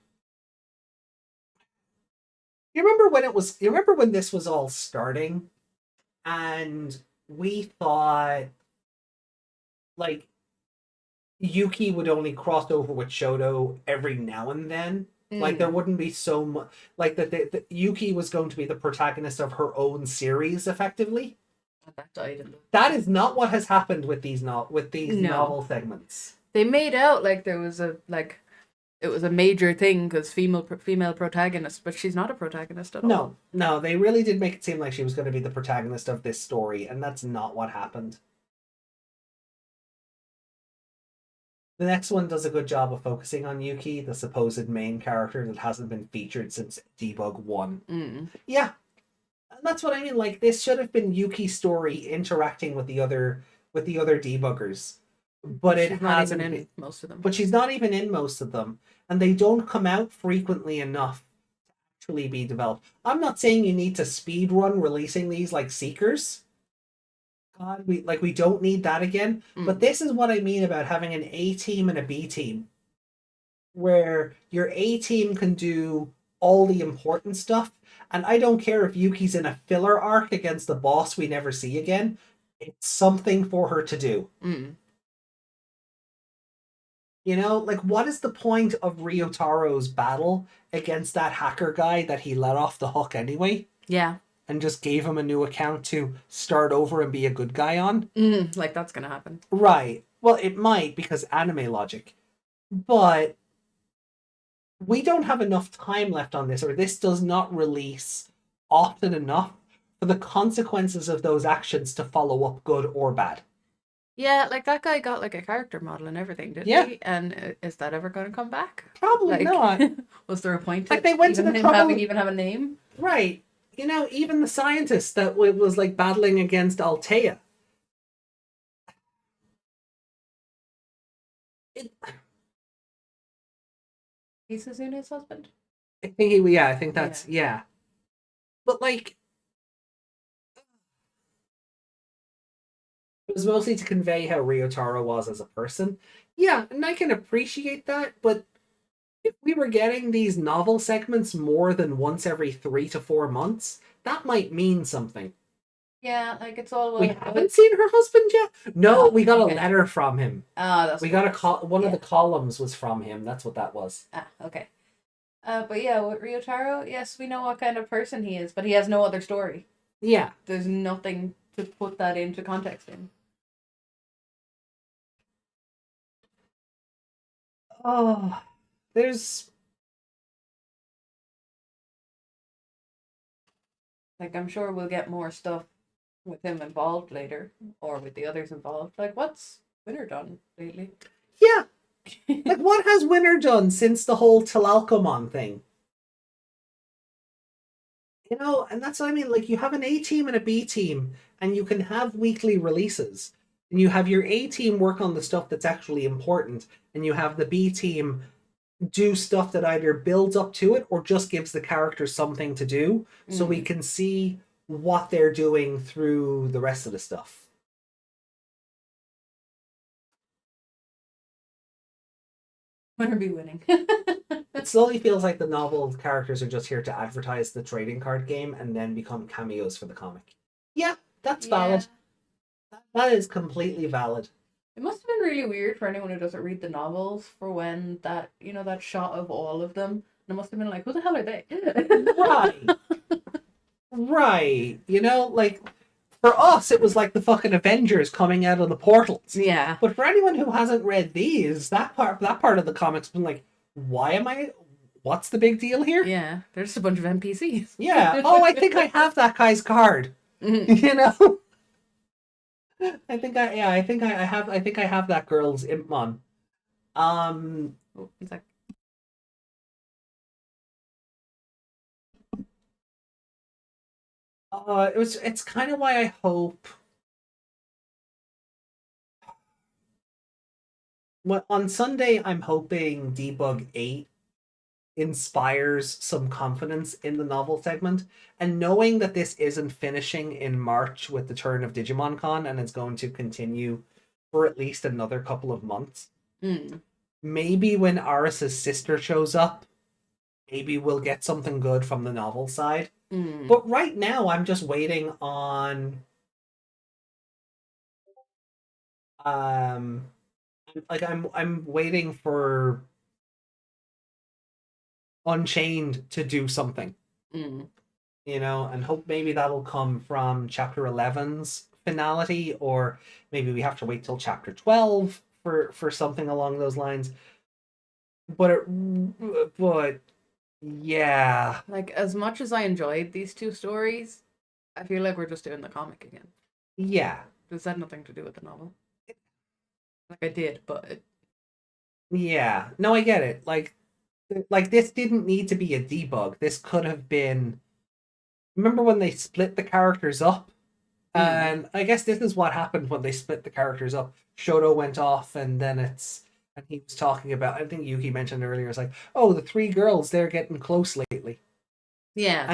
You remember when this was all starting and we thought like Yuki would only cross over with Shoto every now and then. Like there wouldn't be so much like that Yuki was going to be the protagonist of her own series effectively. That died in the... That is not what has happened with these No. novel segments. They made out like there was it was a major thing because female protagonist, but she's not a protagonist at all. No, they really did make it seem like she was going to be the protagonist of this story, and that's not what happened. The next one does a good job of focusing on Yuki, the supposed main character that hasn't been featured since Debug 1. Yeah, and that's what I mean. Like this should have been Yuki's story interacting with the other debuggers, but She's it not hasn't even in been. most of them. But she's not even in most of them, and they don't come out frequently enough to actually be developed. I'm not saying you need to speed run releasing these like Seekers. God, we don't need that again. But this is what I mean about having an A team and a B team, where your A team can do all the important stuff, and I don't care if Yuki's in a filler arc against the boss we never see again. It's something for her to do. You know, like what is the point of Ryotaro's battle against that hacker guy that he let off the hook anyway? Yeah. And just gave him a new account to start over and be a good guy on? Like that's gonna happen. Right. Well, it might because anime logic. But we don't have enough time left on this, or this does not release often enough for the consequences of those actions to follow up good or bad. Yeah, like that guy got like a character model and everything, didn't Yeah. he? And is that ever going to come back? Probably Like, not. Was there a point Like they went to even the him trouble having even have a name? Right. You know, even the scientist that was like battling against Altea. He's Suzune's husband? I think that's yeah. But like it was mostly to convey how Ryotaro was as a person. Yeah, and I can appreciate that, but if we were getting these novel segments more than once every 3 to 4 months, that might mean something. Yeah, like it's all We haven't seen her husband yet? No, we got okay. a letter from him. That's We got one of the columns was from him. That's what that was. okay. But yeah, with Ryotaro, yes, we know what kind of person he is, but he has no other story. Yeah. There's nothing to put that into context in. Oh, there's Like, I'm sure we'll get more stuff with him involved later, or with the others involved. Like, what's Winner done lately? yeah. Like what has Winner done since the whole Tlalcomon thing? You know, and that's what I mean. Like you have an A team and a B team, and you can have weekly releases. And you have your A team work on the stuff that's actually important, and you have the B team do stuff that either builds up to it or just gives the character something to do, so we can see what they're doing through the rest of the stuff. Winner be winning. It slowly feels like the novel characters are just here to advertise the trading card game and then become cameos for the comic. Yeah, that's valid. That is completely valid. It must have been really weird for anyone who doesn't read the novels for when that shot of all of them. And it must have been like, who the hell are they? Right. Right. You know, like for us, it was like the fucking Avengers coming out of the portals. Yeah. But for anyone who hasn't read these, that part of the comic's been like, what's the big deal here? Yeah. They're just a bunch of NPCs. Yeah. Oh, I think I have that guy's card. You know? I think I have that girl's Impmon. Oh, it's like It's kind of why I hope. Well, on Sunday, I'm hoping Debug 8 inspires some confidence in the novel segment. And knowing that this isn't finishing in March with the turn of Digimon Con and it's going to continue for at least another couple of months, maybe when Aris's sister shows up, maybe we'll get something good from the novel side. But right now, I'm just waiting on I'm waiting for Unchained to do something, and hope maybe that'll come from Chapter 11's finality, or maybe we have to wait till Chapter 12 for something along those lines. But yeah, Like, as much as I enjoyed these two stories, I feel like we're just doing the comic again. yeah, This had nothing to do with the novel. Like, I did, but yeah. No, I get it. Like this didn't need to be a debug. This could have been. Remember when they split the characters up? And I guess this is what happened when they split the characters up. Shoto went off, and then and he was talking about. I think Yuki mentioned earlier. It's like, oh, the three girls, they're getting close lately. yeah,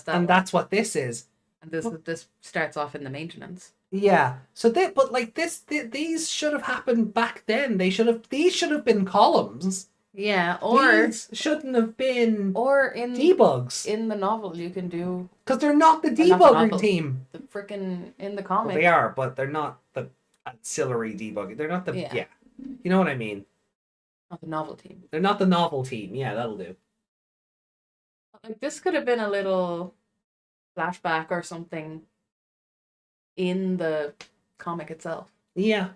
And that's what this is. And this starts off in the maintenance. Yeah. So these should have happened back then. These should have been columns. Yeah, or These shouldn't have been in debugs. In the novel, you can do because they're not the debugging team. The freaking in the comic, Well, they are, but they're not the ancillary debugging. They're not the yeah. You know what I mean? Not the novel team. They're not the novel team. Yeah, that'll do. Like, this could have been a little flashback or something in the comic itself. Yeah.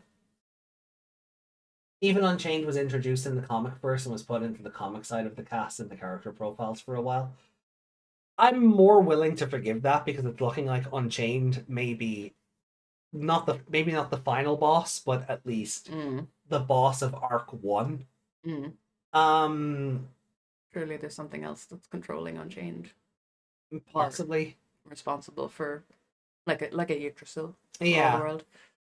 Even Unchained was introduced in the comic first and was put into the comic side of the cast and the character profiles for a while. I'm more willing to forgive that because it's looking like Unchained maybe not the final boss, but at least the boss of Arc 1. Surely there's something else that's controlling Unchained. Possibly. Responsible for like a Yggdrasil. Yeah. The world.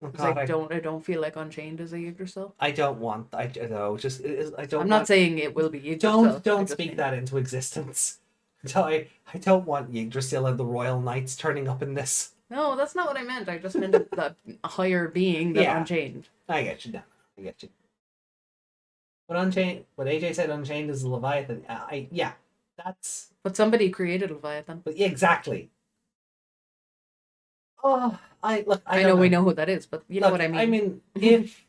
Oh, God, I don't feel like Unchained is a Yggdrasil. I don't want. I don't. I'm not saying it will be Yggdrasil. Don't speak that into existence. I don't want Yggdrasil and the Royal Knights turning up in this. No, that's not what I meant. I just meant a higher being than Unchained. I get you, Dan. I get you. But Unchained, what AJ said, Unchained is a Leviathan. That's. But somebody created Leviathan. But yeah, exactly. Oh, I know we know who that is, but you know what I mean. I mean, if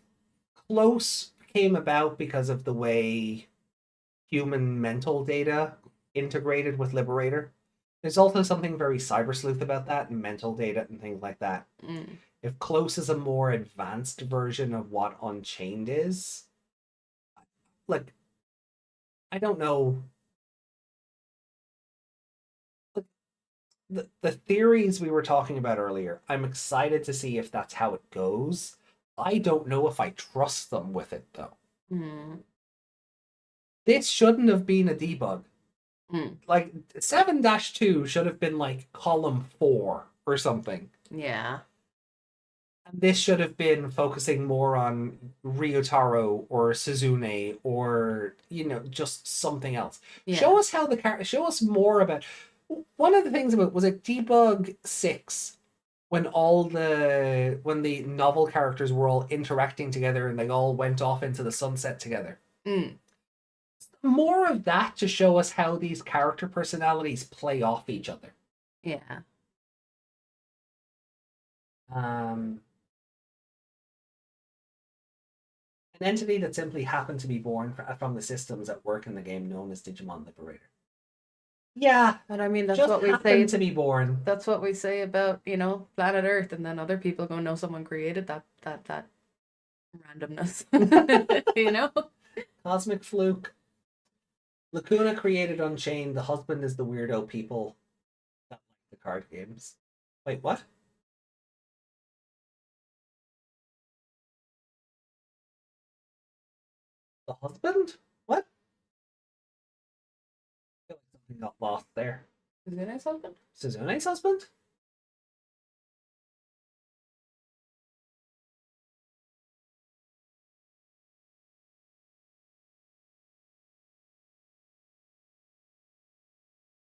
Close came about because of the way human mental data integrated with Liberator, there's also something very cyber sleuth about that and mental data and things like that. If Close is a more advanced version of what Unchained is, like, I don't know. The theories we were talking about earlier, I'm excited to see if that's how it goes. I don't know if I trust them with it, though. This shouldn't have been a debug. Like, 7-2 should have been, like, column 4 or something. Yeah. And this should have been focusing more on Ryotaro or Suzune or, just something else. Yeah. Show us how show us more about... One of the things about was it Debug 6 when when the novel characters were all interacting together and they all went off into the sunset together. More of that to show us how these character personalities play off each other. Yeah. An entity that simply happened to be born from the systems at work in the game known as Digimon Liberator. Yeah, but I mean that's just what we say to be born. That's what we say about planet Earth, and then other people go, "No, someone created that randomness." Cosmic fluke. Lacuna created Unchained. The husband is the weirdo people that like the card games. Wait, what? The husband? What? Got lost there. Suzune's husband? Suzune's husband?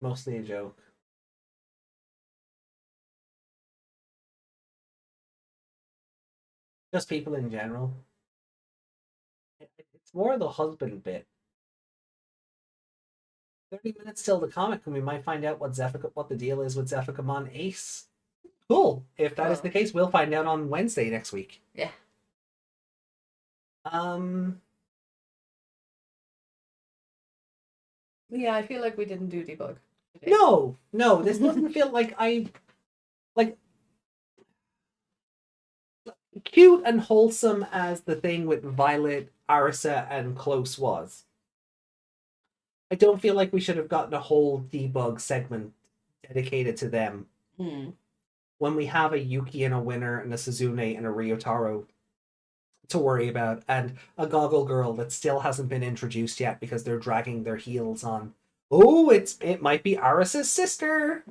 Mostly a joke. Just people in general. It's more the husband bit. 30 minutes till the comic, and we might find out what the deal is with Zephicamon Ace. Cool. If that is the case, we'll find out on Wednesday next week. Yeah. Yeah, I feel like we didn't do debug today. No, this doesn't feel like cute and wholesome as the thing with Violet, Arisa, and Close was. I don't feel like we should have gotten a whole debug segment dedicated to them. When we have a Yuki and a Winner and a Suzune and a Ryotaro to worry about, and a Goggle Girl that still hasn't been introduced yet because they're dragging their heels on. Oh, it might be Arisa's sister.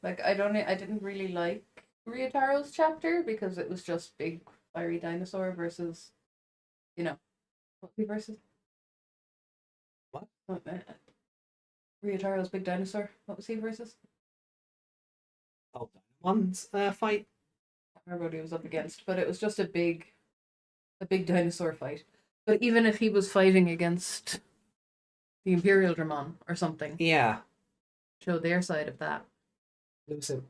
Like I didn't really like Ryotaro's chapter because it was just big fiery dinosaur versus, what was he versus? What? Ryotaro's big dinosaur. What was he versus? Oh, one's fight. I can't remember what he was up against, but it was just a big dinosaur fight. But even if he was fighting against the Imperial Dramon or something, Yeah. show their side of that. Lose him.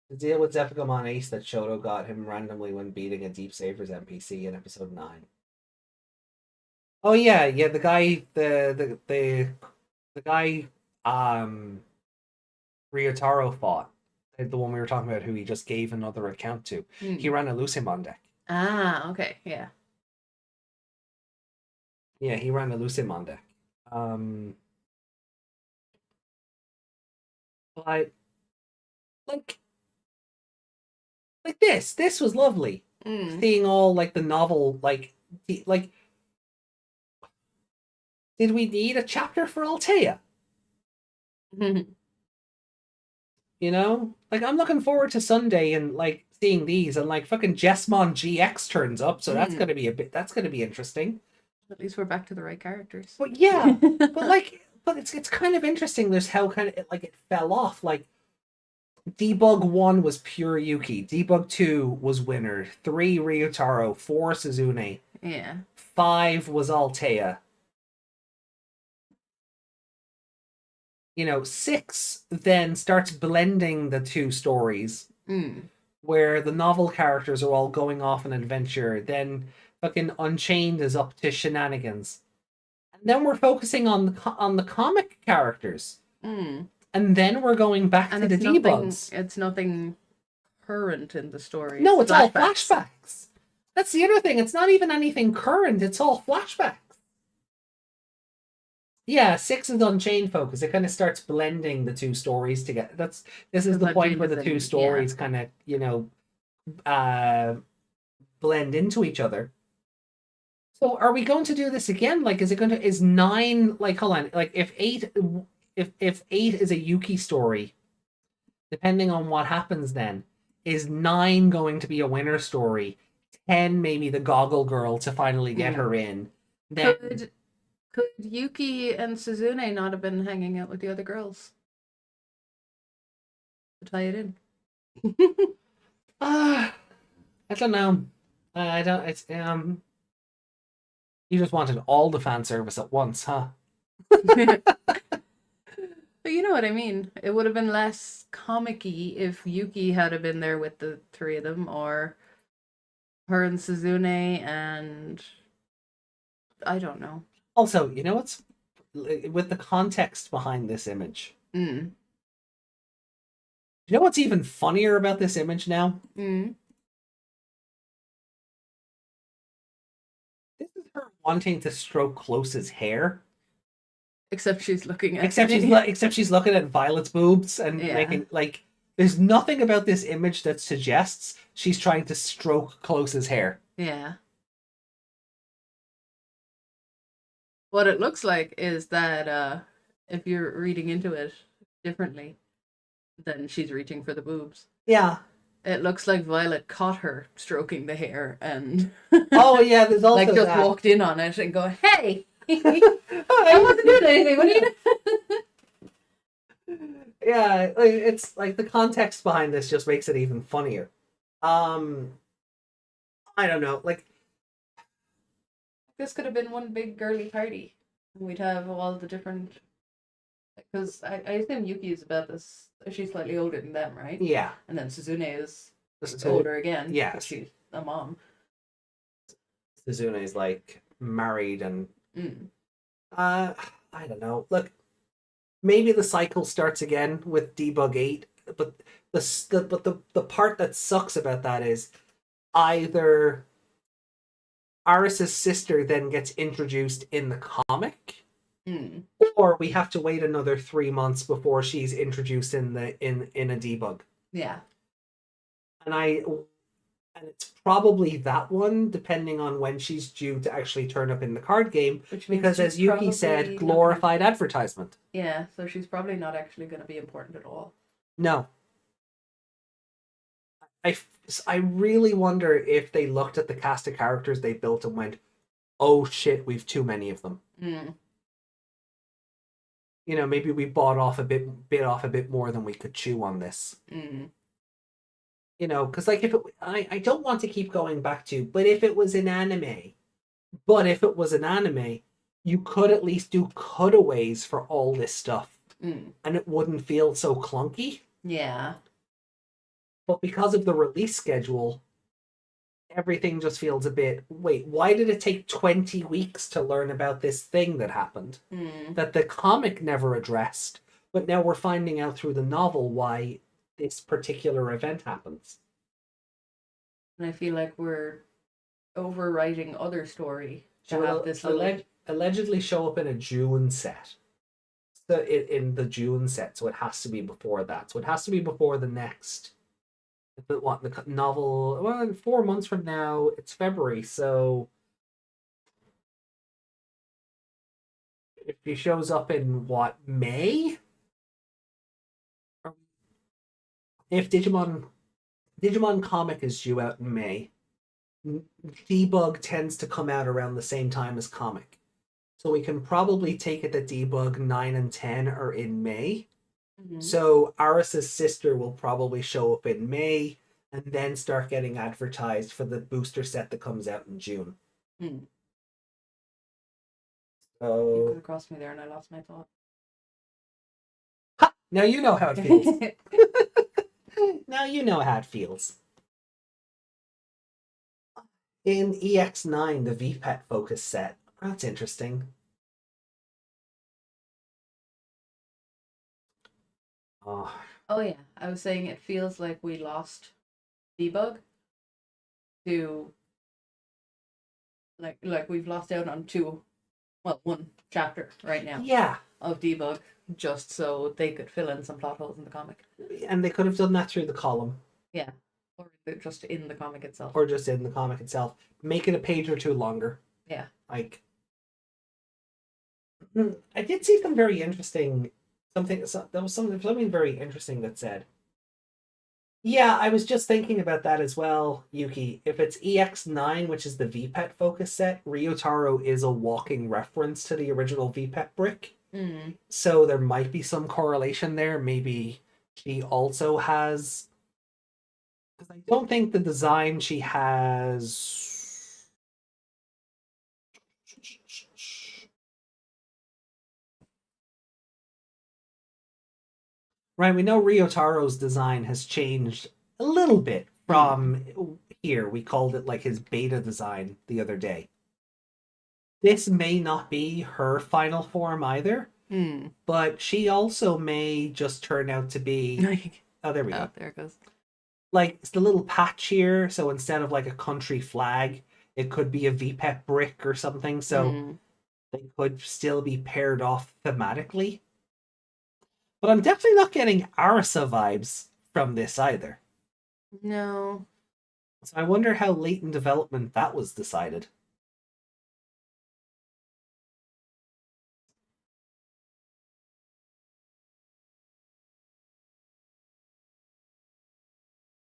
The deal with Zephicamon Ace that Shoto got him randomly when beating a Deep Savers NPC in episode 9. Oh yeah, the guy the guy Ryotaro fought. The one we were talking about who he just gave another account to. He ran a Lucimon deck. Ah, okay, yeah. Yeah, he ran a Lucimon deck. But like this was lovely. Seeing all like the novel, like did we need a chapter for Altea? You know, like I'm looking forward to Sunday and like seeing these, and like fucking Jessmon GX turns up, so that's gonna be interesting. At least we're back to the right characters. But yeah, but it's kind of interesting. There's how kind of it fell off. Like Debug 1 was pure Yuki. Debug 2 was Winner. 3 Ryotaro. 4 Suzune. Yeah. 5 was Altea. 6 then starts blending the two stories, where the novel characters are all going off an adventure. Then fucking Unchained is up to shenanigans, and then we're focusing on the comic characters, and then we're going back to the debugs. It's nothing current in the story. No, it's all flashbacks. That's the other thing. It's not even anything current. It's all flashbacks. Yeah, 6 is Unchained focus. It kind of starts blending the two stories together. This is the point where the two stories kind of, blend into each other. So are we going to do this again? Like, is 9, like, hold on, like if 8 is a Yuki story, depending on what happens then, is 9 going to be a Winner story? 10 maybe the Goggle Girl to finally get her in. Then Could Yuki and Suzune not have been hanging out with the other girls? To tie it in. I don't know. I don't. It's You just wanted all the fan service at once, huh? But you know what I mean. It would have been less comic-y if Yuki had been there with the 3 of them, or her and Suzune, and I don't know. Also, you know what's with the context behind this image? You know what's even funnier about this image now? This is her wanting to stroke Close's hair. Except she's looking at except she's looking at Violet's boobs and making like. There's nothing about this image that suggests she's trying to stroke Close's hair. Yeah. What it looks like is that if you're reading into it differently, then she's reaching for the boobs. Yeah. It looks like Violet caught her stroking the hair and oh yeah, there's also like just walked in on it and go, hey. I wasn't doing anything. What are you? Yeah, it's like the context behind this just makes it even funnier. I don't know, like This could have been one big girly party. We'd have all the different. Because I assume Yuki is about this. She's slightly older than them, right? yeah, And then Suzune is So- older again. yes. Because she's a mom. Suzune is like married and Mm. I don't know. Look, maybe the cycle starts again with Debug 8, but the part that sucks about that is either Aris's sister then gets introduced in the comic, Mm. or we have to wait another 3 months before she's introduced in a Debug. Yeah. And it's probably that one, depending on when she's due to actually turn up in the card game, Which means because she's as Yuki probably said, not glorified advertisement. Yeah, so she's probably not actually going to be important at all. No. I really wonder if they looked at the cast of characters they built and went, oh shit, we've too many of them. Mm. You know, maybe we bit off a bit more than we could chew on this. Mm. You know, because like I don't want to keep going back to, but if it was an anime, you could at least do cutaways for all this stuff, Mm. and it wouldn't feel so clunky. Yeah. But because of the release schedule, everything just feels a bit, wait, why did it take 20 weeks to learn about this thing that happened Mm. that the comic never addressed, but now we're finding out through the novel why this particular event happens? And I feel like we're overwriting other story to She will have this little... allegedly show up in a June set. So in the June set, so it has to be before that. So it has to be before the next. The novel? Well, in 4 months from now, it's February. So if he shows up in what, May? If Digimon comic is due out in May, Debug tends to come out around the same time as comic. So we can probably take it that Debug 9 and 10 are in May. Mhm. So Aris's sister will probably show up in May and then start getting advertised for the booster set that comes out in June. Mm. You could So have crossed me there and I lost my thought. ha! Now you know how it feels. Now you know how it feels. In EX9, the VPET focus set. That's interesting. Oh, Oh yeah, I was saying it feels like we lost Debug to like we've lost out on one chapter right now yeah. of Debug just so they could fill in some plot holes in the comic. And they could have done that through the column. Yeah. Or just in the comic itself. Or just in the comic itself. Make it a page or two longer. Yeah. Like, I did see some very interesting something very interesting that said, yeah, I was just thinking about that as well, Yuki. If it's EX9, which is the VPET focus set, Ryotaro is a walking reference to the original VPET brick. Mm. So there might be some correlation there. Maybe she also has... Because I don't think the design she has... Right, we know Ryotaro's design has changed a little bit from here. We called it like his beta design the other day. This may not be her final form either, but she also may just turn out to be... Oh, there we go. Oh, there it goes. Like, it's the little patch here, so instead of like a country flag, it could be a VPET brick or something, so they could still be paired off thematically. But I'm definitely not getting Arisa vibes from this either. No. So I wonder how late in development that was decided.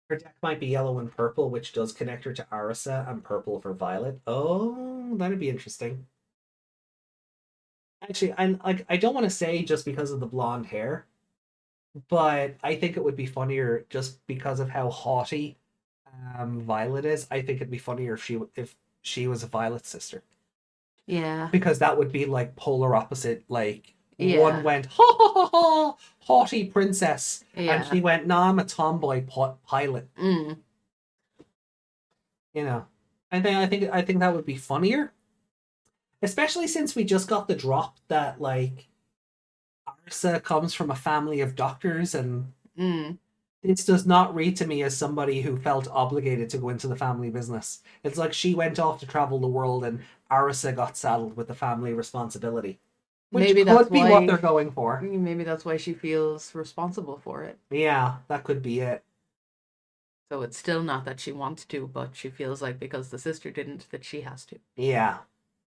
Her deck might be yellow and purple, which does connect her to Arisa, and purple for Violet. Oh, that'd be interesting. Actually, I don't want to say just because of the blonde hair, but I think it would be funnier just because of how haughty Violet is. I think it'd be funnier if she was a Violet's sister, Yeah. because that would be like polar opposite. Like one Yeah. went ha ha ha ha haughty princess, and Yeah. she went nah, I'm a tomboy pilot. Mm. You know, I think that would be funnier, especially since we just got the drop that like Arisa comes from a family of doctors, and Mm. this does not read to me as somebody who felt obligated to go into the family business. It's like she went off to travel the world and Arisa got saddled with the family responsibility. Which Maybe could that's be why what they're going for. Maybe that's why she feels responsible for it. Yeah, that could be it. So it's still not that she wants to, but she feels like because the sister didn't, that she has to, Yeah.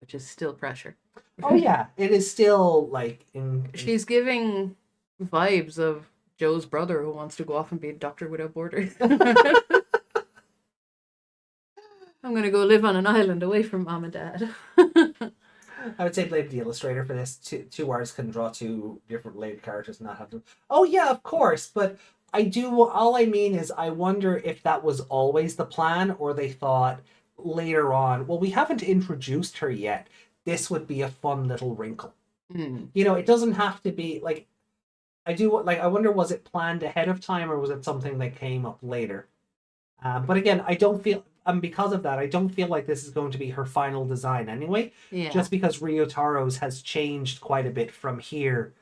which is still pressure. Oh yeah, it is still like She's giving vibes of Joe's brother who wants to go off and be a doctor without borders. I'm gonna go live on an island away from mom and dad. I would say blame the illustrator for this. Two artists can draw two different related characters and not have them. Oh yeah, of course, but I do. All I mean is, I wonder if that was always the plan, or they thought later on, well, we haven't introduced her yet. This would be a fun little wrinkle. Mm. You know, it doesn't have to be like. I wonder, was it planned ahead of time, or was it something that came up later? But again, I don't feel, because of that, I don't feel like this is going to be her final design anyway. Yeah. Just because Ryotaro's has changed quite a bit from here.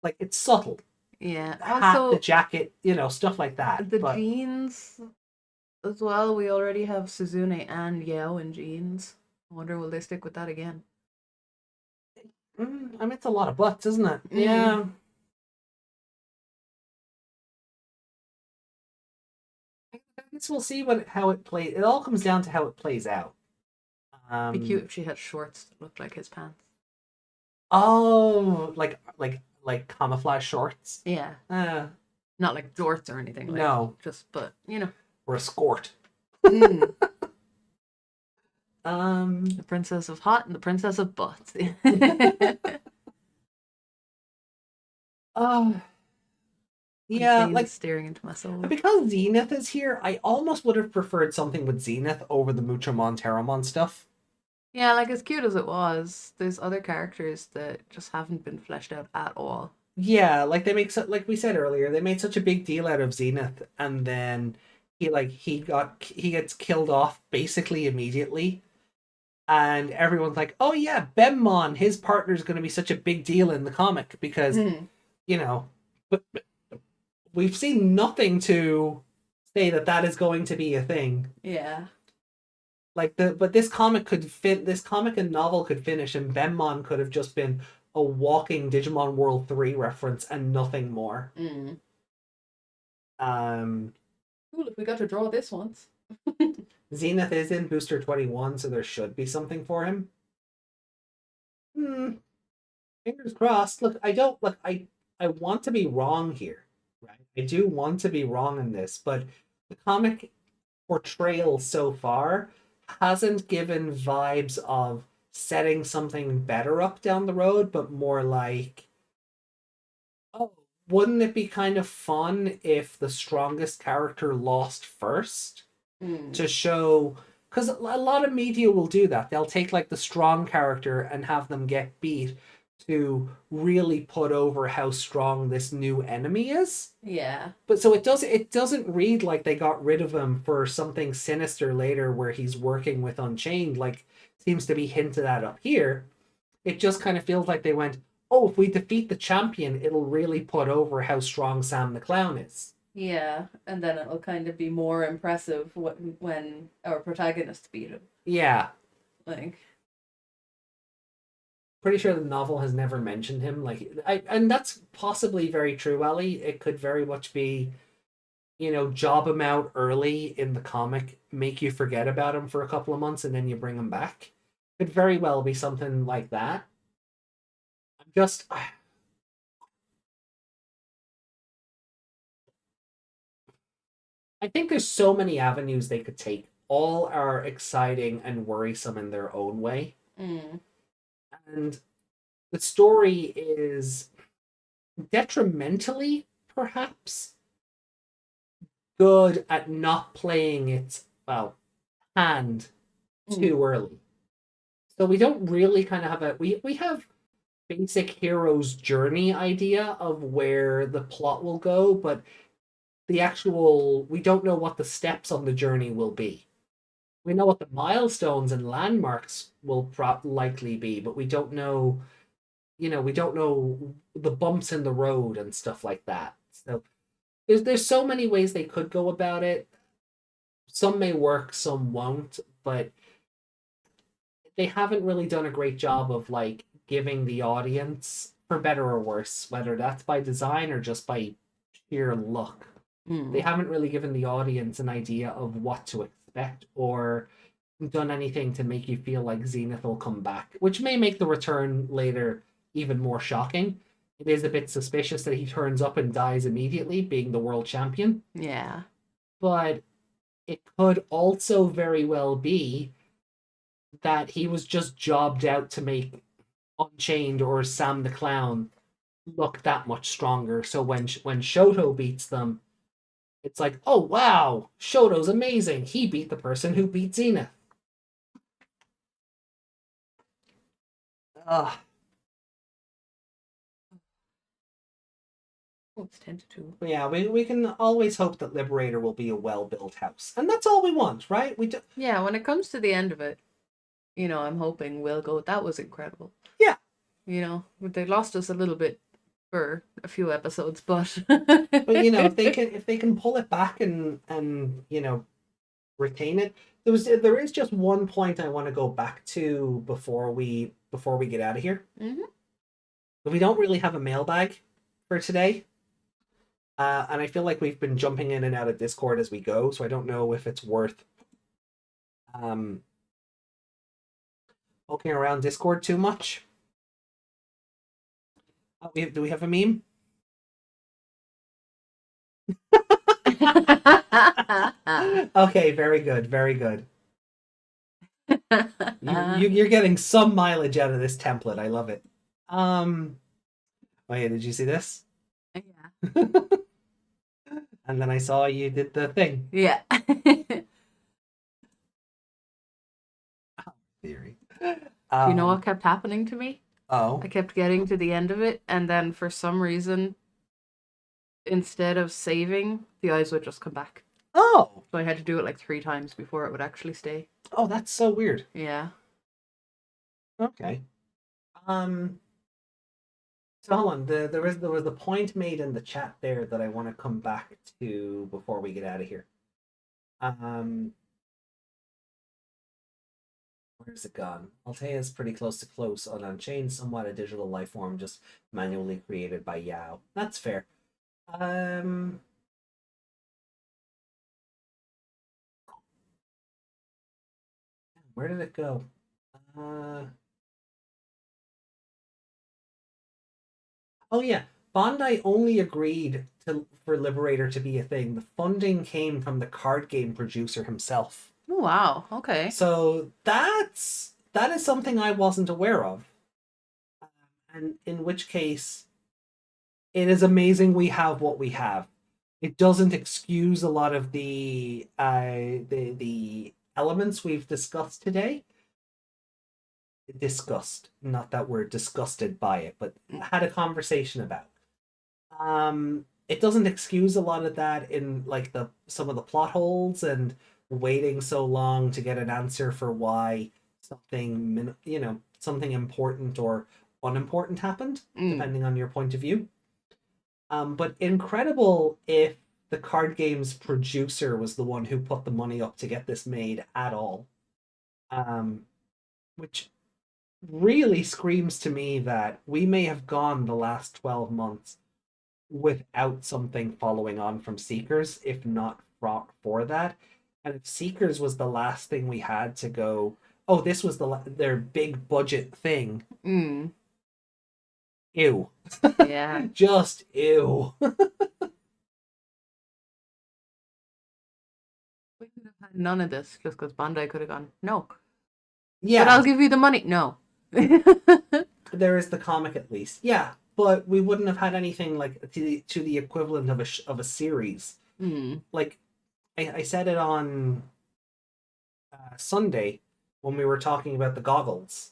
Like, it's subtle. Yeah. The hat, Also, the jacket, stuff like that. the but jeans as well. We already have Suzune and Yao in jeans. I wonder will they stick with that again? I mean, it's a lot of butts, isn't it? Mm. Yeah. I guess we'll see how it plays. It all comes down to how it plays out. Be cute if she had shorts that looked like his pants. Oh, like camouflage shorts. Yeah. Uh, Not like jorts or anything. Like, No. Just, but, or a skirt. Mm. The Princess of Hot and the Princess of Butts. Yeah, Jane like staring into my soul. because Zenith is here, I almost would have preferred something with Zenith over the Muchomon Pteromon stuff. Yeah, like as cute as it was, there's other characters that just haven't been fleshed out at all. Yeah, like they make like we said earlier, they made such a big deal out of Zenith, and then he gets killed off basically immediately, and everyone's like, "Oh yeah, Bemmon, his partner's going to be such a big deal in the comic because but we've seen nothing to say that is going to be a thing." Yeah. But this comic and novel could finish, and Bemmon could have just been a walking Digimon World 3 reference and nothing more. Mm. Cool, if we got to draw this once. Zenith is in Booster 21, so there should be something for him. Fingers crossed. Look, I want to be wrong here. Right? I do want to be wrong in this, but the comic portrayal so far hasn't given vibes of setting something better up down the road, but more like, oh, wouldn't it be kind of fun if the strongest character lost first to show, because a lot of media will do that. They'll take like the strong character and have them get beat to really put over how strong this new enemy is. Yeah. But so it doesn't read like they got rid of him for something sinister later where he's working with Unchained, like seems to be hinted at up here. It just kind of feels like they went, oh, if we defeat the champion, it'll really put over how strong Sam the Clown is. Yeah, and then it'll kind of be more impressive when our protagonist beat him. Yeah. Like, pretty sure the novel has never mentioned him. And that's possibly very true, Ellie. It could very much be, job him out early in the comic, make you forget about him for a couple of months, and then you bring him back. Could very well be something like that. I think there's so many avenues they could take. All are exciting and worrisome in their own way. And the story is detrimentally, perhaps, good at not playing its, well, hand too early. So we don't really kind of have we have basic hero's journey idea of where the plot will go, but we don't know what the steps on the journey will be. We know what the milestones and landmarks will likely be, but we don't know, we don't know the bumps in the road and stuff like that. So there's so many ways they could go about it. Some may work, some won't, but they haven't really done a great job of like giving the audience, for better or worse, whether that's by design or just by sheer luck. They haven't really given the audience an idea of what to expect or done anything to make you feel like Zenith will come back, which may make the return later even more shocking. It is a bit suspicious that he turns up and dies immediately, being the world champion. Yeah. But it could also very well be that he was just jobbed out to make Unchained or Sam the Clown look that much stronger. So when Shoto beats them, it's like, oh wow, Shoto's amazing. He beat the person who beat Zenith. Ugh. Oh, it's 10 to 2. Yeah, we can always hope that Liberator will be a well-built house. And that's all we want, right? Yeah, when it comes to the end of it, I'm hoping we'll go, that was incredible. Yeah. They lost us a little bit for a few episodes, but but if they can pull it back and retain it. There is just one point I want to go back to before we get out of here. But we don't really have a mailbag for today. And I feel like we've been jumping in and out of Discord as we go, so I don't know if it's worth poking around Discord too much. Do we have a meme? Okay, very good, very good. You're getting some mileage out of this template. I love it. Oh yeah, did you see this? Yeah. And then I saw you did the thing. Yeah. Theory. You know what kept happening to me? Oh. I kept getting to the end of it, and then for some reason, instead of saving, the eyes would just come back. Oh. So I had to do it like 3 times before it would actually stay. Oh, that's so weird. Yeah. Okay. So hold on. There was a point made in the chat there that I want to come back to before we get out of here. Where's it gone? Altea's pretty close to close on Unchained, somewhat a digital life form just manually created by Yao. That's fair. Where did it go? Oh yeah, Bandai only agreed for Liberator to be a thing. The funding came from the card game producer himself. Oh wow, okay. So that is something I wasn't aware of. And in which case, it is amazing we have what we have. It doesn't excuse a lot of the elements we've discussed today. Discussed, not that we're disgusted by it, but had a conversation about. It doesn't excuse a lot of that in like some of the plot holes and waiting so long to get an answer for why something important or unimportant happened, depending on your point of view. But incredible if the card game's producer was the one who put the money up to get this made at all. Which really screams to me that we may have gone the last 12 months without something following on from Seekers, if not for that. And if Seekers was the last thing we had to go, oh, this was their big budget thing. Ew. Yeah. Just ew. We could have had none of this just because Bandai could have gone, no. Yeah. But I'll give you the money. No. There is the comic at least. Yeah, but we wouldn't have had anything like to the equivalent of a series. Like I said it on Sunday when we were talking about the goggles.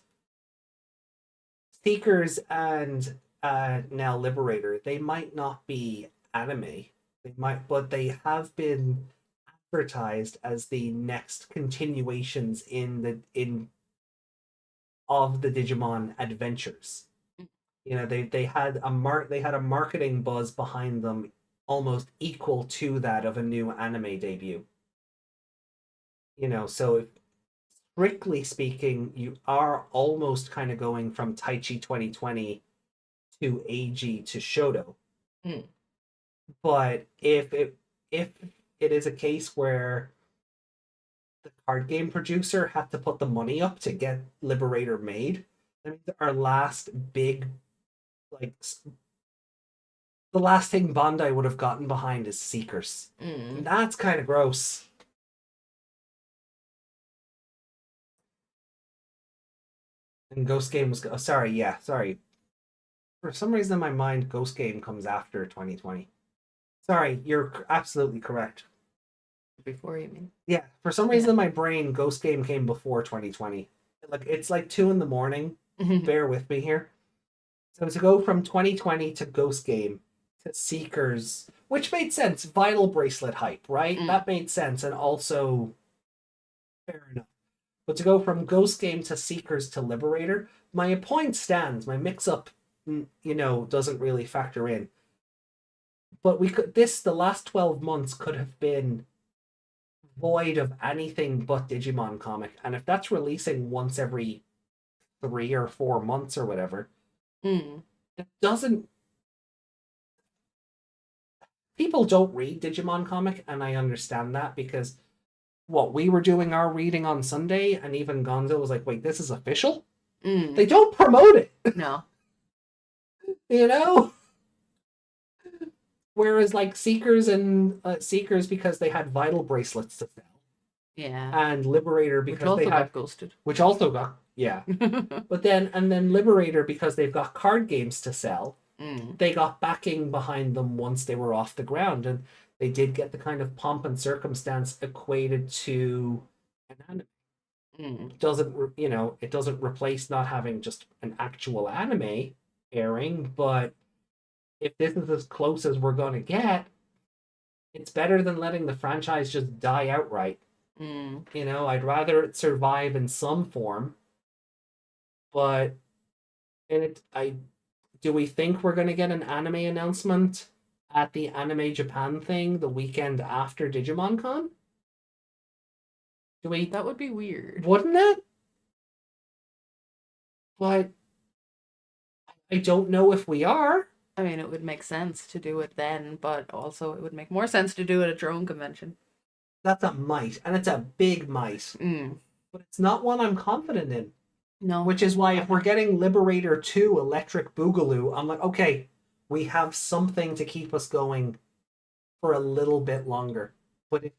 Seekers and now Liberator, they might not be anime. They might, but they have been advertised as the next continuations in of the Digimon adventures. You know, they had a marketing buzz behind them almost equal to that of a new anime debut. You know, so strictly speaking, you are almost kind of going from Taichi 2020 to AG to Shoto. But if it is a case where the card game producer had to put the money up to get Liberator made, I mean, our last big, like, the last thing Bandai would have gotten behind is Seekers. And that's kind of gross. And Ghost Game was... Oh, sorry. For some reason in my mind, Ghost Game comes after 2020. Sorry, you're absolutely correct. Before, you mean? Yeah, for some reason in my brain, Ghost Game came before 2020. Like, it's like 2 a.m. Bear with me here. So to go from 2020 to Ghost Game to Seekers, which made sense, Vital Bracelet hype, right? That made sense, and also fair enough. But to go from Ghost Game to Seekers to Liberator, my point stands. My mix-up, doesn't really factor in. But the last 12 months could have been void of anything but Digimon comic. And if that's releasing once every 3 or 4 months or whatever, it doesn't... People don't read Digimon comic, and I understand that, because we were doing our reading on Sunday, and even Gonzo was like, wait, this is official? They don't promote it. No. You know? Whereas, like, Seekers, because they had Vital Bracelets to sell. Yeah. And Liberator because they got ghosted. Which also got... Yeah. But then Liberator, because they've got card games to sell, they got backing behind them once they were off the ground, and they did get the kind of pomp and circumstance equated to an anime. It doesn't replace not having just an actual anime airing, but if this is as close as we're going to get, it's better than letting the franchise just die outright. I'd rather it survive in some form, but do we think we're going to get an anime announcement at the Anime Japan thing the weekend after Digimon Con? That would be weird. Wouldn't it? But I don't know if we are. I mean, it would make sense to do it then, but also it would make more sense to do it at your own convention. That's a might, and it's a big might. But it's not one I'm confident in. No. Which is why if we're getting Liberator 2 Electric Boogaloo, I'm like, okay, we have something to keep us going for a little bit longer. But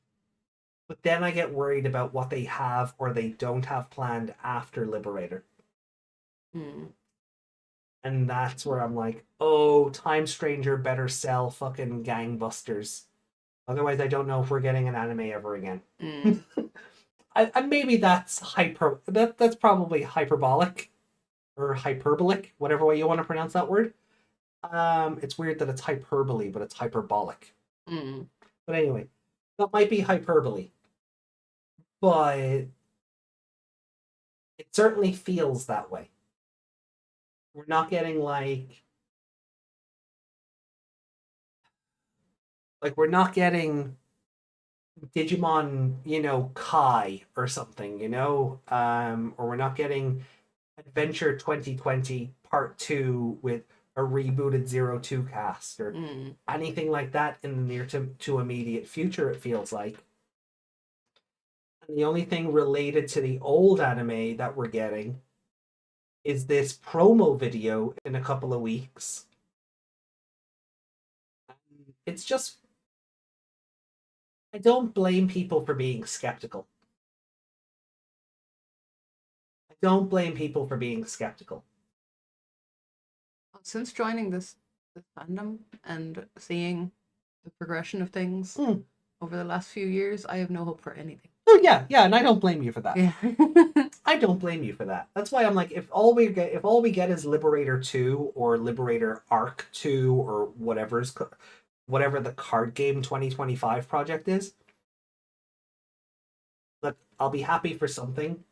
then I get worried about what they have or they don't have planned after Liberator. And that's where I'm like, oh, Time Stranger better sell fucking gangbusters. Otherwise, I don't know if we're getting an anime ever again. And maybe that's that's probably hyperbolic or hyperbolic, whatever way you want to pronounce that word. It's weird that it's hyperbole, but it's hyperbolic. But anyway, that might be hyperbole. But it certainly feels that way. We're not getting like we're not getting Digimon, Kai or something, or we're not getting Adventure 2020 Part 2 with a rebooted 02 cast or anything like that in the near to immediate future, it feels like. And the only thing related to the old anime that we're getting is this promo video in a couple of weeks. It's just... I don't blame people for being skeptical. since joining this fandom and seeing the progression of things over the last few years, I have no hope for anything. Oh yeah, and I don't blame you for that. Yeah. I don't blame you for that. That's why I'm like, if all we get is Liberator 2 or Liberator Arc 2 or whatever the card game 2025 project is, look, I'll be happy for something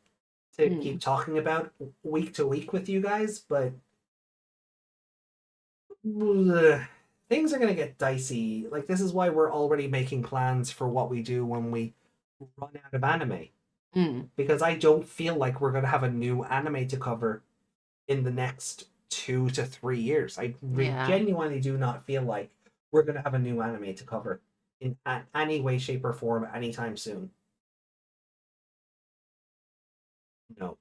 to keep talking about week to week with you guys, but things are going to get dicey. Like, this is why we're already making plans for what we do when we run out of anime. Because I don't feel like we're going to have a new anime to cover in the next 2 to 3 years. I genuinely do not feel like we're going to have a new anime to cover in any way, shape, or form anytime soon. No.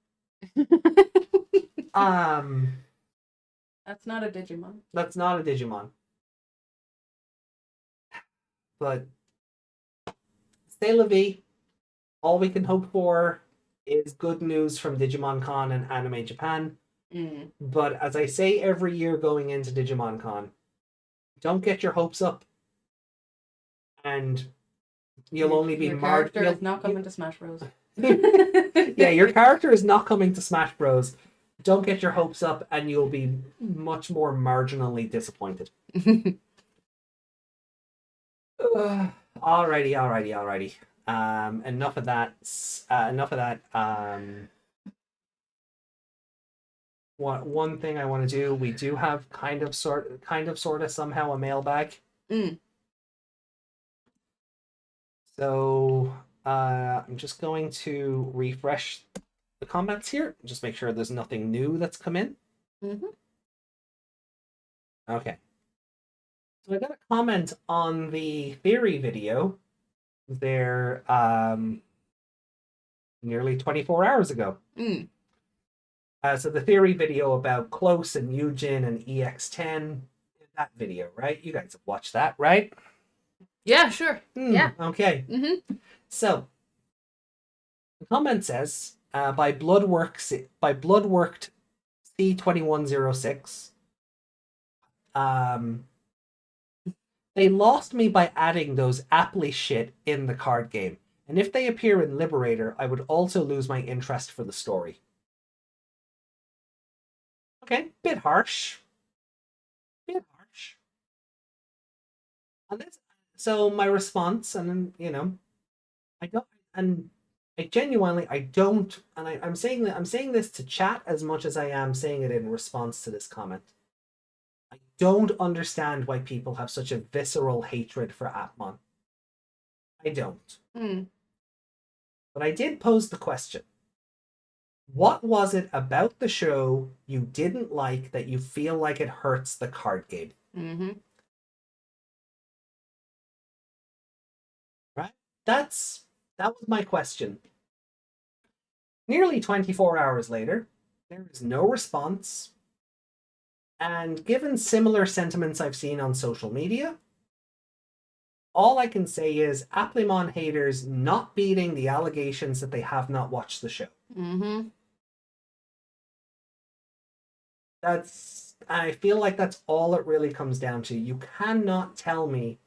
That's not a Digimon. That's not a Digimon. But c'est la vie. All we can hope for is good news from Digimon Con and Anime Japan. But as I say every year going into Digimon Con, don't get your hopes up. And you'll only be Your marred. character is not coming to Smash Bros. Yeah, your character is not coming to Smash Bros. Don't get your hopes up and you'll be much more marginally disappointed. Alrighty. Enough of that. One thing I want to do, we do have kind of sort of somehow a mailbag. So I'm just going to refresh the comments here. Just make sure there's nothing new that's come in. Okay. So I got a comment on the theory video there nearly 24 hours ago. So the theory video about Close and Eugen and EX10, that video, right? You guys have watched that, right? Yeah, sure. Yeah. Okay. So the comment says, by Bloodworked C2106, they lost me by adding those Apply shit in the card game. And if they appear in Liberator, I would also lose my interest for the story. Okay, bit harsh. And so my response, and I don't, and I'm saying this to chat as much as I am saying it in response to this comment. I don't understand why people have such a visceral hatred for Atmon. I don't. But I did pose the question. What was it about the show you didn't like that you feel like it hurts the card game? Right? That was my question. Nearly 24 hours later, there is no response. And given similar sentiments I've seen on social media, all I can say is Applemon haters not beating the allegations that they have not watched the show. I feel like that's all it really comes down to. You cannot tell me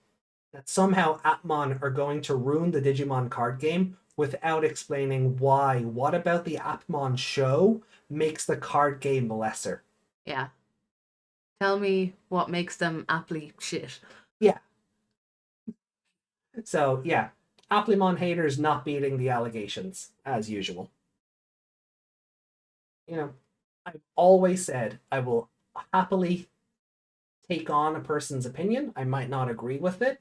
that somehow Appmon are going to ruin the Digimon card game without explaining why. What about the Appmon show makes the card game lesser? Yeah. Tell me what makes them Apply shit. Yeah. So, yeah. Applemon haters not beating the allegations, as usual. I've always said I will happily take on a person's opinion. I might not agree with it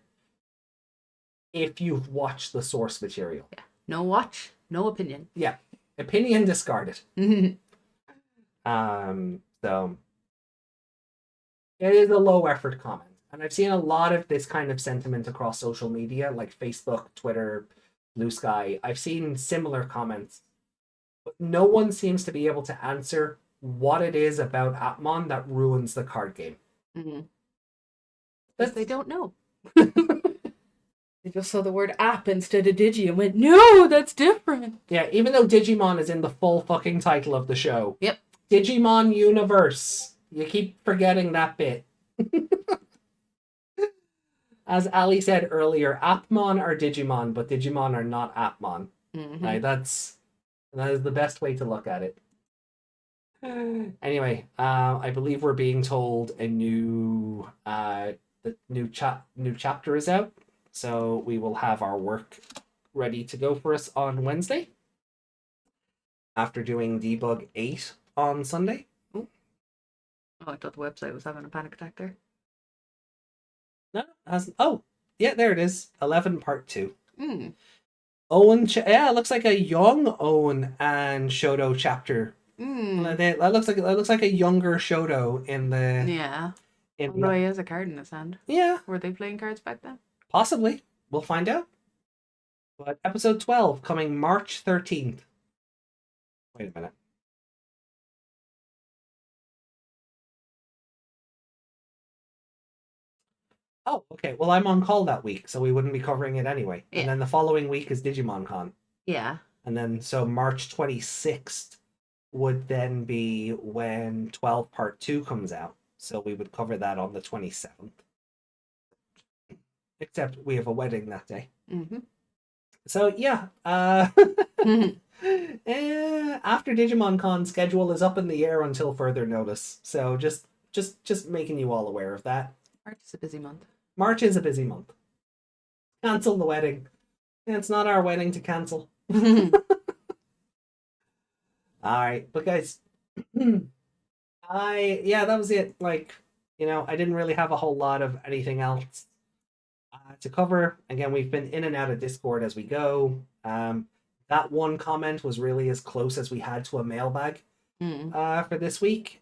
if you've watched the source material. Yeah. No watch, no opinion. Yeah. Opinion discarded. So it is a low effort comment. And I've seen a lot of this kind of sentiment across social media, like Facebook, Twitter, Blue Sky. I've seen similar comments. But no one seems to be able to answer what it is about Appmon that ruins the card game. Because they don't know. They just saw the word app instead of Digi and went, no, that's different. Yeah, even though Digimon is in the full fucking title of the show. Yep. Digimon Universe. You keep forgetting that bit. As Ali said earlier, Appmon are Digimon, but Digimon are not Appmon. Mhm. Right? That is the best way to look at it. Anyway, I believe we're being told the new chapter is out, so we will have our work ready to go for us on Wednesday. After doing Debug 8 on Sunday. Oh, I thought the website was having a panic attack there. No, it hasn't. Oh, yeah, there it is. 11 part 2. Mm. Owen, yeah, it looks like a young Owen and Shoto chapter. That looks like a younger Shoto in the. Yeah. In Although he has a card in his hand. Yeah. Were they playing cards back then? Possibly. We'll find out. But episode 12 coming March 13th. Wait a minute. Oh, okay. Well, I'm on call that week, so we wouldn't be covering it anyway. Yeah. And then the following week is Digimon Con. Yeah. And then, so March 26th would then be when 12 Part 2 comes out. So we would cover that on the 27th. Except we have a wedding that day. Mm-hmm. So, yeah. After Digimon Con, schedule is up in the air until further notice. So just making you all aware of that. March is a busy month. March is a busy month. Cancel the wedding. It's not our wedding to cancel. Alright, but guys, that was it. Like, I didn't really have a whole lot of anything else to cover. Again, we've been in and out of Discord as we go. That one comment was really as close as we had to a mailbag for this week.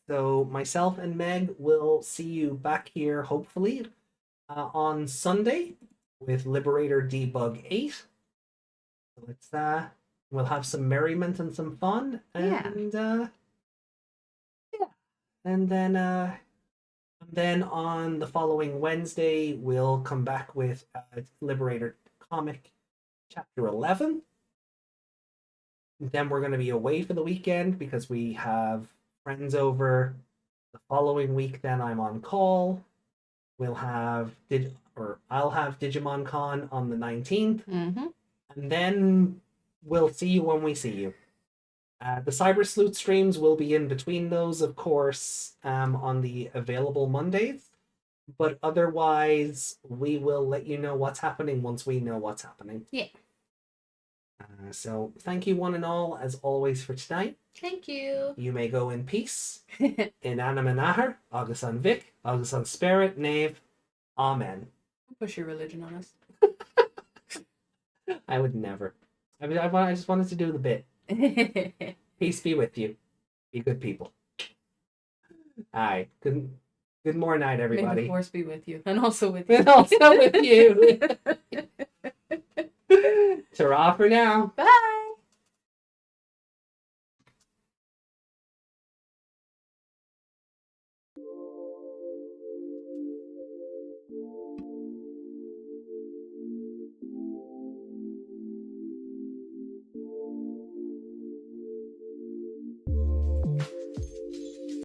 So myself and Meg will see you back here, hopefully, on Sunday with Liberator Debug 8. So we'll have some merriment and some fun. And And then on the following Wednesday, we'll come back with Liberator Comic Chapter 11. Then we're going to be away for the weekend because we have friends over. The following week, then I'm on call. I'll have Digimon Con on the 19th. Mm-hmm. And then we'll see you when we see you. The Cyber Sleuth streams will be in between those, of course, on the available Mondays. But otherwise, we will let you know what's happening once we know what's happening. Yeah. So thank you one and all, as always, for tonight. Thank you. You may go in peace. In Anima Nahar, August on Vic, August on Spirit, Knave. Amen. Push your religion on us. I would never. I just wanted to do the bit. Peace be with you. Be good people. Aye. Good more night, everybody. May the force be with you. And also with you. And also with you. Ta-ra for now. Bye.